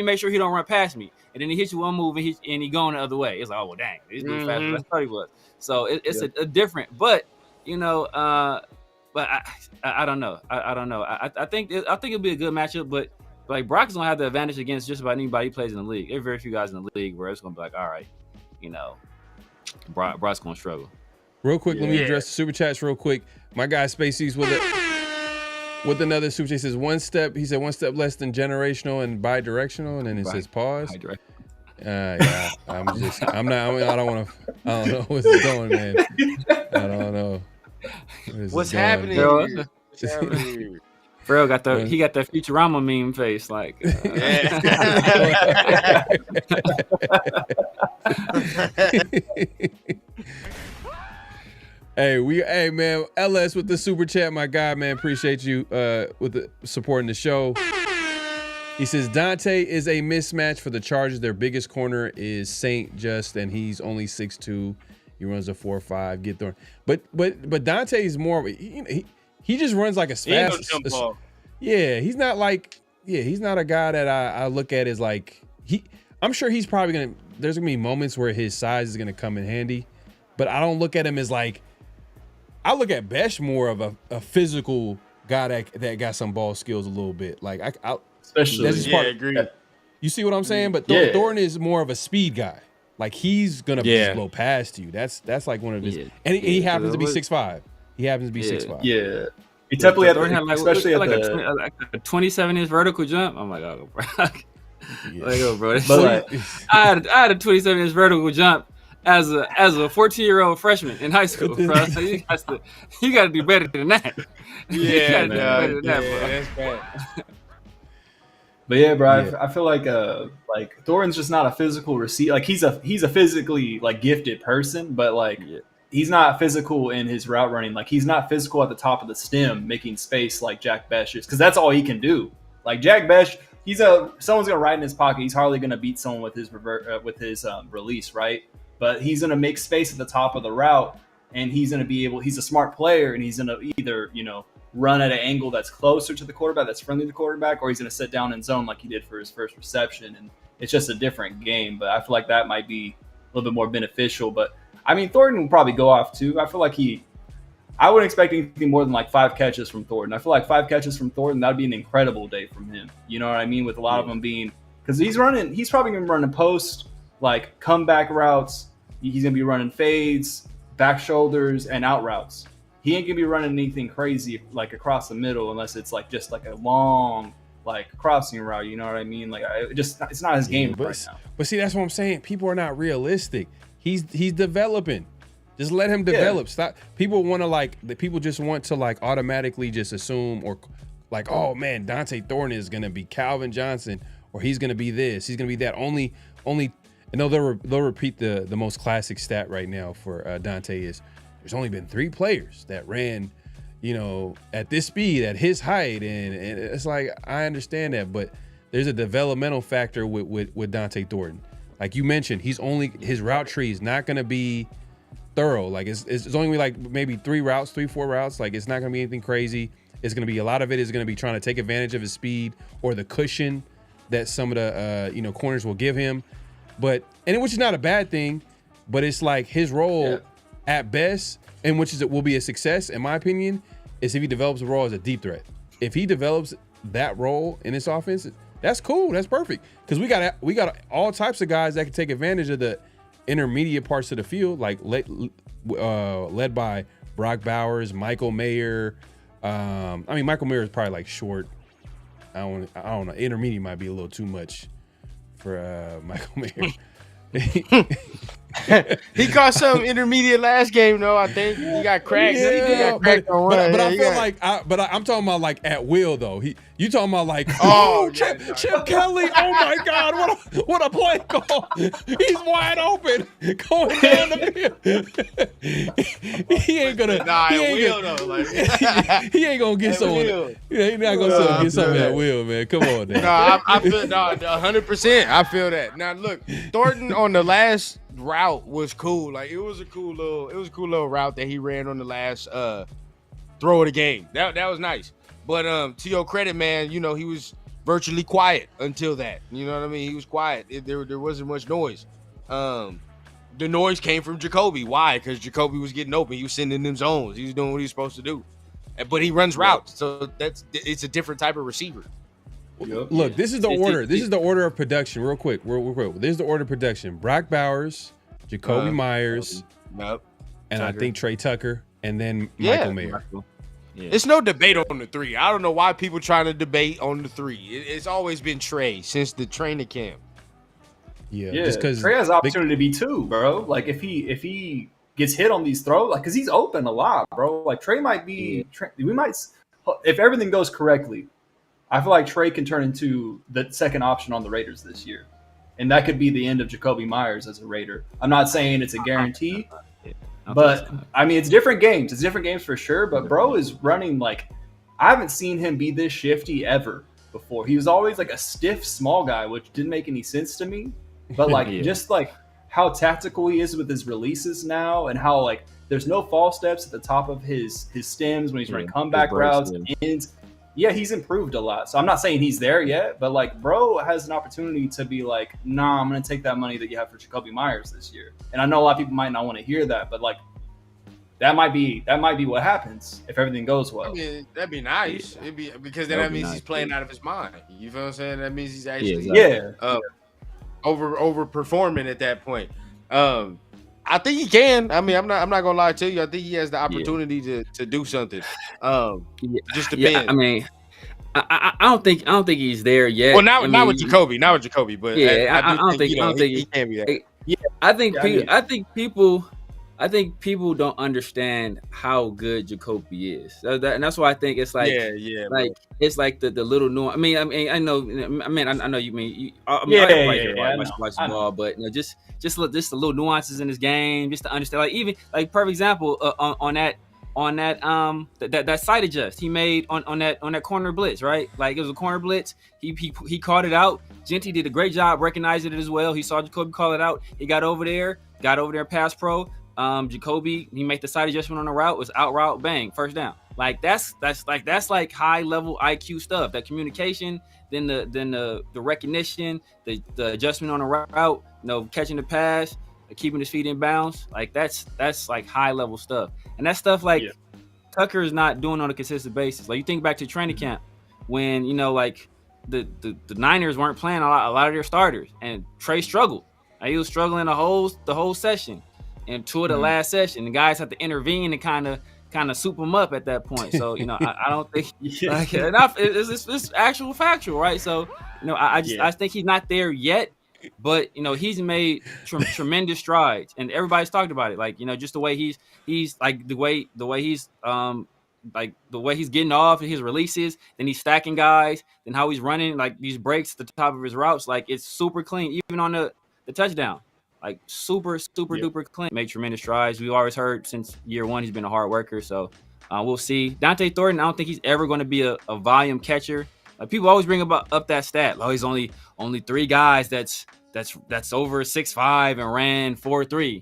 make sure he don't run past me. And then he hits you one move and he going the other way. It's like, oh well, dang, this dude's faster than I thought he was. So it's a different, but but I don't know. I don't know. I think it'll be a good matchup, but like Brock's gonna have the advantage against just about anybody who plays in the league. There are very few guys in the league where it's gonna be like, all right, Brock's gonna struggle. Real quick, let me address the super chats real quick. My guy Spacey's with another super chat. He says one step less than generational and bi-directional, and then it says pause. Yeah, I don't know what's going, man. I don't know. What's happening? Pharrell got that Futurama meme face, like. Hey man, LS with the super chat, my guy, man, appreciate you supporting the show. He says Dante is a mismatch for the Chargers. Their biggest corner is Saint Just, and he's only 6'2". He runs a 4.5. Get thrown, but Dante is more. He just runs like as fast. He's not a guy that I look at as like I'm sure he's probably there's gonna be moments where his size is gonna come in handy, but I don't look at him as like. I look at Besh more of a physical guy that got some ball skills a little bit. Like especially that's just part. Agree. You see what I'm saying? But Thornton is more of a speed guy. Like he's gonna just blow past you. That's like one of his. And he happens to be 6'5". He happens to be 6'5". Yeah. He definitely especially like a 27-inch vertical jump. I'm like, oh, bro. Bro. But I had a 27-inch vertical jump as a 14-year-old freshman in high school, bro. So you got to do better than that. Yeah, that's bad. But yeah, bro, I feel like Thornton's just not a physical receiver. Like he's a physically like gifted person, but like he's not physical in his route running. Like he's not physical at the top of the stem, making space like Jack Besh is, because that's all he can do. Like Jack Besh, someone's gonna ride in his pocket. He's hardly gonna beat someone with his release, right? But he's gonna make space at the top of the route, and he's gonna be able. He's a smart player, and he's gonna either run at an angle that's closer to the quarterback, that's friendly to the quarterback, or he's gonna sit down in zone like he did for his first reception. And it's just a different game. But I feel like that might be a little bit more beneficial. But I mean, Thornton will probably go off too. I feel like I wouldn't expect anything more than like 5 catches from Thornton. I feel like 5 catches from Thornton, that'd be an incredible day from him. You know what I mean? With a lot of them being, because he's probably gonna be running post, like comeback routes. He's gonna be running fades, back shoulders, and out routes. He ain't gonna be running anything crazy like across the middle unless it's like just like a long like crossing route. You know what I mean? Like it's not his game right now. But see, that's what I'm saying. People are not realistic. He's developing. Just let him develop. Stop. People just want to like automatically just assume or like, oh man, Dante Thornton is gonna be Calvin Johnson, or he's gonna be this, he's gonna be that. Only, and they'll repeat the most classic stat right now for Dante is there's only been 3 players that ran, at this speed, at his height, and it's like I understand that, but there's a developmental factor with Dante Thornton. Like you mentioned, his route tree is not gonna be thorough. Like it's only gonna be like maybe 4 routes. Like it's not gonna be anything crazy. It's gonna be a lot of it is gonna be trying to take advantage of his speed or the cushion that some of the corners will give him. Which is not a bad thing, but it's like his role at best, and will be a success in my opinion, is if he develops a role as a deep threat. If he develops that role in this offense, that's cool. That's perfect, because we got all types of guys that can take advantage of the intermediate parts of the field, like led by Brock Bowers, Michael Mayer. Michael Mayer is probably like short. I don't know. Intermediate might be a little too much for Michael Mayer. He caught some intermediate last game though. I think he got cracked. Yeah, he got cracked on one. But I feel I'm talking about like at will though. You talking about like Chip Kelly? Oh my God, what a play call! He's wide open, going down the field. He ain't gonna. He ain't gonna get someone. He's not gonna get something at will, man. Come on, man. I feel 100%. I feel that. Now look, Thornton on the last route was cool. Like it was a cool little route that he ran on the last throw of the game. That was nice. But to your credit, man, he was virtually quiet until that. You know what I mean? He was quiet. There wasn't much noise. The noise came from Jacoby. Why? Because Jacoby was getting open. He was sending them zones. He was doing what he was supposed to do. But he runs routes, so it's a different type of receiver. Look, this is the order. This is the order of production. Real quick. This is the order of production. Brock Bowers, Jacoby Myers, and I think Trey Tucker, and then Michael Mayer. Yeah. It's no debate on the 3. I don't know why people trying to debate on the 3. It's always been Trey since the training camp. Yeah, just because Trey has opportunity to be 2, bro. Like if he gets hit on these throws, like because he's open a lot, bro. Like Trey might be. We might, if everything goes correctly, I feel like Trey can turn into the second option on the Raiders this year, and that could be the end of Jacoby Myers as a Raider. I'm not saying it's a guarantee. But it's different games. It's different games for sure. But bro is running like I haven't seen him be this shifty ever before. He was always like a stiff small guy, which didn't make any sense to me. But like just like how tactical he is with his releases now, and how like there's no false steps at the top of his stems when he's running comeback routes and ends. Yeah, he's improved a lot. So I'm not saying he's there yet, but like bro has an opportunity to be like, nah, I'm gonna take that money that you have for Jacoby Myers this year. And I know a lot of people might not want to hear that, but like that might be what happens if everything goes well. That'd be nice. It'd be because then that means he's playing out of his mind. You feel what I'm saying? That means he's actually overperforming at that point. I think he can. I'm not gonna lie to you. I think he has the opportunity to do something. Just depends. I don't think he's there yet. Well, not with Jacoby, but I don't think he can be that. Yeah, I think people don't understand how good Jacoby is, and that's why I think it's like, it's like the little nuance. I know you mean. Watch the ball, but just the little nuances in this game, just to understand. Like even like perfect example on that side adjust he made on that corner blitz, right? Like it was a corner blitz. He called it out. Genty did a great job recognizing it as well. He saw Jacoby call it out. He got over there, pass pro. Jacoby, he made the side adjustment on the route, was out route, bang, first down. Like that's like high level IQ stuff. That communication, then the recognition, the adjustment on the route, catching the pass, keeping his feet in bounds. Like that's like high level stuff. And that stuff like Tucker is not doing on a consistent basis. Like you think back to training camp when like the Niners weren't playing a lot of their starters, and Trey struggled. Like, he was struggling the whole session. And to the last session, the guys have to intervene and kind of soup him up at that point. So I don't think like enough. It's actual factual, right? So I think he's not there yet. but he's made tremendous strides, and everybody's talked about it. Like just the way he's like the way he's like the way he's getting off and his releases, then he's stacking guys, then how he's running like these breaks at the top of his routes, like it's super clean, even on the touchdown, like super duper clean. Made tremendous strides. We've always heard since year one he's been a hard worker, so we'll see. Dante Thornton, I don't think he's ever going to be a volume catcher. Like people always bring up that stat. Oh, he's only 3 guys that's over 6'5" and ran 4.3.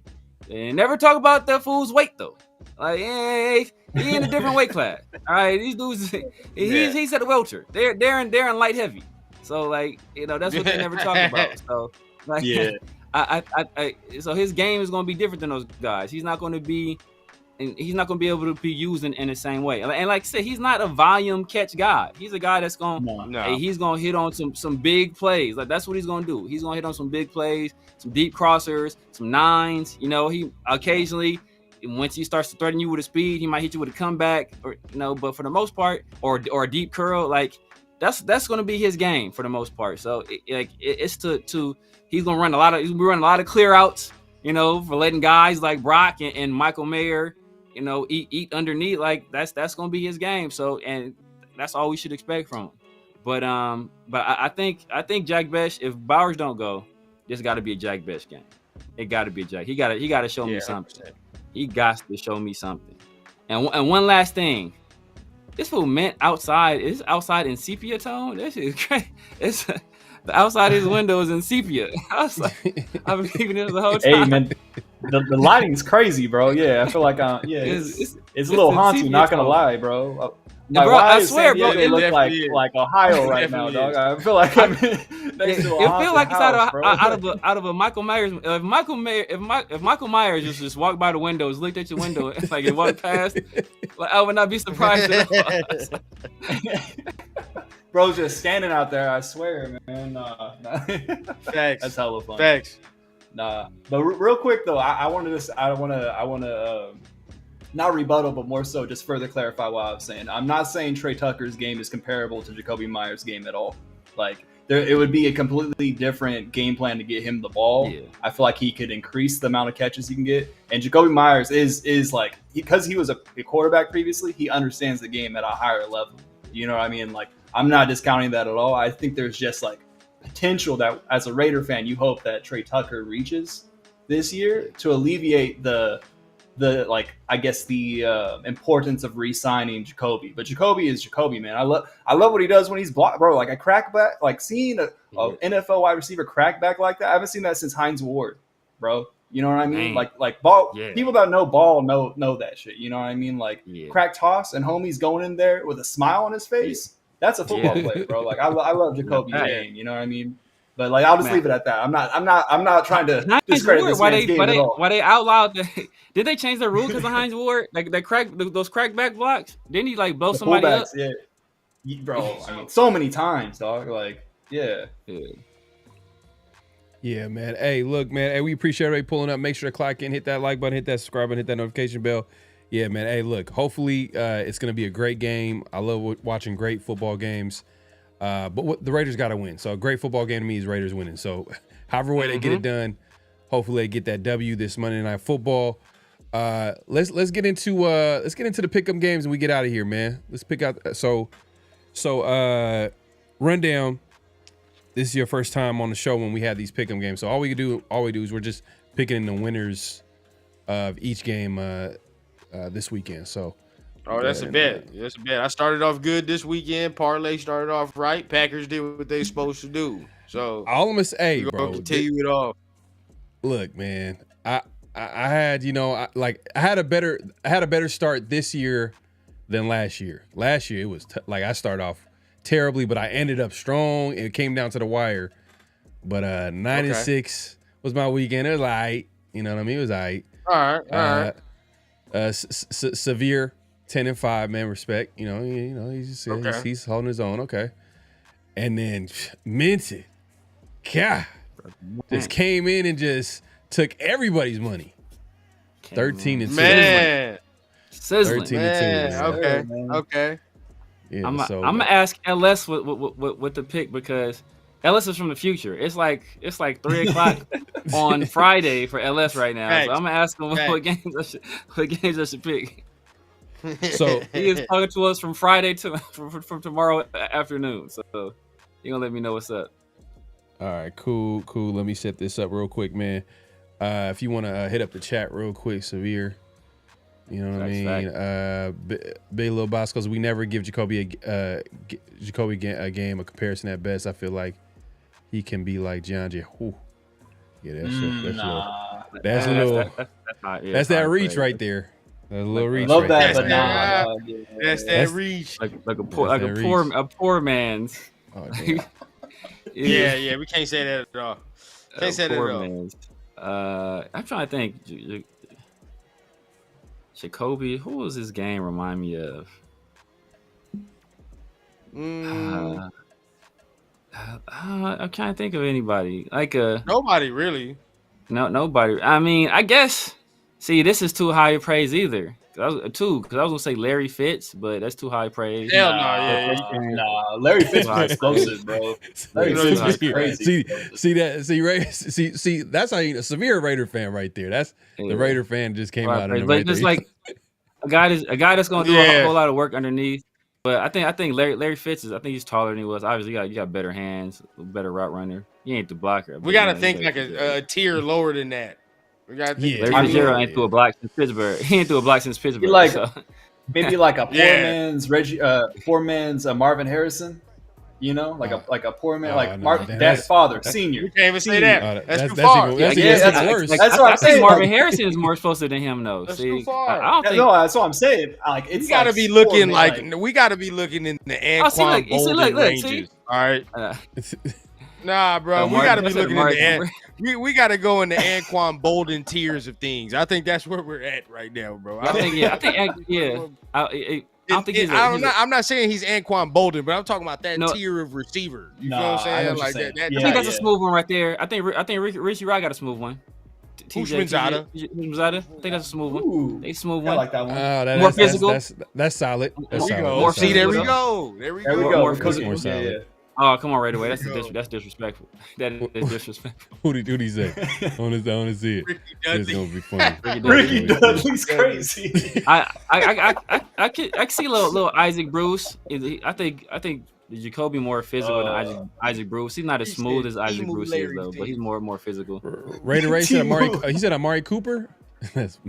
And never talk about that fool's weight though. Like, hey, he in a different weight class. All right, these dudes, he's at a welter. They're in light heavy. So like, that's what they never talk about. So like, so his game is going to be different than those guys. He's not going to be able to be used in the same way. And like I said, he's not a volume catch guy. He's a guy that's going to he's going to hit on some big plays. Like that's what he's going to do. He's going to hit on some big plays, some deep crossers, some nines. He occasionally, once he starts to threaten you with a speed, he might hit you with a comeback, or but for the most part, or a deep curl, like that's going to be his game for the most part. So it's to he's going to run a lot of clear outs, for letting guys like Brock and Michael Mayer, eat underneath. Like that's going to be his game. So, and that's all we should expect from him. But I think Jack Bech, if Bowers don't go, this got to be a Jack Bech game. It got to be a Jack. He got to show me something. 100%. He got to show me something. And one last thing. This fool meant outside. Is outside in sepia tone? This is crazy. It's the outside his window is in sepia. I was like, I've been thinking this the whole time. Hey man, the lighting's crazy, bro. Yeah, I feel like it's a little haunting. Not gonna lie, bro. Bro, I swear, bro, it looks like Ohio right now, dog. I feel like I'm next to a it feel like it's house, out of a Michael Myers. If Michael Myers just walked by the windows, looked at your window, like it walked past, like I would not be surprised at all. Bro's just standing out there. I swear, man. Facts. That's hella fun. Facts. Nah, but real quick though, I want to not rebuttal, but more so just further clarify what I was saying. I'm not saying Trey Tucker's game is comparable to Jacoby Myers' game at all. Like, it would be a completely different game plan to get him the ball. Yeah. I feel like he could increase the amount of catches he can get. And Jacoby Myers is like, because he was a quarterback previously, he understands the game at a higher level. You know what I mean? Like, I'm not discounting that at all. I think there's just like potential that as a Raider fan, you hope that Trey Tucker reaches this year to alleviate the importance of re-signing Jacoby. But Jacoby is Jacoby, man. I love what he does when he's blocked, bro. Like a crackback, like seeing a NFL wide receiver crackback like that. I haven't seen that since Hines Ward, bro. You know what I mean? Man. Like ball. Yeah. People that know ball know that shit. You know what I mean? Like crack toss and homie's going in there with a smile on his face. That's a football player, bro. Like I love Jacoby's game. You know what I mean? But like, I'll just leave it at that. I'm not trying to discredit this man's game at all. Why they outlawed? Did they change their rule because of Hines Ward? Like those crackback blocks? Didn't he like blow somebody up? Yeah, bro. I mean, so many times, dog. Like, yeah. Yeah, man. Hey, look, man. Hey, we appreciate everybody pulling up. Make sure to clock in, hit that like button, hit that subscribe button, hit that notification bell. Yeah, man. Hey, look. Hopefully, it's gonna be a great game. I love watching great football games. But the Raiders got to win. So a great football game to me is Raiders winning. So however way they get it done, hopefully they get that W this Monday Night Football. Let's get into the pick'em games and we get out of here, man. Let's pick out. So rundown. This is your first time on the show when we have these pick'em games. So all we do is we're just picking the winners of each game this weekend. So. Oh, that's a bet. That's a bet. I started off good this weekend. Parlay started off right. Packers did what they supposed to do. So all I'm gonna say, bro, continue it off. Look, man, I had I had a better start this year than last year. Last year it was like I started off terribly, but I ended up strong. It came down to the wire. But 9-6 was my weekend. It was alright. You know what I mean? It was alright. All right. Severe 10-5, man. Respect. He's holding his own. Okay. And then Minty, God, just came in and just took everybody's money. 13-2. Man, sizzling. 13-2. Okay. Yeah, I'm gonna ask LS with the pick because LS is from the future. It's like 3:00 on Friday for LS right now. So I'm gonna ask him what games I should pick. So he is talking to us from Friday to from tomorrow afternoon. So he gonna let me know what's up. All right, cool. Let me set this up real quick, man. If you want to hit up the chat real quick, Severe. You know what I mean? Big Lil Boscos, we never give Jacoby a game, a comparison at best. I feel like he can be like Gianji. Yeah, that's that reach right there. That's a little reach. Love right that, there. but that's that reach. Like a poor man's. Oh, damn. Yeah, we can't say that at all. Can't say that at all. Man's. I'm trying to think. Jacoby, who was this game remind me of? I'm trying to think of anybody. Nobody really. No, nobody. I mean, I guess. See, this is too high praise either. Because I was gonna say Larry Fitz, but that's too high praise. Hell no, nah. Larry Fitz was explosive, bro. Larry Fitz was crazy. See, that's how a severe Raider fan right there. That's the Raider fan just came out of the but just like a guy that's gonna do a whole lot of work underneath. But I think Larry Fitz I think he's taller than he was. Obviously, you got better hands, better route runner. He ain't the blocker. We gotta think like a tier lower than that. We gotta think. Larry Fitzgerald ain't through a block since Pittsburgh. He ain't through a block since Pittsburgh. Maybe like a poor man's Marvin Harrison. You know, like a poor man, dad's father, senior. You can't even say that. That's too far. That's worse. That's what I'm saying. Marvin Harrison is more explosive than him, though. That's See, too far. I don't think. No, that's what I'm saying. Like it's we gotta be looking we gotta be looking in the Anquan Bolden ranges. All right. Nah, bro, we gotta be looking in the we gotta go in the Anquan Bolden tiers of things. I think that's where we're at right now, bro. I'm not saying he's Anquan Bolden, but I'm talking about that tier of receiver. You know what I'm saying? Like that. I think that's a smooth one right there. I think Richie Rod got a smooth one. Hushmanzada. I think that's a smooth one. Ooh, they smooth one. I like that one. More physical. That's solid. There we go. More solid. Oh, come on, right away. That's disrespectful. That is disrespectful. Who'd he say? I want to see it. It's gonna be funny. Ricky Dudley's crazy. I can see little Isaac Bruce. I think Jacoby more physical than Isaac Bruce. He's not as smooth as Isaac Bruce is though, but he's more physical. Ray said Amari Cooper. That's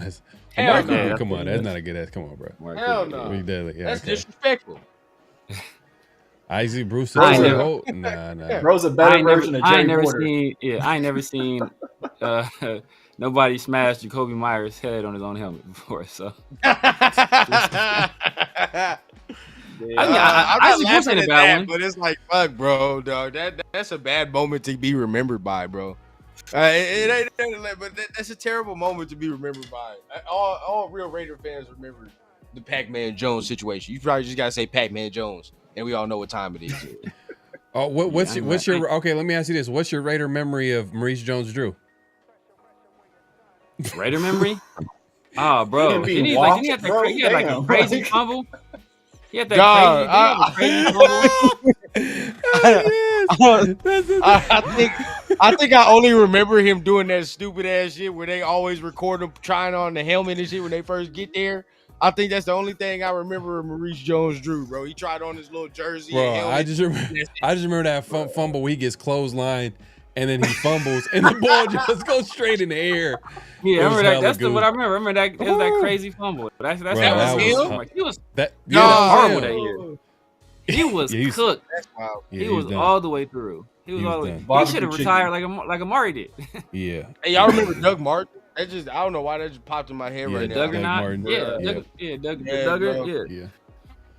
Hell Amari no. Cooper. Come on, that's not a good ass. Come on, bro. Hell no. That's disrespectful. Isaac Bruce. Bro's a better version of Jerry Porter. I ain't never seen nobody smash Jacoby Myers' head on his own helmet before. So I'm not laughing at that, but it's like, fuck, bro, dog. That's a bad moment to be remembered by, bro. It ain't, but that's a terrible moment to be remembered by. All real Raider fans remember the Pac-Man Jones situation. You probably just gotta say Pac-Man Jones, and we all know what time it is. What's your okay? Let me ask you this: what's your Raider memory of Maurice Jones-Drew? Raider memory? Oh, bro, he had a crazy fumble. He had that crazy fumble. I think I only remember him doing that stupid ass shit where they always record him trying on the helmet and shit when they first get there. I think that's the only thing I remember of Maurice Jones-Drew, bro. He tried on his little jersey. Bro, I just remember that fumble where he gets clotheslined and then he fumbles and the ball just goes straight in the air. Yeah, I remember that. That's what I remember. I remember that. It was that crazy fumble. That was him. He was horrible that year. He was cooked. He was all the way through. He was all the way. He should have retired like Amari did. Yeah. Hey, y'all remember Doug Martin? I don't know why that just popped in my head right now. Doug Martin. Yeah.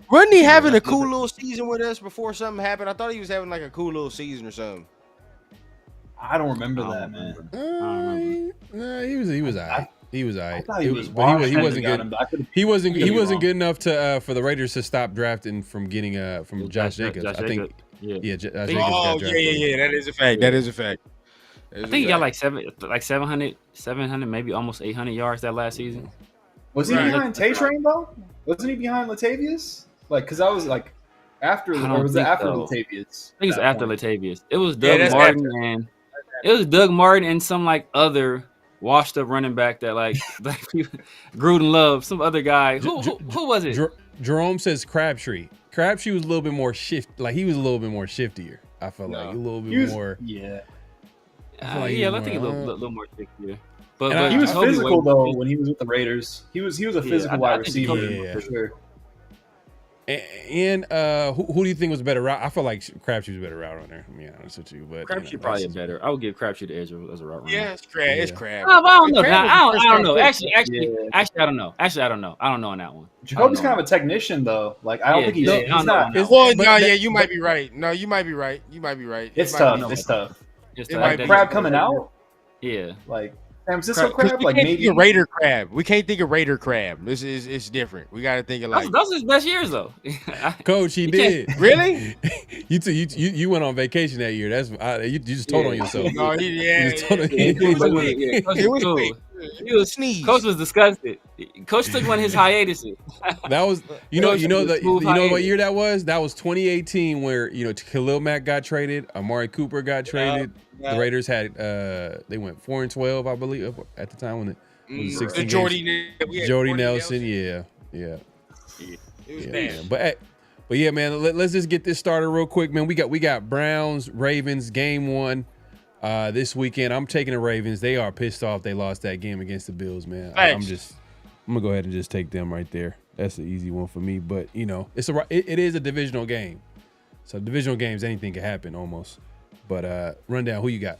Wasn't he having a cool little season with us before something happened? I thought he was having like a cool little season or something. I don't remember that, man. Nah, he was all right. He was all right. He wasn't good. He wasn't good enough to for the Raiders to stop drafting from getting from Josh Jacobs. I think. Yeah. Josh Jacobs got drafted. Yeah. That is a fact. That is a fact. I think he got like 700, maybe almost 800 yards that last season. Was he behind Tay Train though? Wasn't he behind Latavius? Like, because I was like, After, I or don't was it think after so. Latavius? I think it's at that after point? Latavius. It was Yeah, Doug that's Martin and it was Doug Martin and some like other washed up running back that like Gruden loved. Some other guy. Who was it? Jerome says Crabtree. Crabtree was a little bit more he was a little bit more shiftier. I felt like a little bit more. Yeah. I think a little more shiftier. But And He was Jacoby physical Wade- though when he was with the Raiders. He was a physical wide I think Jacoby- receiver for sure. And who do you think was a better route? I feel like Crabtree was a better route runner. To be honest with you, but Crabtree probably a better. I would give Crabtree the edge as a route runner. Yeah, it's Crab. It's Crab. I don't know. Crab was I the first don't know. round pick. Actually, I don't know. I don't know on that one. Jacoby's kind of a techntechnician though. Like I don't think he's not. Well, no, yeah, you might be right. No, you might be right. You might be right. It's It might tough. be- It's tough. Just It Like might be- Crab coming out, Yeah. like San Francisco Crab, 'cause Crab, we like can't maybe think of Raider Crab. We can't think of Raider Crab. It's different. We got to think of like Those are his best years though. Coach, he did. really. You went on vacation that year. That's you just told on yourself. No, You just told on- It was quick. He was sneeze. Coach was disgusted. Coach took one of his hiatuses. That was you know Smooth what hiatus. year that was? That was 2018 where Khalil Mack got traded, Amari Cooper got traded. Yeah. The Raiders had they went 4-12, I believe, at the time when it was 16 The games. Jordy Nelson, yeah. It was Yeah, bad. man. But yeah, man. Let's just get this started real quick, man. We got Browns Ravens game 1 this weekend. I'm taking the Ravens. They are pissed off they lost that game against the Bills, man. I'm gonna go ahead and just take them right there. That's the easy one for me. But it is a divisional game, so divisional games anything can happen almost. But rundown, who you got?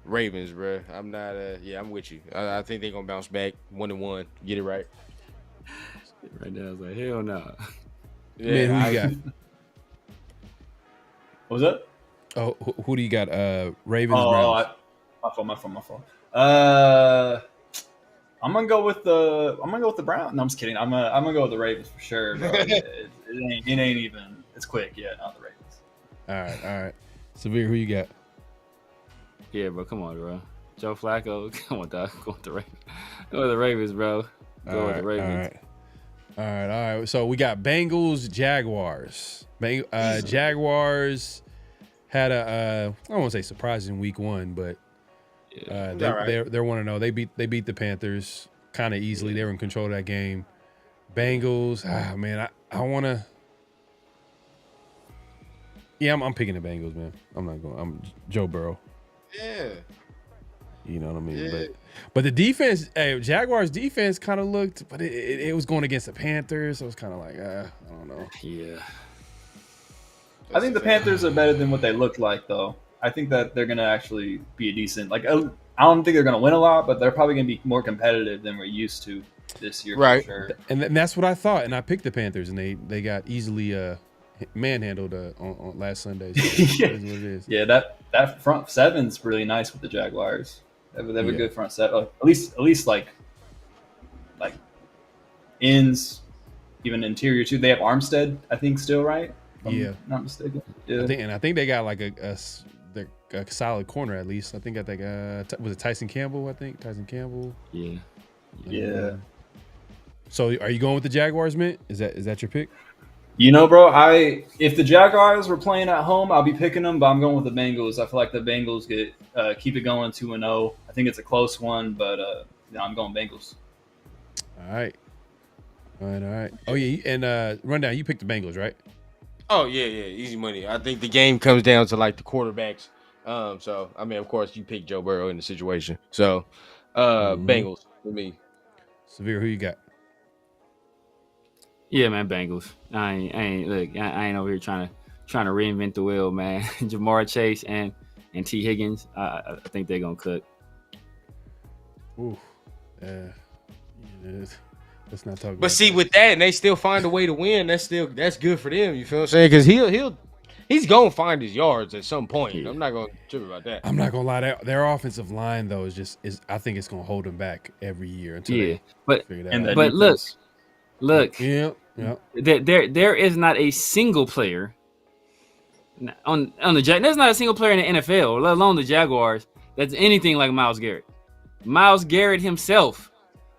Ravens, bro. I'm not. Yeah, I'm with you. I think they're gonna bounce back 1-1. Get it right. Right now, I was like, hell no. Yeah, Man, who you got? what was that? Oh, who do you got? Ravens, Browns. My fault. I'm gonna go with the Browns. No, I'm just kidding. I'm gonna go with the Ravens for sure. Bro. it ain't even. It's quick. Yeah, not the Ravens. All right. Severe, who you got? Yeah, bro, come on, bro. Joe Flacco, come on, dog. Go with the Ravens. Go with the Ravens, bro. Go with the Ravens. All right. So we got Bengals, Jaguars. Jaguars had I don't want to say surprising week 1, but they're 1-0. They beat the Panthers kind of easily. They were in control of that game. Bengals, man, I want to. Yeah, I'm picking the Bengals, man. I'm Joe Burrow. Yeah. You know what I mean? Yeah. But the defense, Jaguars defense kind of looked, but it was going against the Panthers, so it was kind of like, I don't know. Yeah. I think the Panthers are better than what they looked like, though. I think that they're gonna actually be a decent. Like, I don't think they're gonna win a lot, but they're probably gonna be more competitive than we're used to this year, Right. For sure. And that's what I thought, and I picked the Panthers, and they got easily manhandled on last Sunday. So Yeah. it is what it is. Yeah, that front seven's really nice with the Jaguars. They have a good front set. At least like ends, even interior too. They have Armstead, I think, still, right? If I'm not mistaken. Yeah. I think they got like a solid corner at least. I think was it Tyson Campbell? I think Tyson Campbell. Yeah. So are you going with the Jaguars, man? Is that your pick? Bro, if the Jaguars were playing at home, I'll be picking them, but I'm going with the Bengals. I feel like the Bengals keep it going 2-0. I think it's a close one, but I'm going Bengals. All right. Oh yeah, and rundown. You picked the Bengals, right? Oh yeah, easy money. I think the game comes down to like the quarterbacks. So I mean, of course, you pick Joe Burrow in the situation. So, Bengals for me. Severe, who you got? Yeah, man, Bengals. I ain't over here trying to reinvent the wheel, man. Jamar Chase and T. Higgins, I think they're gonna cook. Ooh, let's not talk. But see, with that, and they still find a way to win. That's good for them. You feel what I'm saying? Because he's gonna find his yards at some point. Yeah. I'm not gonna trip about that. I'm not gonna lie. Their offensive line though is I think it's gonna hold them back every year until they figure that out. But look. Yeah. There is not a single player on the there's not a single player in the NFL, let alone the Jaguars, that's anything like Myles Garrett. Myles Garrett himself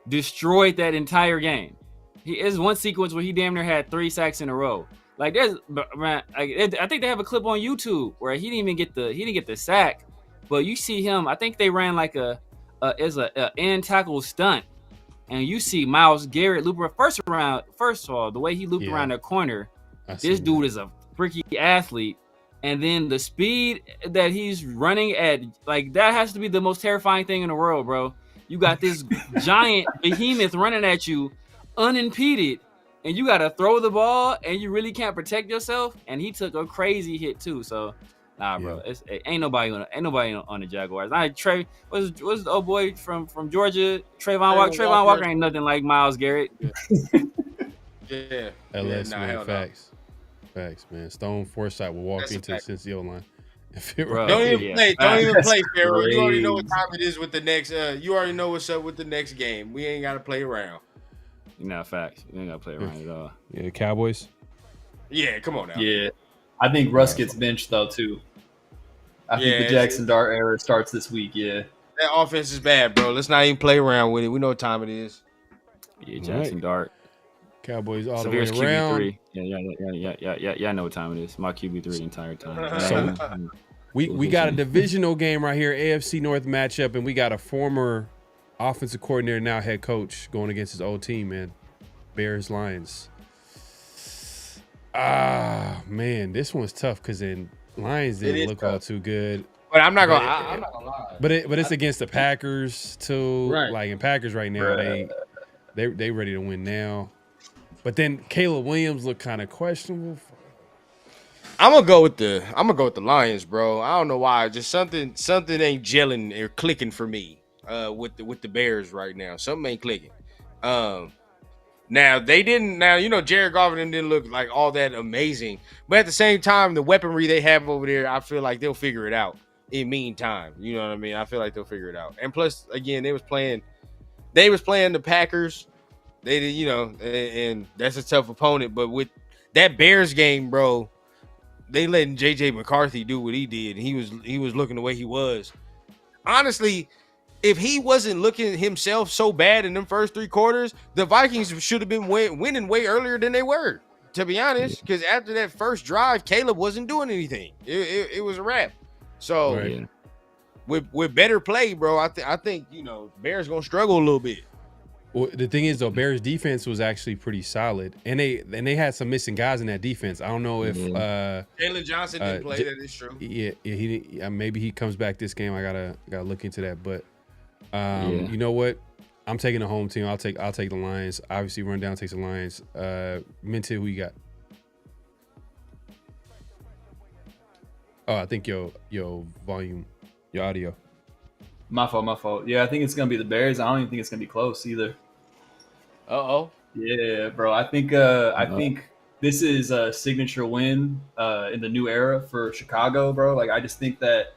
destroyed that entire game. He is one sequence where he damn near had 3 sacks in a row. Like man, I think they have a clip on YouTube where he didn't get the sack, but you see him. I think they ran like a end tackle stunt, and you see Myles Garrett loop first of all, the way he looped around the corner. This dude is a freaky athlete. And then the speed that he's running at, like, that has to be the most terrifying thing in the world, bro. You got this giant behemoth running at you unimpeded, and you got to throw the ball, and you really can't protect yourself. And he took a crazy hit too. So, nah, bro, ain't nobody on the Jaguars. Trey, what's the old boy from Georgia? Trayvon Walker. Trayvon Walker ain't nothing like Myles Garrett. Yeah. LS, man, facts. Facts, man. Stone Forsythe will walk into the Cincy line. Don't even play, Carroll. You already know what time it is with the next. You already know what's up with the next game. We ain't got to play around. Facts. We ain't got to play around at all. Yeah, the Cowboys. Yeah, come on now. Yeah, I think Russ gets benched though too. I think the Jackson Dart era starts this week. Yeah, that offense is bad, bro. Let's not even play around with it. We know what time it is. Yeah, Jackson Dart. Cowboys all Severe's the way around. QB3. Yeah. I know what time it is. My QB3 the entire time. So we got a divisional game right here, AFC North matchup, and we got a former offensive coordinator, now head coach, going against his old team, man. Bears Lions. Ah, man, this one's tough because then Lions didn't look all too good. But I'm not gonna lie. But it's against the Packers too. Right. Like in Packers right now, they ready to win now. But then Caleb Williams looked kind of questionable. I'm gonna go with the Lions, bro. I don't know why. Just something ain't gelling or clicking for me with the Bears right now. Something ain't clicking. Now Jared Goff didn't look like all that amazing, but at the same time, the weaponry they have over there, I feel like they'll figure it out in meantime. You know what I mean? I feel like they'll figure it out. And plus, again, they was playing the Packers. They did, and that's a tough opponent. But with that Bears game, bro, they letting JJ McCarthy do what he did. He was looking the way he was. Honestly, if he wasn't looking himself so bad in them first 3 quarters, the Vikings should have been winning way earlier than they were, to be honest. Because after that first drive, Caleb wasn't doing anything. It was a wrap. So with better play, bro, I think Bears gonna struggle a little bit. Well, the thing is, though, Bears defense was actually pretty solid, and they had some missing guys in that defense. I don't know if Jalen Johnson didn't play. That is true. Yeah, maybe he comes back this game. I gotta look into that. But you know what? I'm taking the home team. I'll take the Lions. Obviously, Rundown takes the Lions. Minty, who you got? Oh, I think your volume, your audio. My fault. Yeah, I think it's gonna be the Bears. I don't even think it's gonna be close either. Yeah, bro. I think this is a signature win in the new era for Chicago, bro. Like, I just think that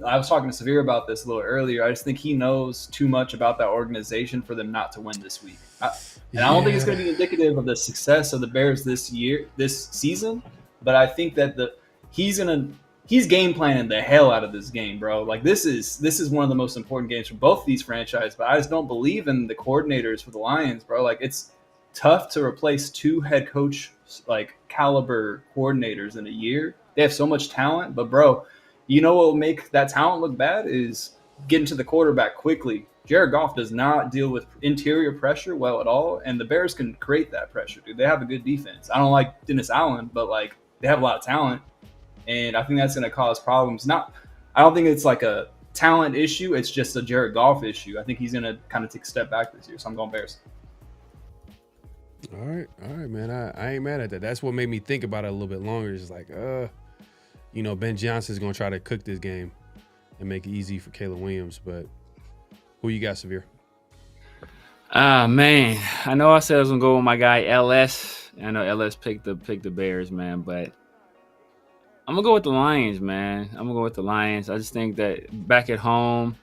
I was talking to Severe about this a little earlier. I just think he knows too much about that organization for them not to win this week. I don't think it's going to be indicative of the success of the Bears this season, but I think that he's game planning the hell out of this game, bro. Like, this is one of the most important games for both these franchises, but I just don't believe in the coordinators for the Lions, bro. Like, it's tough to replace 2 head coach like caliber coordinators in a year. They have so much talent, but bro, you know what will make that talent look bad is getting to the quarterback quickly. Jared Goff does not deal with interior pressure well at all, and the Bears can create that pressure, dude. They have a good defense. I don't like Dennis Allen, but like, they have a lot of talent. And I think that's going to cause problems. I don't think it's like a talent issue. It's just a Jared Goff issue. I think he's going to kind of take a step back this year. So I'm going Bears. All right, man. I ain't mad at that. That's what made me think about it a little bit longer. It's like, Ben Johnson's going to try to cook this game and make it easy for Caleb Williams. But who you got, Severe? Man. I know I said I was going to go with my guy, LS. I know LS picked the Bears, man. But I'm going to go with the Lions, man. I just think that back at home,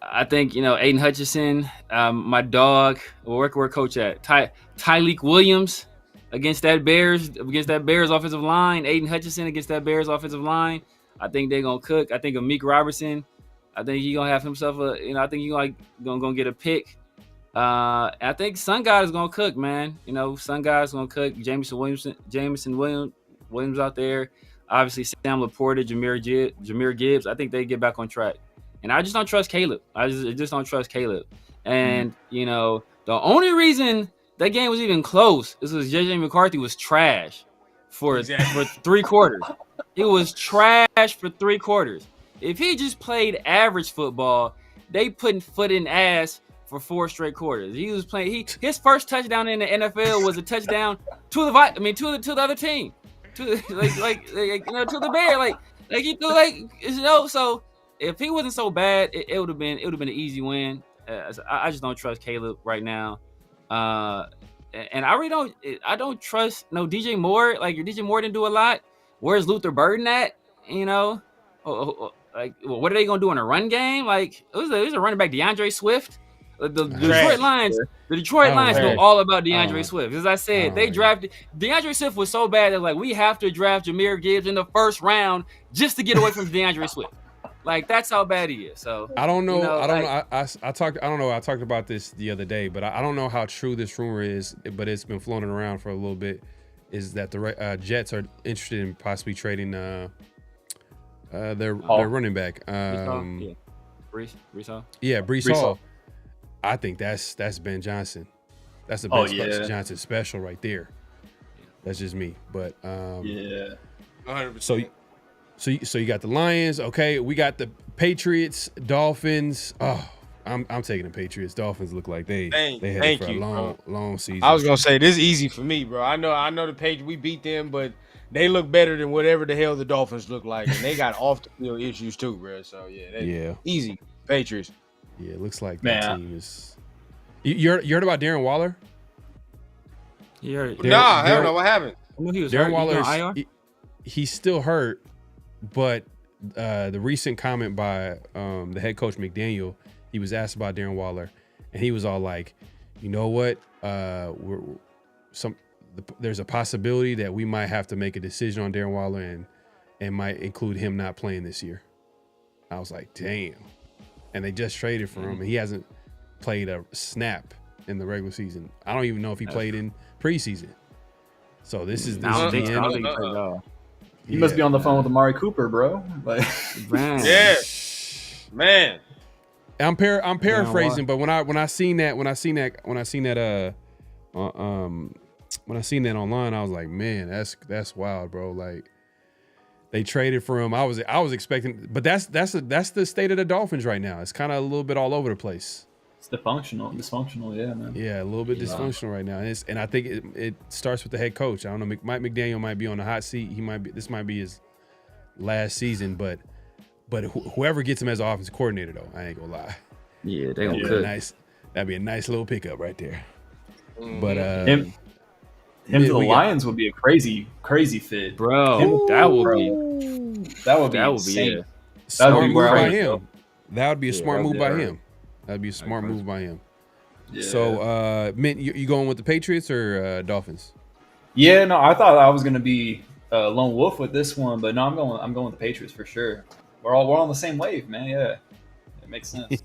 I think, Aiden Hutchinson, my dog, where coach at? Tyleek Williams against that Bears offensive line. Aiden Hutchinson against that Bears offensive line. I think they're going to cook. I think Amik Robertson, I think he's going to have himself I think he's going to get a pick. I think Sun God is gonna cook, man. You know, Sun God is gonna cook. Jameson Williams out there. Obviously, Sam Laporta, Jameer Gibbs. I think they get back on track. And I just don't trust Caleb. I just don't trust Caleb. And you know, the only reason that game was even close is because JJ McCarthy was trash for 3 quarters. It was trash for 3 quarters. If he just played average football, they putting foot in ass for 4 straight quarters. He was playing. His first touchdown in the NFL was a touchdown to the other team, to the Bear. Like he threw So if he wasn't so bad, it would have been an easy win. I just don't trust Caleb right now. And I really don't trust DJ Moore. Like DJ Moore didn't do a lot. Where's Luther Burden at? You know, what are they gonna do in a run game? Like it was a running back, DeAndre Swift. The Detroit Lions know all about DeAndre Swift. As I said, they drafted DeAndre Swift was so bad that we have to draft Jameer Gibbs in the first round just to get away from DeAndre Swift. Like that's how bad he is. So I don't know. I talked about this the other day, but I don't know how true this rumor is. But it's been floating around for a little bit. Is that the Jets are interested in possibly trading their running back? Breece Hall. Yeah, Breece Hall. I think that's Ben Johnson. That's the best Ben Johnson special right there. That's just me. But 100%. So you got the Lions. Okay, we got the Patriots, Dolphins. Oh, I'm taking the Patriots. Dolphins look like they had for a long season. I was gonna say this is easy for me, bro. I know the Patriots. We beat them, but they look better than whatever the hell the Dolphins look like, and they got off the field issues too, bro. So easy Patriots. Yeah, it looks like that team is. You heard about Darren Waller? I don't know what happened. Darren Waller, he's still hurt, but the recent comment by the head coach McDaniel, he was asked about Darren Waller, and he was all like, "You know what? There's a possibility that we might have to make a decision on Darren Waller and might include him not playing this year." I was like, "Damn." And they just traded for him, and he hasn't played a snap in the regular season. I don't even know if he played in preseason. So this is I don't think he played at all. You must be on the phone with Amari Cooper, bro. Like, man. I'm paraphrasing, but when I seen that online, I was like, man, that's wild, bro. Like, they traded for him. I was expecting, but that's the state of the Dolphins right now. It's kind of a little bit all over the place. It's dysfunctional, yeah, man. Yeah, a little bit dysfunctional right now, and I think it starts with the head coach. I don't know, Mike McDaniel might be on the hot seat. This might be his last season, but whoever gets him as an offensive coordinator, though, I ain't gonna lie. Yeah, they gonna cook. That'd be a nice little pickup right there. But him to the Lions would be a crazy fit, bro. That would be insane. Smart move by him. That would be a smart move by him. That'd be a smart move by him. Yeah. So, Mint, you going with the Patriots or Dolphins? Yeah, no, I thought I was gonna be lone wolf with this one, but no, I'm going with the Patriots for sure. We're all on the same wave, man. Yeah, it makes sense.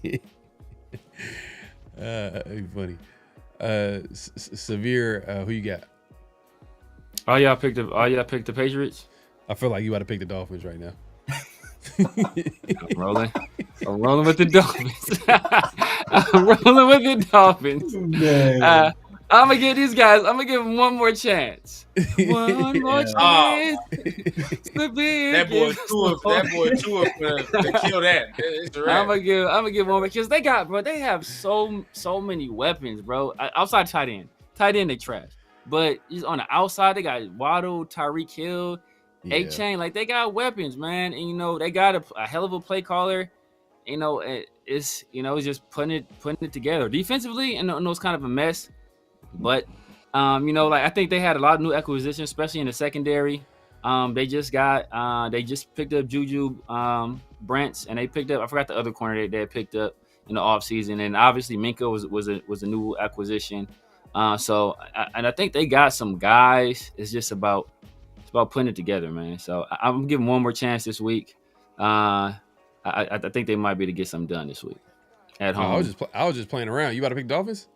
Funny. Severe, who you got? All y'all picked the Patriots. I feel like you got to pick the Dolphins right now. I'm rolling with the Dolphins. I'm rolling with the Dolphins. I'm gonna give these guys. I'm gonna give them one more chance. One more chance. That boy Tua to kill that. I'm gonna give one because they have so many weapons, bro. Outside tight end they trash, but just on the outside they got Waddle, Tyreek Hill, A-Chain. Like they got weapons, man, and they got a hell of a play caller. It's just putting it together defensively, and it's kind of a mess. But I think they had a lot of new acquisitions, especially in the secondary. They just picked up Juju Brents, and they picked up, I forgot the other corner they had picked up in the offseason, and obviously Minka was a new acquisition. So I think they got some guys. It's about putting it together, man. So I'm gonna give them one more chance this week. I think they might be able to get something done this week at home. I was just playing around. You about to pick Dolphins?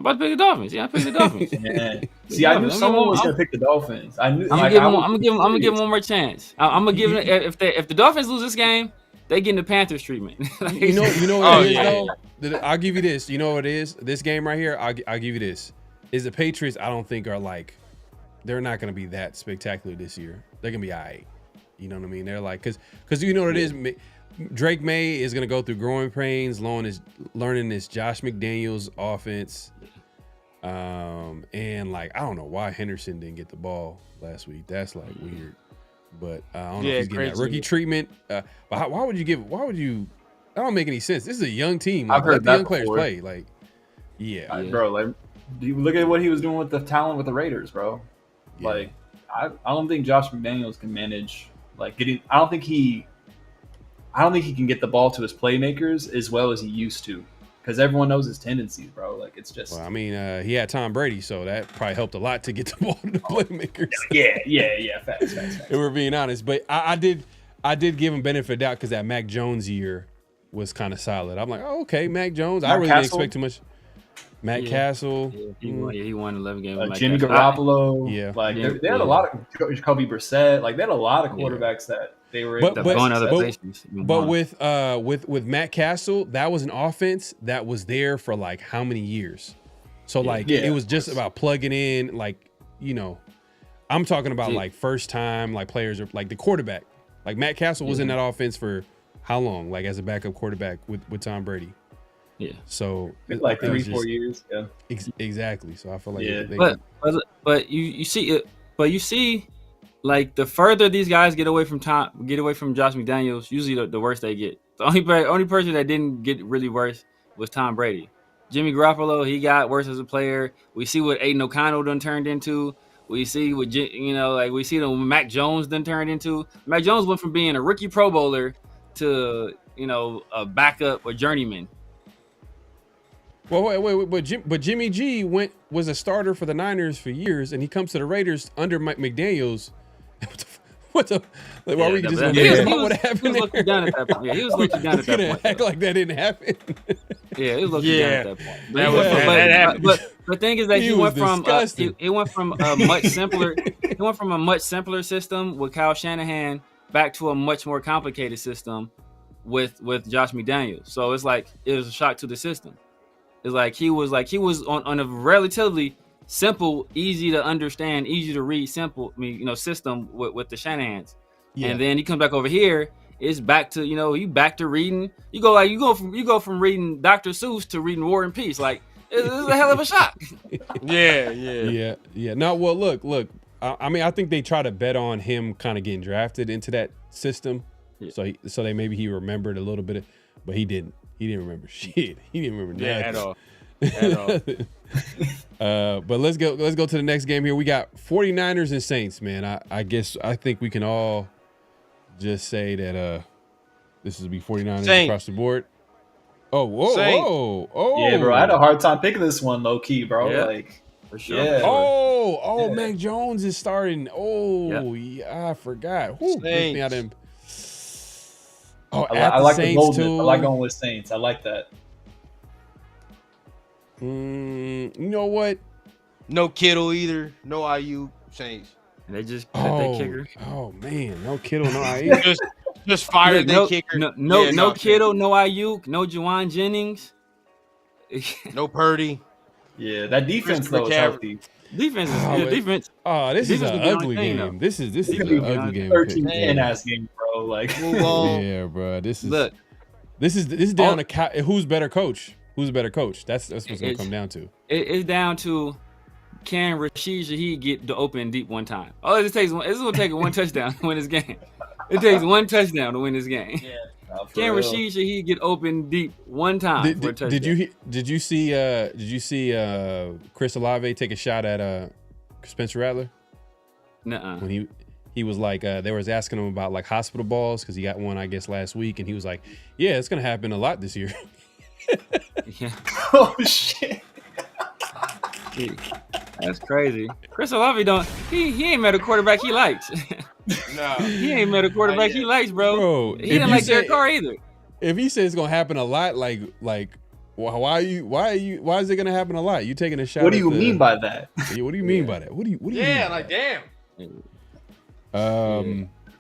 I'm about to pick the Dolphins. Yeah, I picked the Dolphins. Yeah. See, I knew someone was gonna pick the Dolphins. I knew. I'm gonna give them one more chance. I'm gonna give it if the Dolphins lose this game, they get the Panthers treatment. You know what it is though. I'll give you this. You know what it is. This game right here, I'll give you this. Is the Patriots? I don't think are like, they're not gonna be that spectacular this year. They're gonna be alright. You know what I mean? They're like, because you know what it is. Drake May is gonna go through growing pains, learning this Josh McDaniels offense. And like, I don't know why Henderson didn't get the ball last week. That's like weird. But I don't know if he's getting that rookie treatment. But why would you? That don't make any sense. This is a young team. Like, I've heard let the young players before. play. Like, bro. Like, do you look at what he was doing with the talent with the Raiders, bro? Yeah. Like, I don't think Josh McDaniels can manage like getting. I don't think he can get the ball to his playmakers as well as he used to, because everyone knows his tendencies, bro. Like, it's just. Well, I mean, he had Tom Brady, so that probably helped a lot to get the ball to the playmakers. Yeah. Facts. If we're being honest, but I did give him benefit of doubt because that Mac Jones year was kind of solid. I'm like, oh, okay, Mac Jones. I really didn't expect too much. Matt Castle. Yeah, he won 11 games. Jimmy Garoppolo. Yeah. Like, they had a lot of Jacoby Brissett. Like, they had a lot of quarterbacks that they were able to go in other places. But with Matt Castle, that was an offense that was there for like how many years? So like it was just about plugging in, like, you know, I'm talking about like first time, like players are like the quarterback. Like Matt Castle was in that offense for how long? Like as a backup quarterback with Tom Brady. Yeah. So like 3-4 years. Yeah. Exactly. So I feel like but you see like the further these guys get away from Josh McDaniels, usually the worse they get. The only person that didn't get really worse was Tom Brady. Jimmy Garoppolo, he got worse as a player. We see what Aiden O'Connell done turned into. We see what we see what Mac Jones done turned into. Mac Jones went from being a rookie Pro Bowler to a backup or journeyman. Well, wait, but Jimmy G was a starter for the Niners for years, and he comes to the Raiders under Mike McDaniels. What the? Like, why we just he was looking down at that point. Yeah, he was looking down at that point. Act like that didn't happen. Yeah, he was looking down at that point. That happened. But the thing is that he went from a much simpler. He went from a much simpler system with Kyle Shanahan back to a much more complicated system with Josh McDaniels. So it's like it was a shock to the system. It's like he was on a relatively simple, easy to understand, easy to read, system with the Shanahans. Yeah. And then he comes back over here, it's back to, you back to reading. You go from reading Dr. Seuss to reading War and Peace. Like it's a hell of a shock. Yeah. No, well, look. I mean, I think they try to bet on him kind of getting drafted into that system. Yeah. So he remembered a little bit, but he didn't. He didn't remember shit. He didn't remember nothing. At all. But let's go to the next game here. We got 49ers and Saints, man. I think we can all just say that this is be 49ers Saints across the board. Oh. Yeah, bro. I had a hard time picking this one low key, bro. Yeah. Like, for sure. Yeah. Mac Jones is starting. I forgot. Saints. I like the Saints too. I like going with Saints. I like that. You know what? No Kittle either. No IU. Saints. And they just cut their kicker. Oh man, no Kittle, no IU. just fired their kicker. No Kittle, no IU, no Juwan Jennings. No Purdy. Yeah, that defense though is healthy. Defense is good. Defense. Oh, this is an ugly game. This is an ugly game. 13-10 ass game, bro. Like, yeah, bro. This is down to who's better coach. Who's a better coach? That's what's gonna come down to. It's down to can Rashid Shaheed get to open deep one time? All it takes it's gonna take one touchdown to win this game. It takes one touchdown to win this game. Yeah. Can Rashid Shaheed get open deep one time for a touchdown? Did you see Chris Olave take a shot at Spencer Rattler? Nuh-uh. When he was like they was asking him about like hospital balls because he got one I guess last week, and he was like, yeah, it's gonna happen a lot this year. Yeah. Oh shit. That's crazy. Chris Olave he ain't met a quarterback he likes. No. He ain't met a quarterback he likes, bro. He didn't like Derek Carr either. If he says it's gonna happen a lot, like Why is it gonna happen a lot? You taking a shot? What do you mean by that? Yeah, what do you mean by that? What do you mean? Yeah, like damn.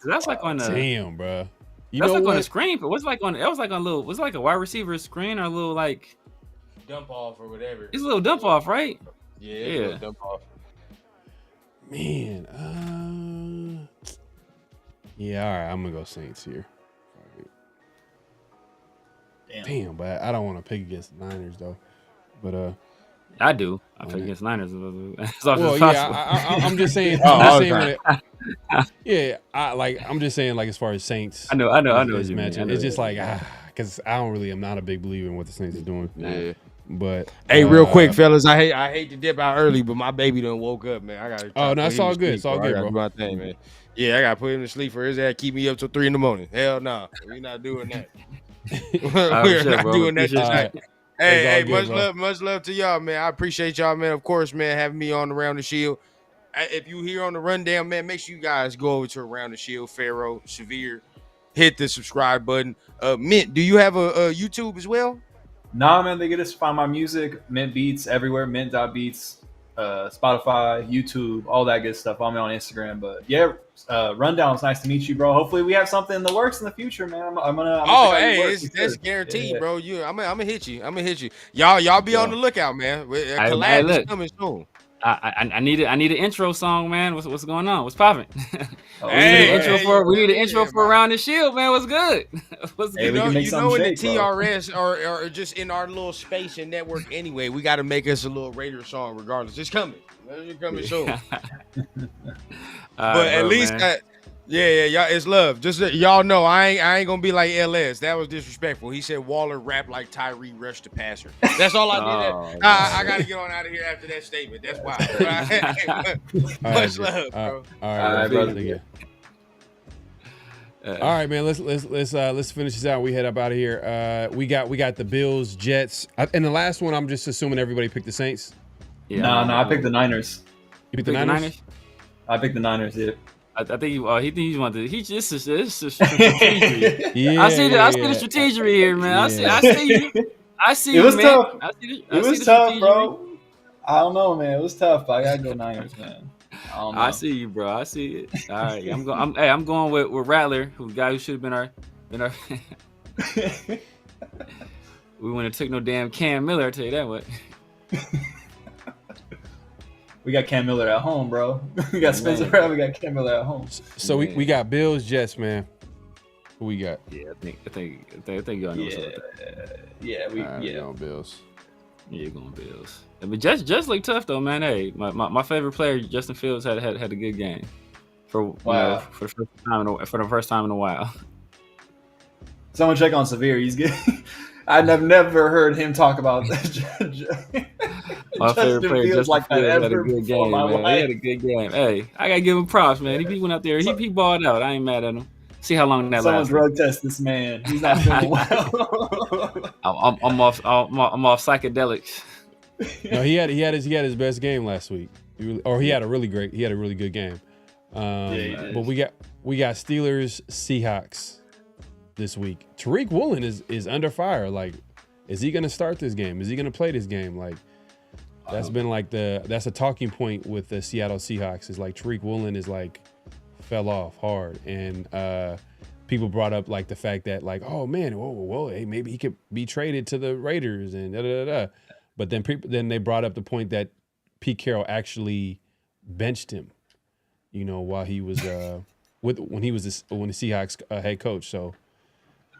That's like on the damn, bro. That's like on the screen, but what's like on? It was like on a little. Was it like a wide receiver screen or a little like dump off or whatever? It's a little dump off, right? Yeah. Dump off. Man, yeah. All right, I'm gonna go Saints here. Damn, but I don't want to pick against the Niners though. But I do. I pick against Niners. I'm just saying. I'm just saying, like as far as Saints. I know. This matchup, it's just like because I'm not a big believer in what the Saints are doing. Yeah. But hey, real quick, fellas, I hate to dip out early, but my baby done woke up, man. I gotta. Oh no, it's all good. It's all good, bro. My thing, man. Yeah, I gotta put him to sleep for his ass. Keep me up till 3 a.m. Hell no, we not doing that. We're not doing that tonight. Hey, much love to y'all, man. I appreciate y'all, man. Of course, man, having me on Around the Shield. If you here on the rundown, man, make sure you guys go over to Around the Shield, Pharaoh, Severe, hit the subscribe button. Mint, do you have a YouTube as well? Nah, man, they get us to find my music, Mint Beats everywhere, mint.beats, Spotify, YouTube, all that good stuff. I'm on Instagram, but yeah, Rundown, it's nice to meet you, bro. Hopefully we have something in the works in the future, man. I'm gonna that's guaranteed, bro. I'm gonna hit you. Y'all be on the lookout, man. Collab is coming soon. I need an intro song, man. What's going on? What's popping? We need an intro for Around the Shield, man. What's good? You know in the TRS or just in our little space and network anyway, we got to make us a little Raider song regardless. It's coming. It's coming soon. But at least y'all, it's love. Just y'all know I ain't gonna be like LS. That was disrespectful. He said Waller rap like Tyree rushed the passer. That's all I did. I gotta get on out of here after that statement. That's why. Much love, bro. All right, brother. All right, man. Let's finish this out. We head up out of here. We got the Bills, Jets, and the last one. I'm just assuming everybody picked the Saints. Yeah, no, I picked the Niners. You picked the Niners? I picked the Niners. Yeah. I think he wanted. He just is strategy. Yeah, I see the strategy here, man. I see you. I see it was man. Tough. It was tough, bro. I don't know, man. It was tough. But I gotta go Niners, man. I see you, bro. I see it. All right, I'm going with Rattler, who guy who should have been our. We wouldn't have took no damn Cam Miller. I tell you that what. We got Cam Miller at home, bro. We got Spencer Rattler. We got Cam Miller at home. So we got Bills, Jets, man. Who we got? Yeah, I think y'all know what's up. Yeah, we're on Bills. Yeah, going Bills. But Jets look tough though, man. Hey, my favorite player, Justin Fields, had a good game for the first time in a while. Someone check on Severe. He's good. I've never heard him talk about that. My favorite player, Justin like that Fields, ever had a good game, man. He had a good game. Hey, I gotta give him props, man. He went out there. He balled out. I ain't mad at him. See how long that lasts. Someone drug test this man. He's not feeling well. I'm off psychedelics. No, he had his best game last week. He had a really good game. But we got Steelers Seahawks this week. Tariq Woolen is under fire. Like, is he gonna start this game? Is he gonna play this game? Like, that's been like that's a talking point with the Seattle Seahawks. Is like Tariq Woolen is like fell off hard, and people brought up like the fact that like, oh man, whoa, hey, maybe he could be traded to the Raiders and da da da. But then they brought up the point that Pete Carroll actually benched him, while he was when the Seahawks head coach. So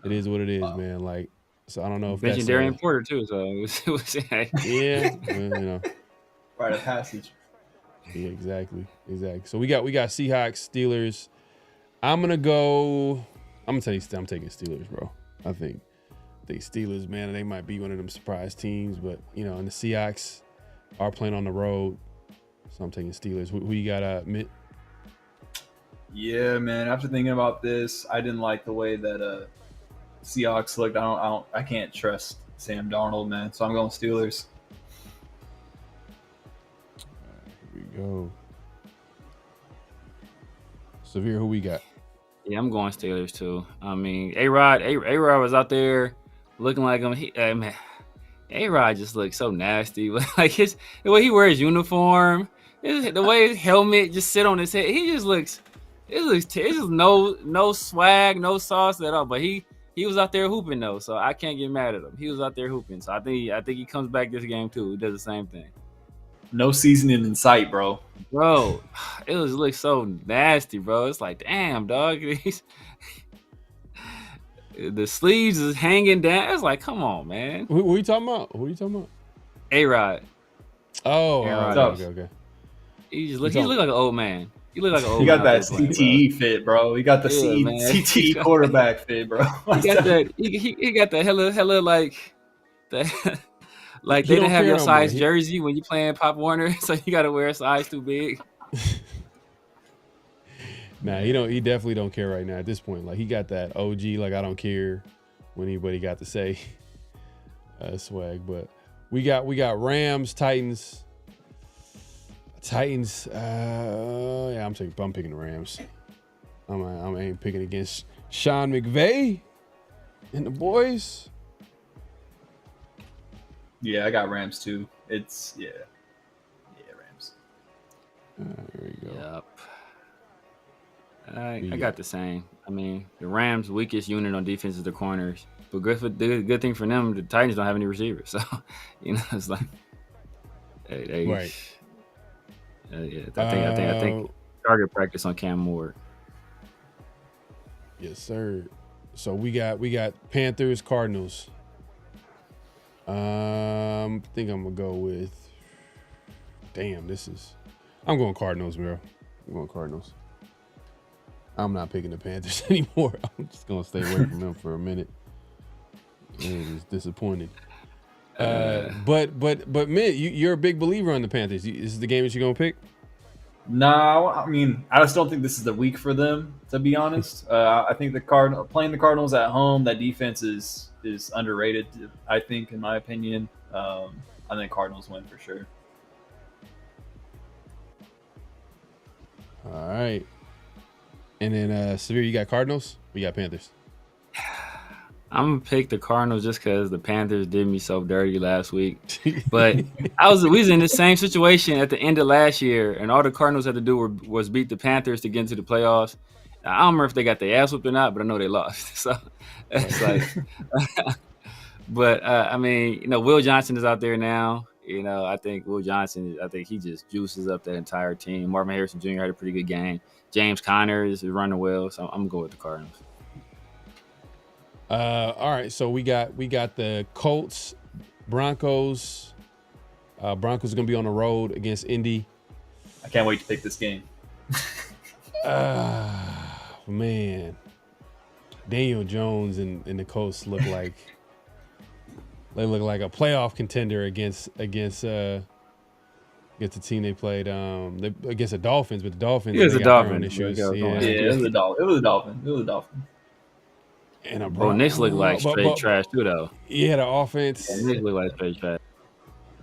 it is what it is, man. Like, so I don't know if mentioned Darian Porter too. So it was yeah, Rite of passage. Yeah, exactly. So we got Seahawks, Steelers. I'm taking Steelers, bro. I think Steelers, man, they might be one of them surprise teams, but and the Seahawks are playing on the road, so I'm taking Steelers. Who you got, Mitt? Yeah, man. After thinking about this, I didn't like the way that Seahawks looked. I can't trust Sam Darnold, man. So I'm going Steelers. Here we go. Severe, who we got? Yeah, I'm going Steelers too. I mean, A-Rod was out there looking like him. A-Rod just looks so nasty. Like the way he wears uniform, the way his helmet just sit on his head, he just looks. It's just no swag, no sauce at all. But he was out there hooping though, so I can't get mad at him. He was out there hooping, so I think he comes back this game too. He does the same thing. No seasoning in sight, bro. Bro, it looks so nasty, bro. It's like, damn, dog. The sleeves is hanging down. It's like, come on, man. Who are you talking about? A-Rod. Oh, A-Rod. Okay. He look like an old man. He look like an old He man. got that CTE fit, bro. He got the CTE quarterback fit, bro. He got that. He got the hella like that. Like they didn't have your size jersey when you playing Pop Warner, so you got to wear a size too big. Nah, he definitely don't care right now at this point. Like he got that OG, like I don't care what anybody got to say swag. But we got Rams, Titans. Yeah, I'm picking the Rams. I ain't picking against Sean McVay and the boys. Yeah, I got Rams too. It's Rams. There we go. Yep. I got the same. I mean, the Rams' weakest unit on defense is the corners. But good thing for them, the Titans don't have any receivers. So, it's like they right. I think target practice on Cam Moore. Yes, sir. So we got Panthers, Cardinals. I think I'm gonna go with. Damn, I'm going Cardinals, bro. I'm going Cardinals. I'm not picking the Panthers anymore. I'm just gonna stay away from them for a minute. It is disappointing. But man, you're a big believer on the Panthers. Is this the game that you're gonna pick? No, I mean, I just don't think this is the week for them, to be honest. I think playing the Cardinals at home, that defense is underrated, I think, in my opinion. I think Cardinals win for sure. All right. And then, Severe, you got Cardinals? We got Panthers. I'm gonna pick the Cardinals just because the Panthers did me so dirty last week. But we was in the same situation at the end of last year, and all the Cardinals had to do was beat the Panthers to get into the playoffs. I don't remember if they got their ass whooped or not, but I know they lost. So it's like, but I mean, Will Johnson is out there now. I think Will Johnson. I think he just juices up that entire team. Marvin Harrison Jr. had a pretty good game. James Conner is running well, so I'm gonna go with the Cardinals. All right, so we got the Colts, Broncos. Broncos are gonna be on the road against Indy. I can't wait to pick this game. Man, Daniel Jones and the Colts look like a playoff contender against the team they played against the Dolphins, but the Dolphins it was they a got Dolphin issues. It was a Dolphin. And Knicks look like straight trash too, though. Yeah, the offense. Knicks look like straight trash.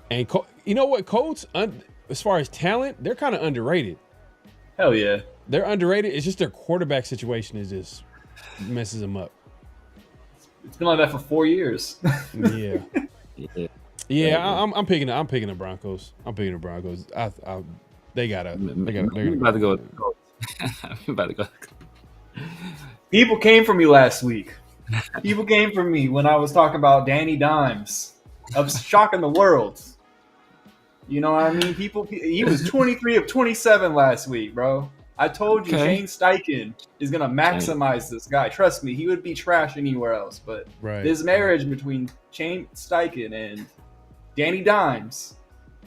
And you know what, Colts, as far as talent, they're kind of underrated. Hell yeah, they're underrated. It's just their quarterback situation is just messes them up. It's been like that for 4 years. Yeah. I'm picking the Broncos. I'm picking the Broncos. They gotta. I'm about to go with the Colts. I'm about to go. People came for me last week. People came for me when I was talking about Danny Dimes. I was shocking the world. You know what I mean? He was 23 of 27 last week, bro. I told you, Shane Steichen is going to maximize this guy. Trust me, he would be trash anywhere else. But this marriage between Shane Steichen and Danny Dimes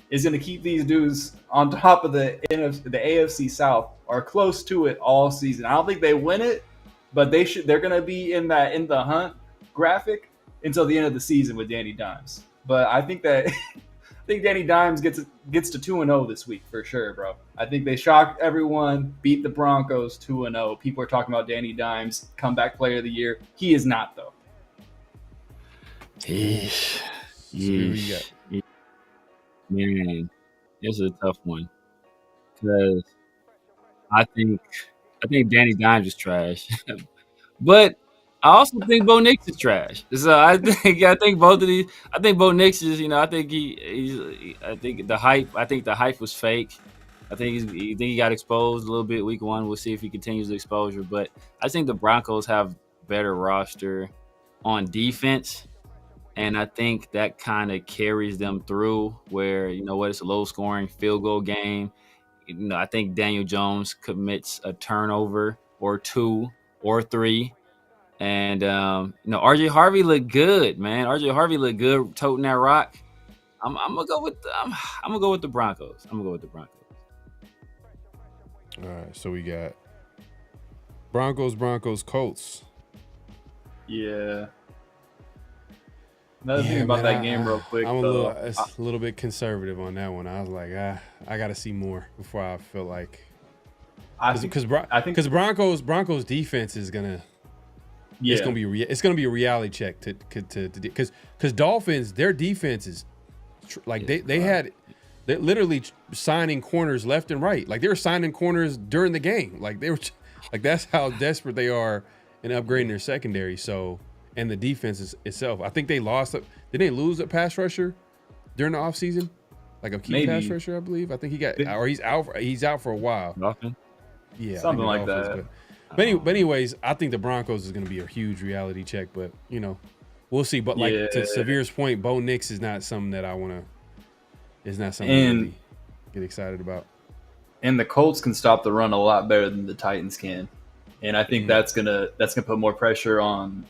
is going to keep these dudes on top of the AFC South or close to it all season. I don't think they win it, but they're going to be in the hunt graphic until the end of the season with Danny Dimes. But I think Danny Dimes gets to 2-0 this week for sure, bro. I think they shocked everyone, beat the Broncos 2-0. People are talking about Danny Dimes, comeback player of the year. He is not, though. Yeesh. Man, this is a tough one because I think Danny Dimes is trash, but I also think Bo Nix is trash. So I think both of these. I think Bo Nix is. I think I think the hype was fake. I think he got exposed a little bit week one. We'll see if he continues the exposure. But I think the Broncos have better roster on defense, and I think that kind of carries them through. Where it's a low scoring field goal game. I think Daniel Jones commits a turnover or two or three. And RJ Harvey looked good, man. RJ Harvey looked good toting that rock. I'm gonna go with the Broncos. I'm gonna go with the Broncos. All right, so we got Broncos, Colts. Yeah. Another thing about that game, real quick. I'm a little bit conservative on that one. I was like, I got to see more before I feel like. Because Broncos defense is gonna. Yeah. It's gonna be a reality check because Dolphins, their defense is they're literally signing corners left and right. Like they were signing corners during the game. Like they were that's how desperate they are in upgrading their secondary. So and the defense itself. I think they lost. Did they lose a pass rusher during the offseason? Like a key pass rusher, I believe. I think he got or he's out. He's out for a while. Nothing. Yeah, something like that. But anyways, I think the Broncos is going to be a huge reality check. But we'll see. But to Severe's point, Bo Nix is not something that I want to. Is not something to really get excited about. And the Colts can stop the run a lot better than the Titans can, and I think that's gonna put more pressure on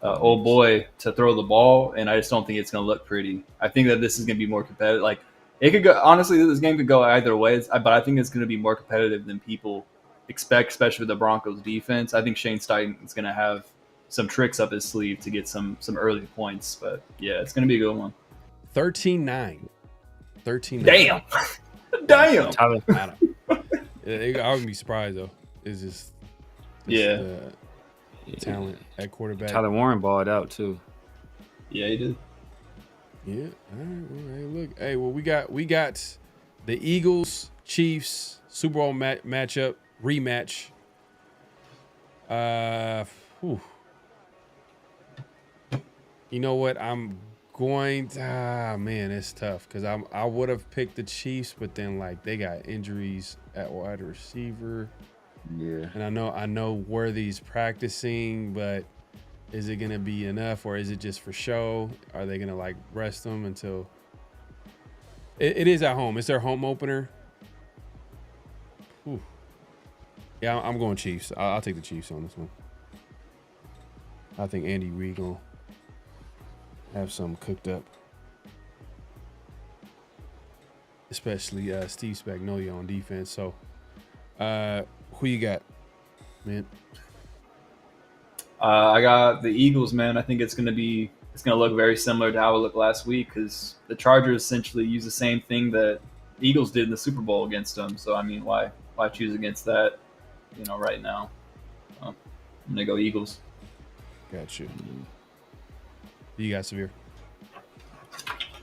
old boy to throw the ball. And I just don't think it's gonna look pretty. I think that this is gonna be more competitive. Like it could go. Honestly, this game could go either way. But I think it's gonna be more competitive than people expect, especially with the Broncos defense. I think Shane Steichen is going to have some tricks up his sleeve to get some early points. But yeah, it's going to be a good one. 13-9. Damn. Damn. I wouldn't be surprised though. It's just talent at quarterback. Tyler Warren balled out too. Yeah, he did. Yeah. All right. Well, hey, look. Hey, well, we got the Eagles, Chiefs Super Bowl matchup. Rematch. You know what? I'm going to, man, it's tough because I would have picked the Chiefs, but then they got injuries at wide receiver. Yeah. And I know Worthy's practicing, but is it gonna be enough or is it just for show? Are they gonna rest them until it is at home? It's their home opener. Whew. Yeah, I'm going Chiefs. I'll take the Chiefs on this one. I think Andy Reid gonna have some cooked up, especially Steve Spagnuolo on defense. So, who you got, man? I got the Eagles, man. I think it's gonna look very similar to how it looked last week because the Chargers essentially use the same thing that the Eagles did in the Super Bowl against them. So I mean, why choose against that? Right now, I'm gonna go Eagles. Got you. You got Severe.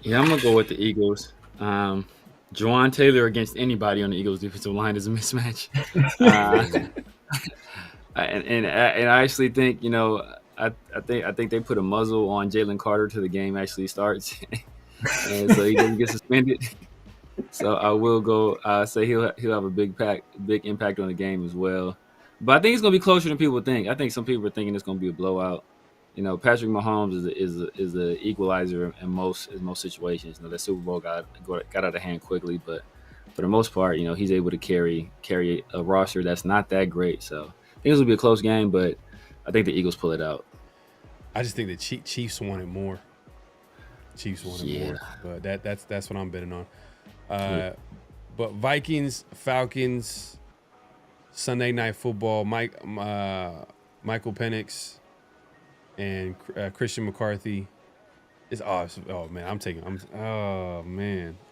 Yeah, I'm gonna go with the Eagles. Juwan Taylor against anybody on the Eagles defensive line is a mismatch. And I actually think I think they put a muzzle on Jalen Carter till the game actually starts, and so he doesn't get suspended. So I will go. Say he'll have a big impact on the game as well. But I think it's gonna be closer than people think. I think some people are thinking it's gonna be a blowout. Patrick Mahomes is the equalizer in most situations. The Super Bowl got out of hand quickly, but for the most part, he's able to carry a roster that's not that great. So I think this will be a close game, but I think the Eagles pull it out. I just think the Chiefs wanted more. More, but that's what I'm betting on. But Vikings, Falcons, Sunday Night Football. Michael Penix and Christian McCarthy. Man,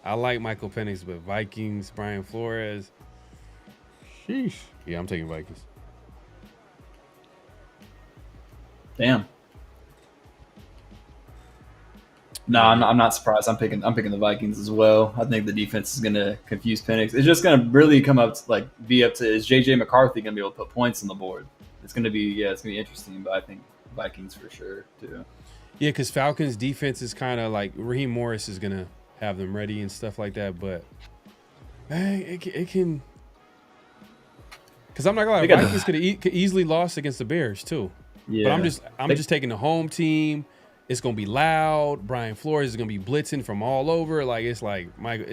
I like Michael Penix, but Vikings, Brian Flores. Sheesh. Yeah, I'm taking Vikings. Damn. No, I'm not surprised. I'm picking the Vikings as well. I think the defense is going to confuse Penix. It's just going to really come up to be up to, is JJ McCarthy going to be able to put points on the board? it's gonna be interesting. But I think Vikings for sure too. Yeah, because Falcons defense is kind of like Raheem Morris is gonna have them ready and stuff like that. But man, it can. Because I'm not gonna lie, Vikings could easily lost against the Bears too. Yeah, but I'm just taking the home team. It's gonna be loud. Brian Flores is gonna be blitzing from all over. Like it's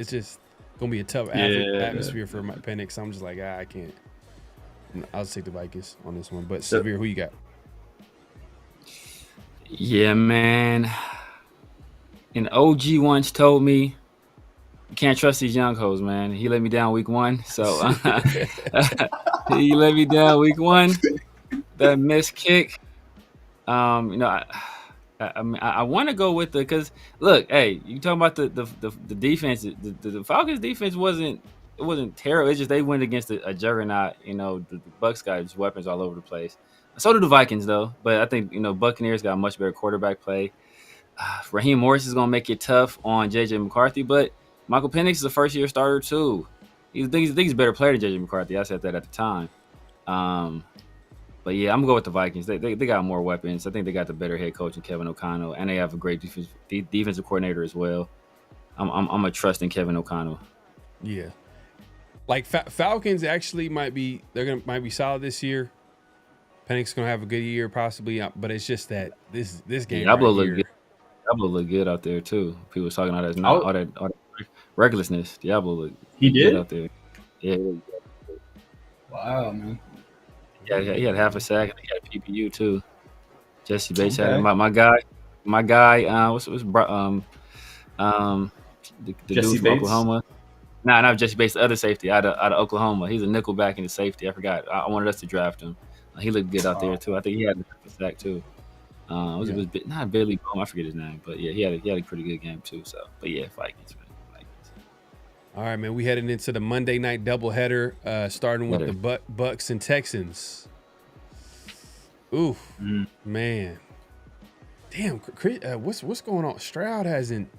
just gonna be a tough atmosphere for my Penix. I'm just like I can't. I'll just take the Vikings on this one. But Severe, who you got? Yeah, man. An OG once told me, you can't trust these young hoes, man. He let me down week 1. So he let me down week 1. That missed kick. I want to go with because look, hey, you talking about the defense. The Falcons defense wasn't terrible. It's just they went against a juggernaut. The Bucs got just weapons all over the place. So do the Vikings though. But I think Buccaneers got a much better quarterback play. Raheem Morris is gonna make it tough on JJ McCarthy, but Michael Penix is a first-year starter too. He's a better player than JJ McCarthy. I said that at the time. But yeah, I'm gonna go with the Vikings. They got more weapons. I think they got the better head coach in Kevin O'Connell, and they have a great defensive coordinator as well. I'm a trust in Kevin O'Connell. Yeah, like Falcons actually might be solid this year. Penix gonna have a good year possibly, but it's just that this game. Diablo look good. Diablo look good out there too. People was talking all that recklessness. Diablo he did out there. Yeah. Wow, man. Yeah, he had half a sack. He had PPU too. Jesse Bates had him. My guy. What's the Jesse dude from Oklahoma? Nah, not Jesse Bates. The other safety out of Oklahoma. He's a nickel back in the safety. I forgot. I wanted us to draft him. He looked good out there too. I think he had a sack too. It was not Bailey Bohm. I forget his name, but yeah, he had a pretty good game too. So, but yeah, Vikings, man. All right, man. We headed into the Monday night doubleheader, starting with the Bucs and Texans. Ooh, man. Damn, what's going on? Stroud hasn't.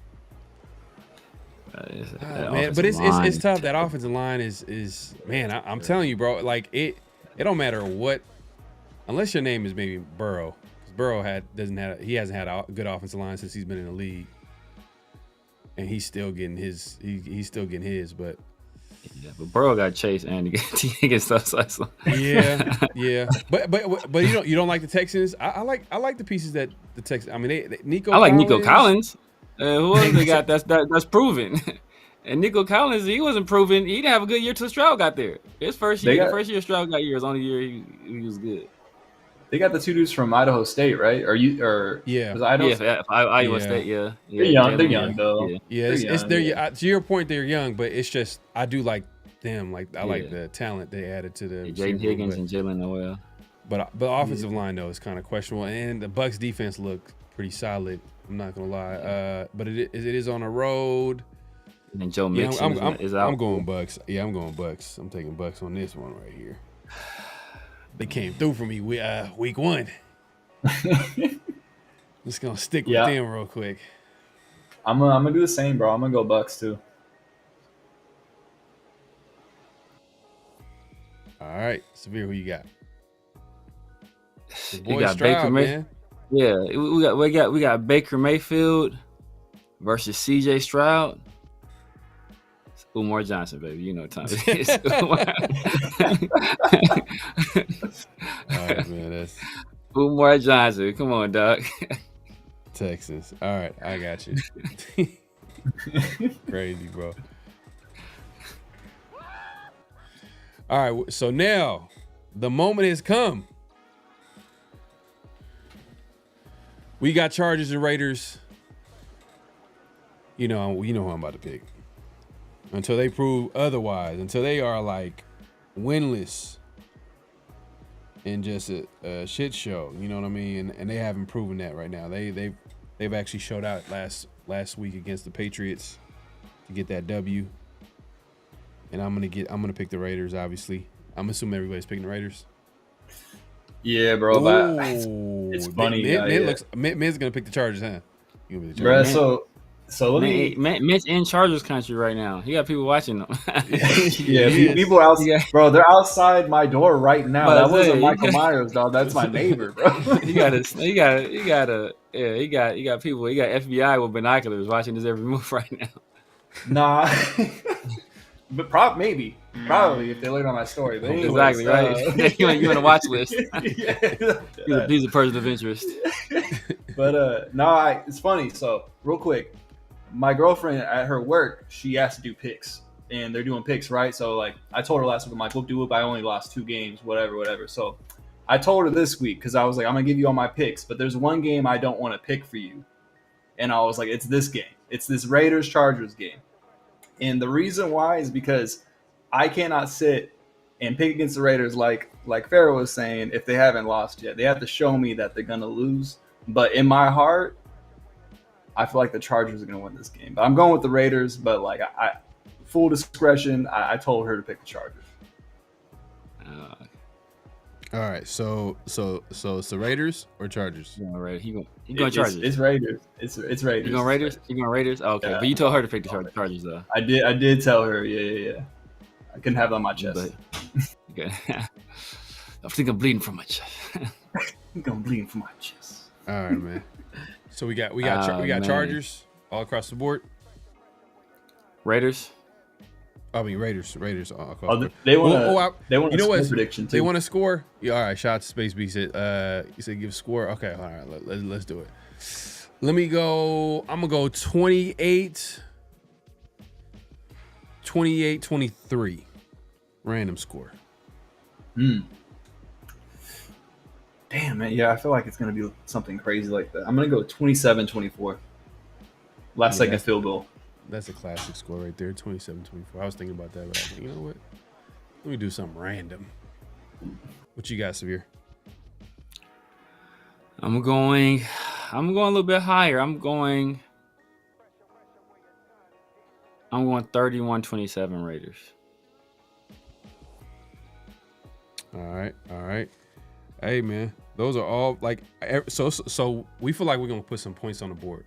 Man, but it's tough. That offensive line is man. I'm telling you, bro. Like it don't matter what, unless your name is maybe Burrow. Burrow hasn't had a good offensive line since he's been in the league, and he's still getting his. He's still getting his, but Burrow got chased and he gets stuff. Yeah. But you don't like the Texans. I like the pieces that the Texans. I mean, Nico. I like Nico Collins. Who else they got that's proven? And Nico Collins, he wasn't proven. He didn't have a good year till Stroud got there. His first year, the first year Stroud got here was the only year he was good. They got the two dudes from Idaho State, right? Yeah, was Idaho Iowa State, yeah. They're young though. Yeah, to your point, they're young, but it's just I do like them. Like I like the talent they added to the Jaden Higgins and Jalen Noel. But the offensive line though is kind of questionable, and the Bucs defense looked pretty solid. I'm not gonna lie, but it is on the road. And Joe Mixon is out. I'm going Bucs. Yeah, I'm going Bucs. I'm taking Bucs on this one right here. They came through for me week 1. Just gonna stick with them real quick. I'm gonna do the same, bro. I'm gonna go Bucs too. All right, Severe, who you got? You got Baker Mayfield. Yeah, we got Baker Mayfield versus CJ Stroud. Umar Johnson, baby. You know what time it is. All right, man. That's Umar Johnson. Come on, dog. Texans. All right, I got you. Crazy, bro. All right, so now the moment has come. We got Chargers and Raiders. You know who I'm about to pick. Until they prove otherwise, until they are like winless and just a shit show, you know what I mean? And they haven't proven that right now. They've actually showed out last week against the Patriots to get that W. And I'm gonna pick the Raiders. Obviously, I'm assuming everybody's picking the Raiders. Yeah, bro. But it's funny. Mid's gonna pick the Chargers, huh? Bro, So let me. Mitch in Chargers country right now. He got people watching them. People outside, bro. They're outside my door right now. But That wasn't Michael Myers, dog. That's my neighbor, bro. He got people. He got FBI with binoculars watching his every move right now. Nah, but probably if they learn on my story. But anyways, Exactly right. You on the watch list. Yeah. He's a person of interest. But no, it's funny. So real quick, my girlfriend at her work, she has to do picks, and they're doing picks, right? So like I told her last week, I'm like, we'll do it, but I only lost 2 games, whatever. So I told her this week because I was like, I'm gonna give you all my picks, but there's one game I don't want to pick for you, and I was like, it's this game. It's this Raiders-Chargers game. And the reason why is because I cannot sit and pick against the Raiders like Farrell was saying if they haven't lost yet. They have to show me that they're going to lose. But in my heart, I feel like the Chargers are going to win this game. But I'm going with the Raiders, but like I full discretion, I told her to pick the Chargers. All right, so it's the Raiders or Chargers? All right, he going Chargers. It's Raiders. It's Raiders. You going Raiders? You going Raiders? Oh, okay, Yeah. but you told her to pick the Chargers though. I did tell her. Yeah. I couldn't have it on my chest. Okay. I think I'm bleeding from my chest. I'm bleeding from my chest. All right, man. So we got man. Chargers all across the board. Raiders. I mean Raiders all across the Oh, board. they want They want you know a what score prediction too. They want to score. Yeah, all right. Shout out to Space B said. You said give a score. Okay, all right. Let's do it. Let me go. I'm gonna go 28-23. Random score. Damn, man. Yeah, I feel like it's going to be something crazy like that. I'm going to go 27-24. Last second field goal. That's a classic score right there. 27-24. I was thinking about that, but I was like, you know what? Let me do something random. What you got, Severe? I'm going a little bit higher. I'm going 31-27 Raiders. All right. Hey, man, those are all like so. We feel like we're gonna put some points on the board.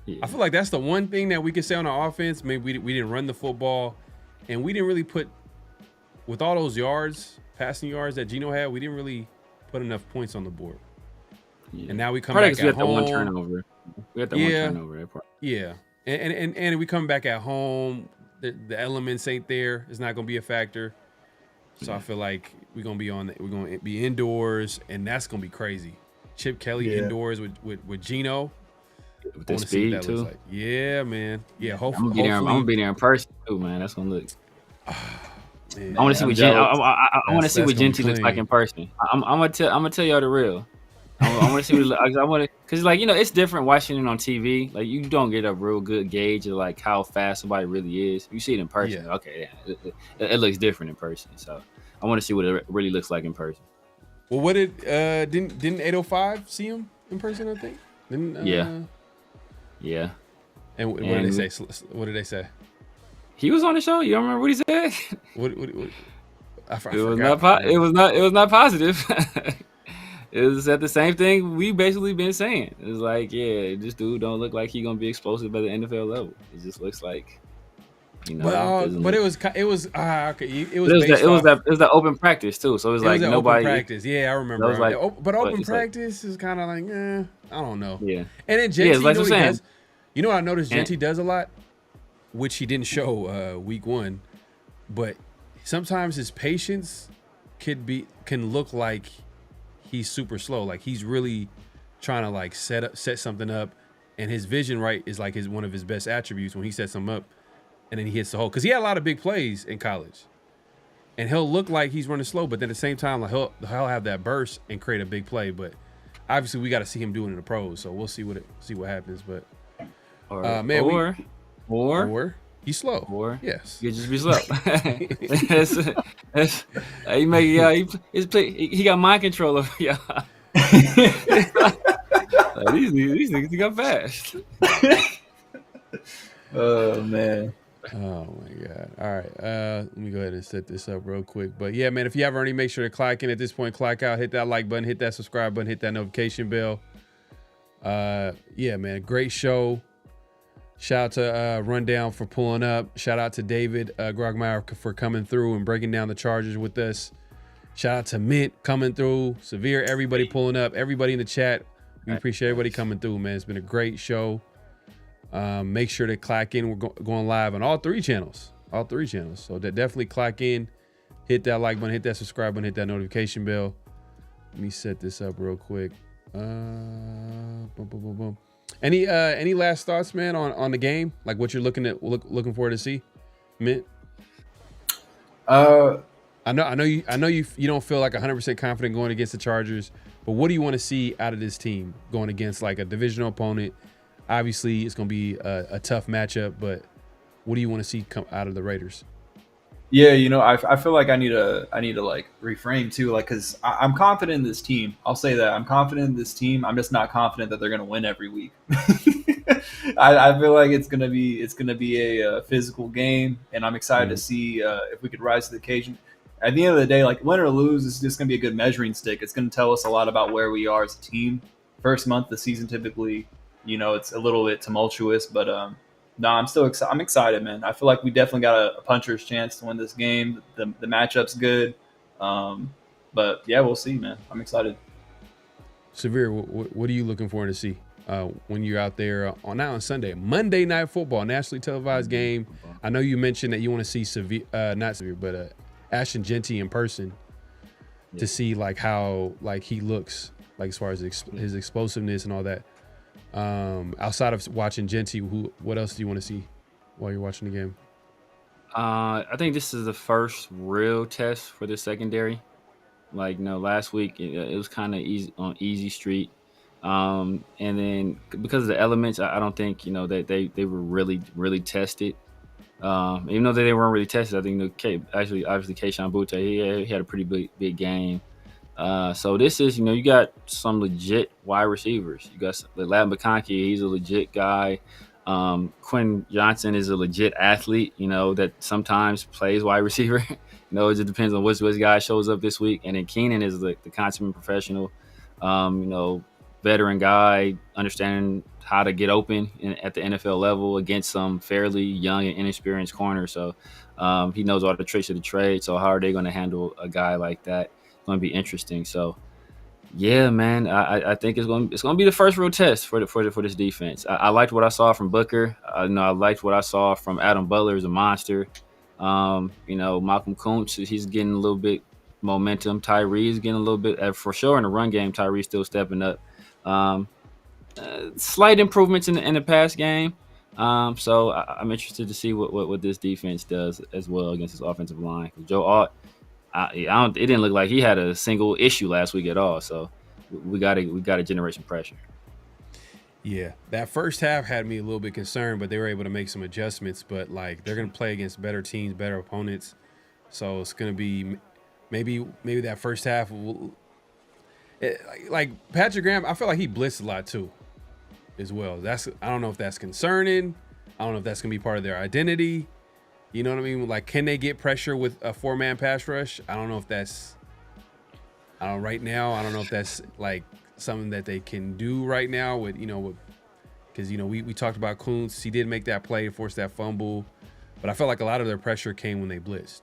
Yeah. I feel like that's the one thing that we can say on our offense. Maybe we didn't run the football, and we didn't really put with all those passing yards that Geno had. We didn't really put enough points on the board. Yeah. And now we come back at home. We had that one turnover. One turnover. Yeah, and we come back at home. The elements ain't there. It's not gonna be a factor. So I feel like we're gonna be indoors, and that's gonna be crazy. Chip Kelly indoors with Geno. With the speed too. Like. Yeah, man. Yeah, hopefully. I'm gonna be there in person too, man. That's gonna look. Man, I want to see what I want to see what Genty looks like in person. I'm gonna tell y'all the real. I want to see what I want to, cause like it's different watching it on TV. Like you don't get a real good gauge of like how fast somebody really is. You see it in person. Yeah. Okay, yeah, it looks different in person. So I want to see what it really looks like in person. Well, what didn't 805 see him in person? I think. Yeah. And what did they say? What did they say? He was on the show. You don't remember what he said? What? It was not positive. It was at the same thing we basically been saying. It's like, yeah, this dude don't look like he gonna be explosive at the NFL level. It just looks like, But it was okay. It was the open practice too. So it was like nobody. Open practice. Yeah, I remember. Was like, but open practice is kind of like, I don't know. Yeah. And then Genty, like what does, you know what I noticed Genty does a lot, which he didn't show week 1, but sometimes his patience can look like he's super slow. Like he's really trying to like set something up, and his vision is like one of his best attributes when he sets something up, and then he hits the hole. Because he had a lot of big plays in college, and he'll look like he's running slow, but then at the same time, like he'll have that burst and create a big play. But obviously, we got to see him doing it in the pros, so we'll see what happens. But or he's slow. Or yes, you just be slow. He got mind control over y'all. These niggas got fast. Oh man. Oh my God. All right. Let me go ahead and set this up real quick. But yeah, man, if you haven't already, make sure to clock in at this point, clock out, hit that like button, hit that subscribe button, hit that notification bell. Yeah, man, great show. Shout out to Rundown for pulling up. Shout out to David Grogmeyer for coming through and breaking down the Chargers with us. Shout out to Mint coming through. Severe, everybody pulling up. Everybody in the chat. We appreciate everybody coming through, man. It's been a great show. Make sure to clock in. We're going live on all three channels. So definitely clock in. Hit that like button. Hit that subscribe button. Hit that notification bell. Let me set this up real quick. Boom, boom, boom, boom. Any last thoughts, man, on the game? Like what you're looking forward to see, Mint? I know you don't feel like 100% confident going against the Chargers, but what do you want to see out of this team going against like a divisional opponent? Obviously, it's going to be a tough matchup, but what do you want to see come out of the Raiders? Yeah, I feel like I need to like reframe too, like because I'm confident in this team. I'll say that I'm confident in this team. I'm just not confident that they're going to win every week. I feel like it's gonna be a physical game, and I'm excited to see if we could rise to the occasion. At the end of the day, like win or lose, it's just gonna be a good measuring stick. It's gonna tell us a lot about where we are as a team. First month of the season, typically, it's a little bit tumultuous, but no, I'm excited, man. I feel like we definitely got a puncher's chance to win this game. The matchup's good, but yeah, we'll see, man. I'm excited. Severe, what are you looking forward to see when you're out there on Monday Night Football, nationally televised game? I know you mentioned that you want to see Ashton Jeanty in person to see like how like he looks, like as far as his explosiveness and all that. Outside of watching Jeanty, what else do you want to see while you're watching the game? I think this is the first real test for the secondary. Like, last week it was kind of easy street. And then because of the elements, I don't think, that they were really tested. Even though they weren't really tested, I think obviously Kayshon Boutte, he had a pretty big game. So this is, you got some legit wide receivers. You got Lab McConkey, he's a legit guy. Quinn Johnson is a legit athlete, that sometimes plays wide receiver. It just depends on which guy shows up this week. And then Keenan is the consummate professional, veteran guy, understanding how to get open at the NFL level against some fairly young and inexperienced corners. So he knows all the tricks of the trade. So how are they going to handle a guy like that? It's going to be interesting. So yeah, man, I think it's going to be the first real test for this defense. I liked what I saw from Booker. I liked what I saw from Adam Butler as a monster. Malcolm Kuntz, he's getting a little bit momentum. Tyree's getting a little bit, for sure in the run game. Tyree's still stepping up. Slight improvements in the pass game. So I'm interested to see what this defense does as well against this offensive line. Joe Alt, it didn't look like he had a single issue last week at all. So we got to generate some pressure. Yeah, that first half had me a little bit concerned, but they were able to make some adjustments. But like they're going to play against better teams, better opponents. So it's going to be maybe that first half. Like Patrick Graham, I feel like he blitzed a lot too, as well. I don't know if that's concerning. I don't know if that's going to be part of their identity. You know what I mean? Like, can they get pressure with a 4-man pass rush? I don't know if that's. Right now, I don't know if that's like something that they can do right now because we talked about Kuntz. He did make that play, force that fumble, but I felt like a lot of their pressure came when they blitzed.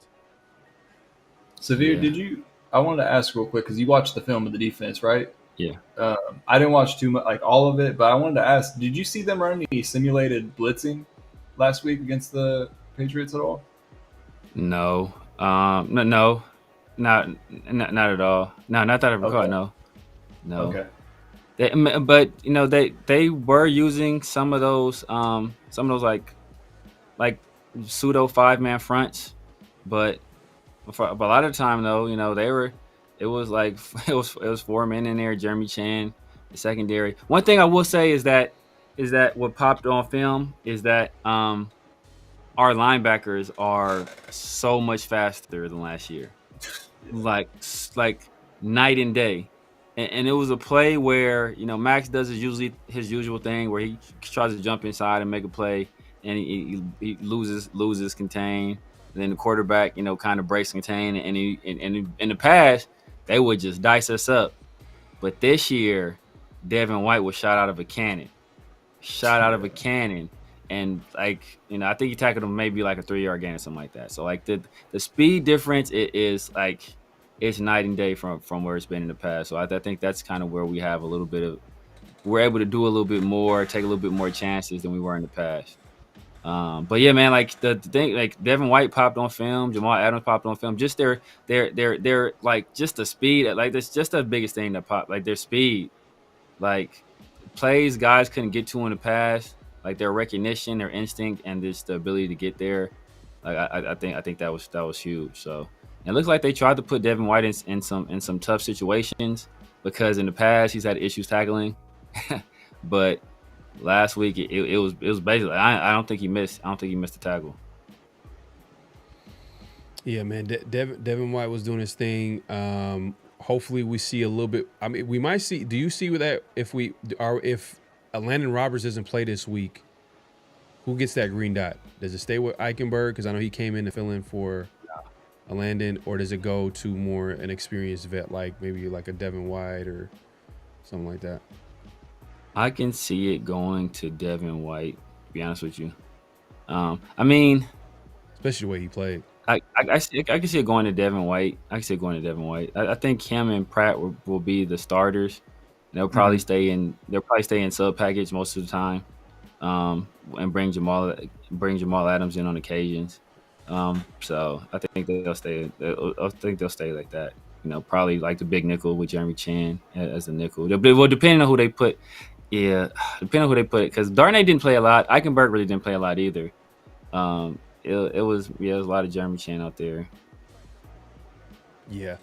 Severe, I wanted to ask real quick because you watched the film of the defense, right? Yeah. I didn't watch too much, like all of it, but I wanted to ask: did you see them run any simulated blitzing last week against the Patriots at all? No. No. Not at all. No, not that I recall. Okay. No. Okay. They were using some of those like pseudo 5-man fronts, but for a lot of the time though, it was 4 men in there. Jeremy Chan, the secondary. One thing I will say is that what popped on film is that our linebackers are so much faster than last year. Like night and day. And it was a play where, Max does his usual thing where he tries to jump inside and make a play, and he loses contain. And then the quarterback, kind of breaks contain, and in the past they would just dice us up. But this year, Devin White was shot out of a cannon, and like I think he tackled him maybe like a 3-yard gain or something like that. So like the speed difference is like it's night and day from where it's been in the past. So I think that's kind of where we have a little bit of we're able to do a little bit more, take a little bit more chances than we were in the past. But yeah, man, like the thing, like Devin White popped on film, Jamal Adams popped on film. Just their like just the speed, like that's just the biggest thing that popped. Like their speed, like plays guys couldn't get to in the past, like their recognition, their instinct, and just the ability to get there. Like I think that was huge. So it looks like they tried to put Devin White in some tough situations because in the past he's had issues tackling, but last week it was basically I don't think he missed the tackle. Yeah, man. Devin White was doing his thing. Hopefully we see a little bit. I mean, we might see. Do you see with that if Landon Roberts doesn't play this week, who gets that green dot? Does it stay with Eichenberg? Because I know he came in to fill in for Landon, or does it go to more an experienced vet like maybe like a Devin White or something like that? I can see it going to Devin White, to be honest with you. I mean, especially the way he played. I can see it going to Devin White. I think him and Pratt will be the starters. They'll probably stay in sub package most of the time, and bring Jamal Adams in on occasions. So I think they'll stay. I think they'll stay like that. Probably like the big nickel with Jeremy Chin as the nickel. Well, depending on who they put. Yeah, depending on who they put it, because Darnay didn't play a lot. Eichenberg really didn't play a lot either. It was a lot of Jeremy Chin out there. Yeah,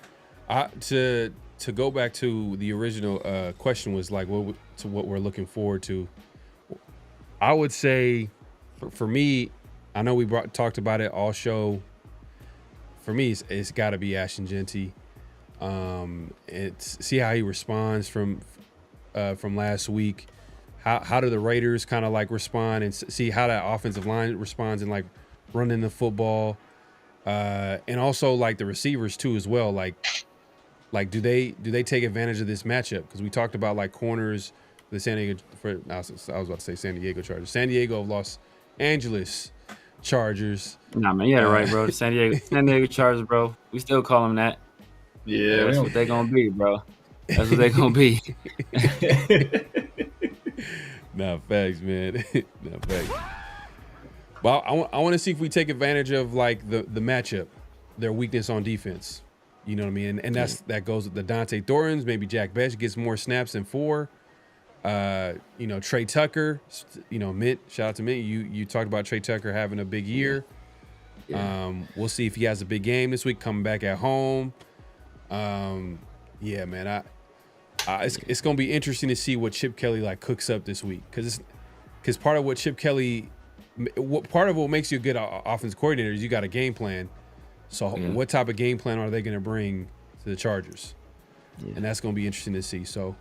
to go back to the original question was like what we're looking forward to. I would say, for me, I know we talked about it all show. For me, it's got to be Ashton Genty. See how he responds from last week. How do the Raiders kind of like respond and see how that offensive line responds and like running the football, and also like the receivers too as well. Like do they take advantage of this matchup? Because we talked about like corners, the San Diego of Los Angeles Chargers. Nah, man, you had it right, bro. San Diego Chargers, bro. We still call them that. Yeah, that's what they gonna be, bro. That's what they gonna be. Nah, facts, man. Nah, facts. Well, I want to see if we take advantage of like the matchup, their weakness on defense. You know what I mean? And that goes with the Dante Thorntons. Maybe Jack Bech gets more snaps than 4. Trey Tucker. Mint. Shout out to Mint. You talked about Trey Tucker having a big year. Yeah. We'll see if he has a big game this week, coming back at home. Yeah, man. It's gonna be interesting to see what Chip Kelly like cooks up this week, because part of what Chip Kelly, part of what makes you a good offense coordinator is you got a game plan. So what type of game plan are they gonna bring to the Chargers? Yeah. And that's gonna be interesting to see. So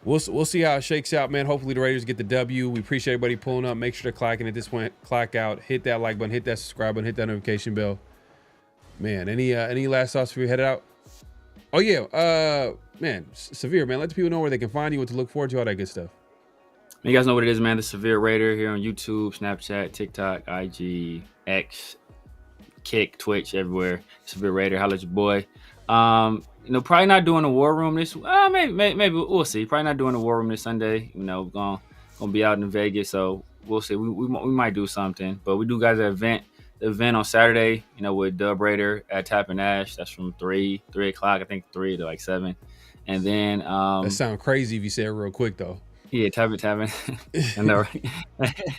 we'll see how it shakes out, man. Hopefully the Raiders get the W. We appreciate everybody pulling up. Make sure to clacking at this point. Clack out. Hit that like button. Hit that subscribe button. Hit that notification bell. Man, any last thoughts before we head out? Oh yeah, man, Severe, man. Let the people know where they can find you, what to look forward to, all that good stuff. You guys know what it is, man. The Severe Raider here on YouTube, Snapchat, TikTok, IG, X, Kick, Twitch, everywhere. Severe Raider, holla at your boy. Probably not doing a war room this. Maybe we'll see. Probably not doing a war room this Sunday. Gonna be out in Vegas, so we'll see. We might do something, but we do guys an event on Saturday. With Dub Raider at Tap and Ash. That's from 3 o'clock. I think 3 to like 7. And then that sounds crazy if you say it real quick though. Yeah, tapping. I know, right?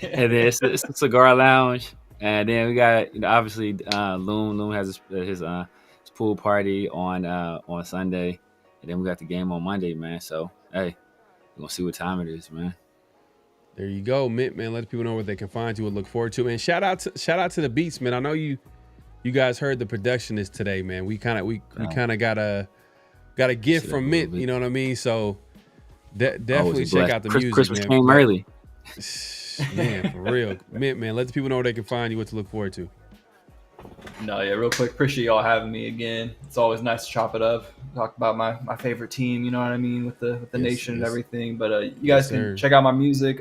And then it's a cigar lounge. And then we got obviously Loom. Loom has his pool party on Sunday. And then we got the game on Monday, man. So hey, we're gonna see what time it is, man. There you go, Mint, man. Let the people know what they can find you and look forward to. And shout out to the Beats, man. I know you guys heard the production is today, man. We kind of got a gift from Mint, you know what I mean? So definitely check out the music, Christmas man. Came early. Man, for real. Mint, man. Let the people know where they can find you, what to look forward to. No, yeah, real quick. Appreciate y'all having me again. It's always nice to chop it up, talk about my favorite team. You know what I mean, with the nation and everything. But you guys can check out my music.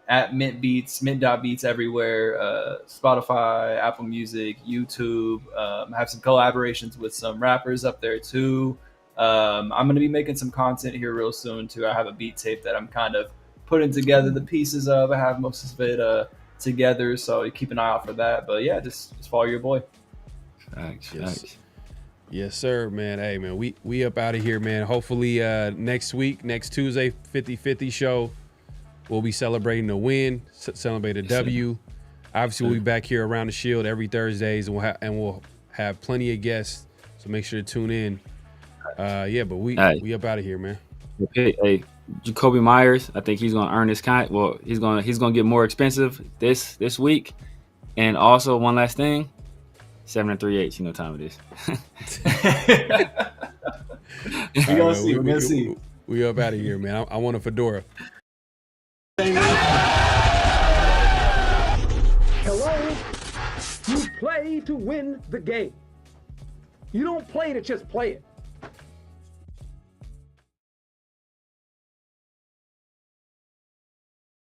at Mint Beats, Mint.Beats everywhere, Spotify, Apple Music, YouTube. I have some collaborations with some rappers up there too. I'm going to be making some content here real soon too. I have a beat tape that I'm kind of putting together the pieces of. I have most of it together, so you keep an eye out for that. But yeah, just follow your boy. Thanks. Yes, sir, man. Hey, man, we up out of here, man. Hopefully next week, next Tuesday, 50-50 show, we'll be celebrating a win, celebrate a W. Obviously, we'll be back here around the Shield every Thursdays, and we'll have plenty of guests. So make sure to tune in. But we up out of here, man. Hey, Jacoby Myers, I think he's gonna earn his kind. Well, he's gonna get more expensive this week. And also one last thing, 7 3/8. You know what time it is. We're gonna see. We up out of here, man. I want a fedora. Hello? You play to win the game. You don't play to just play it.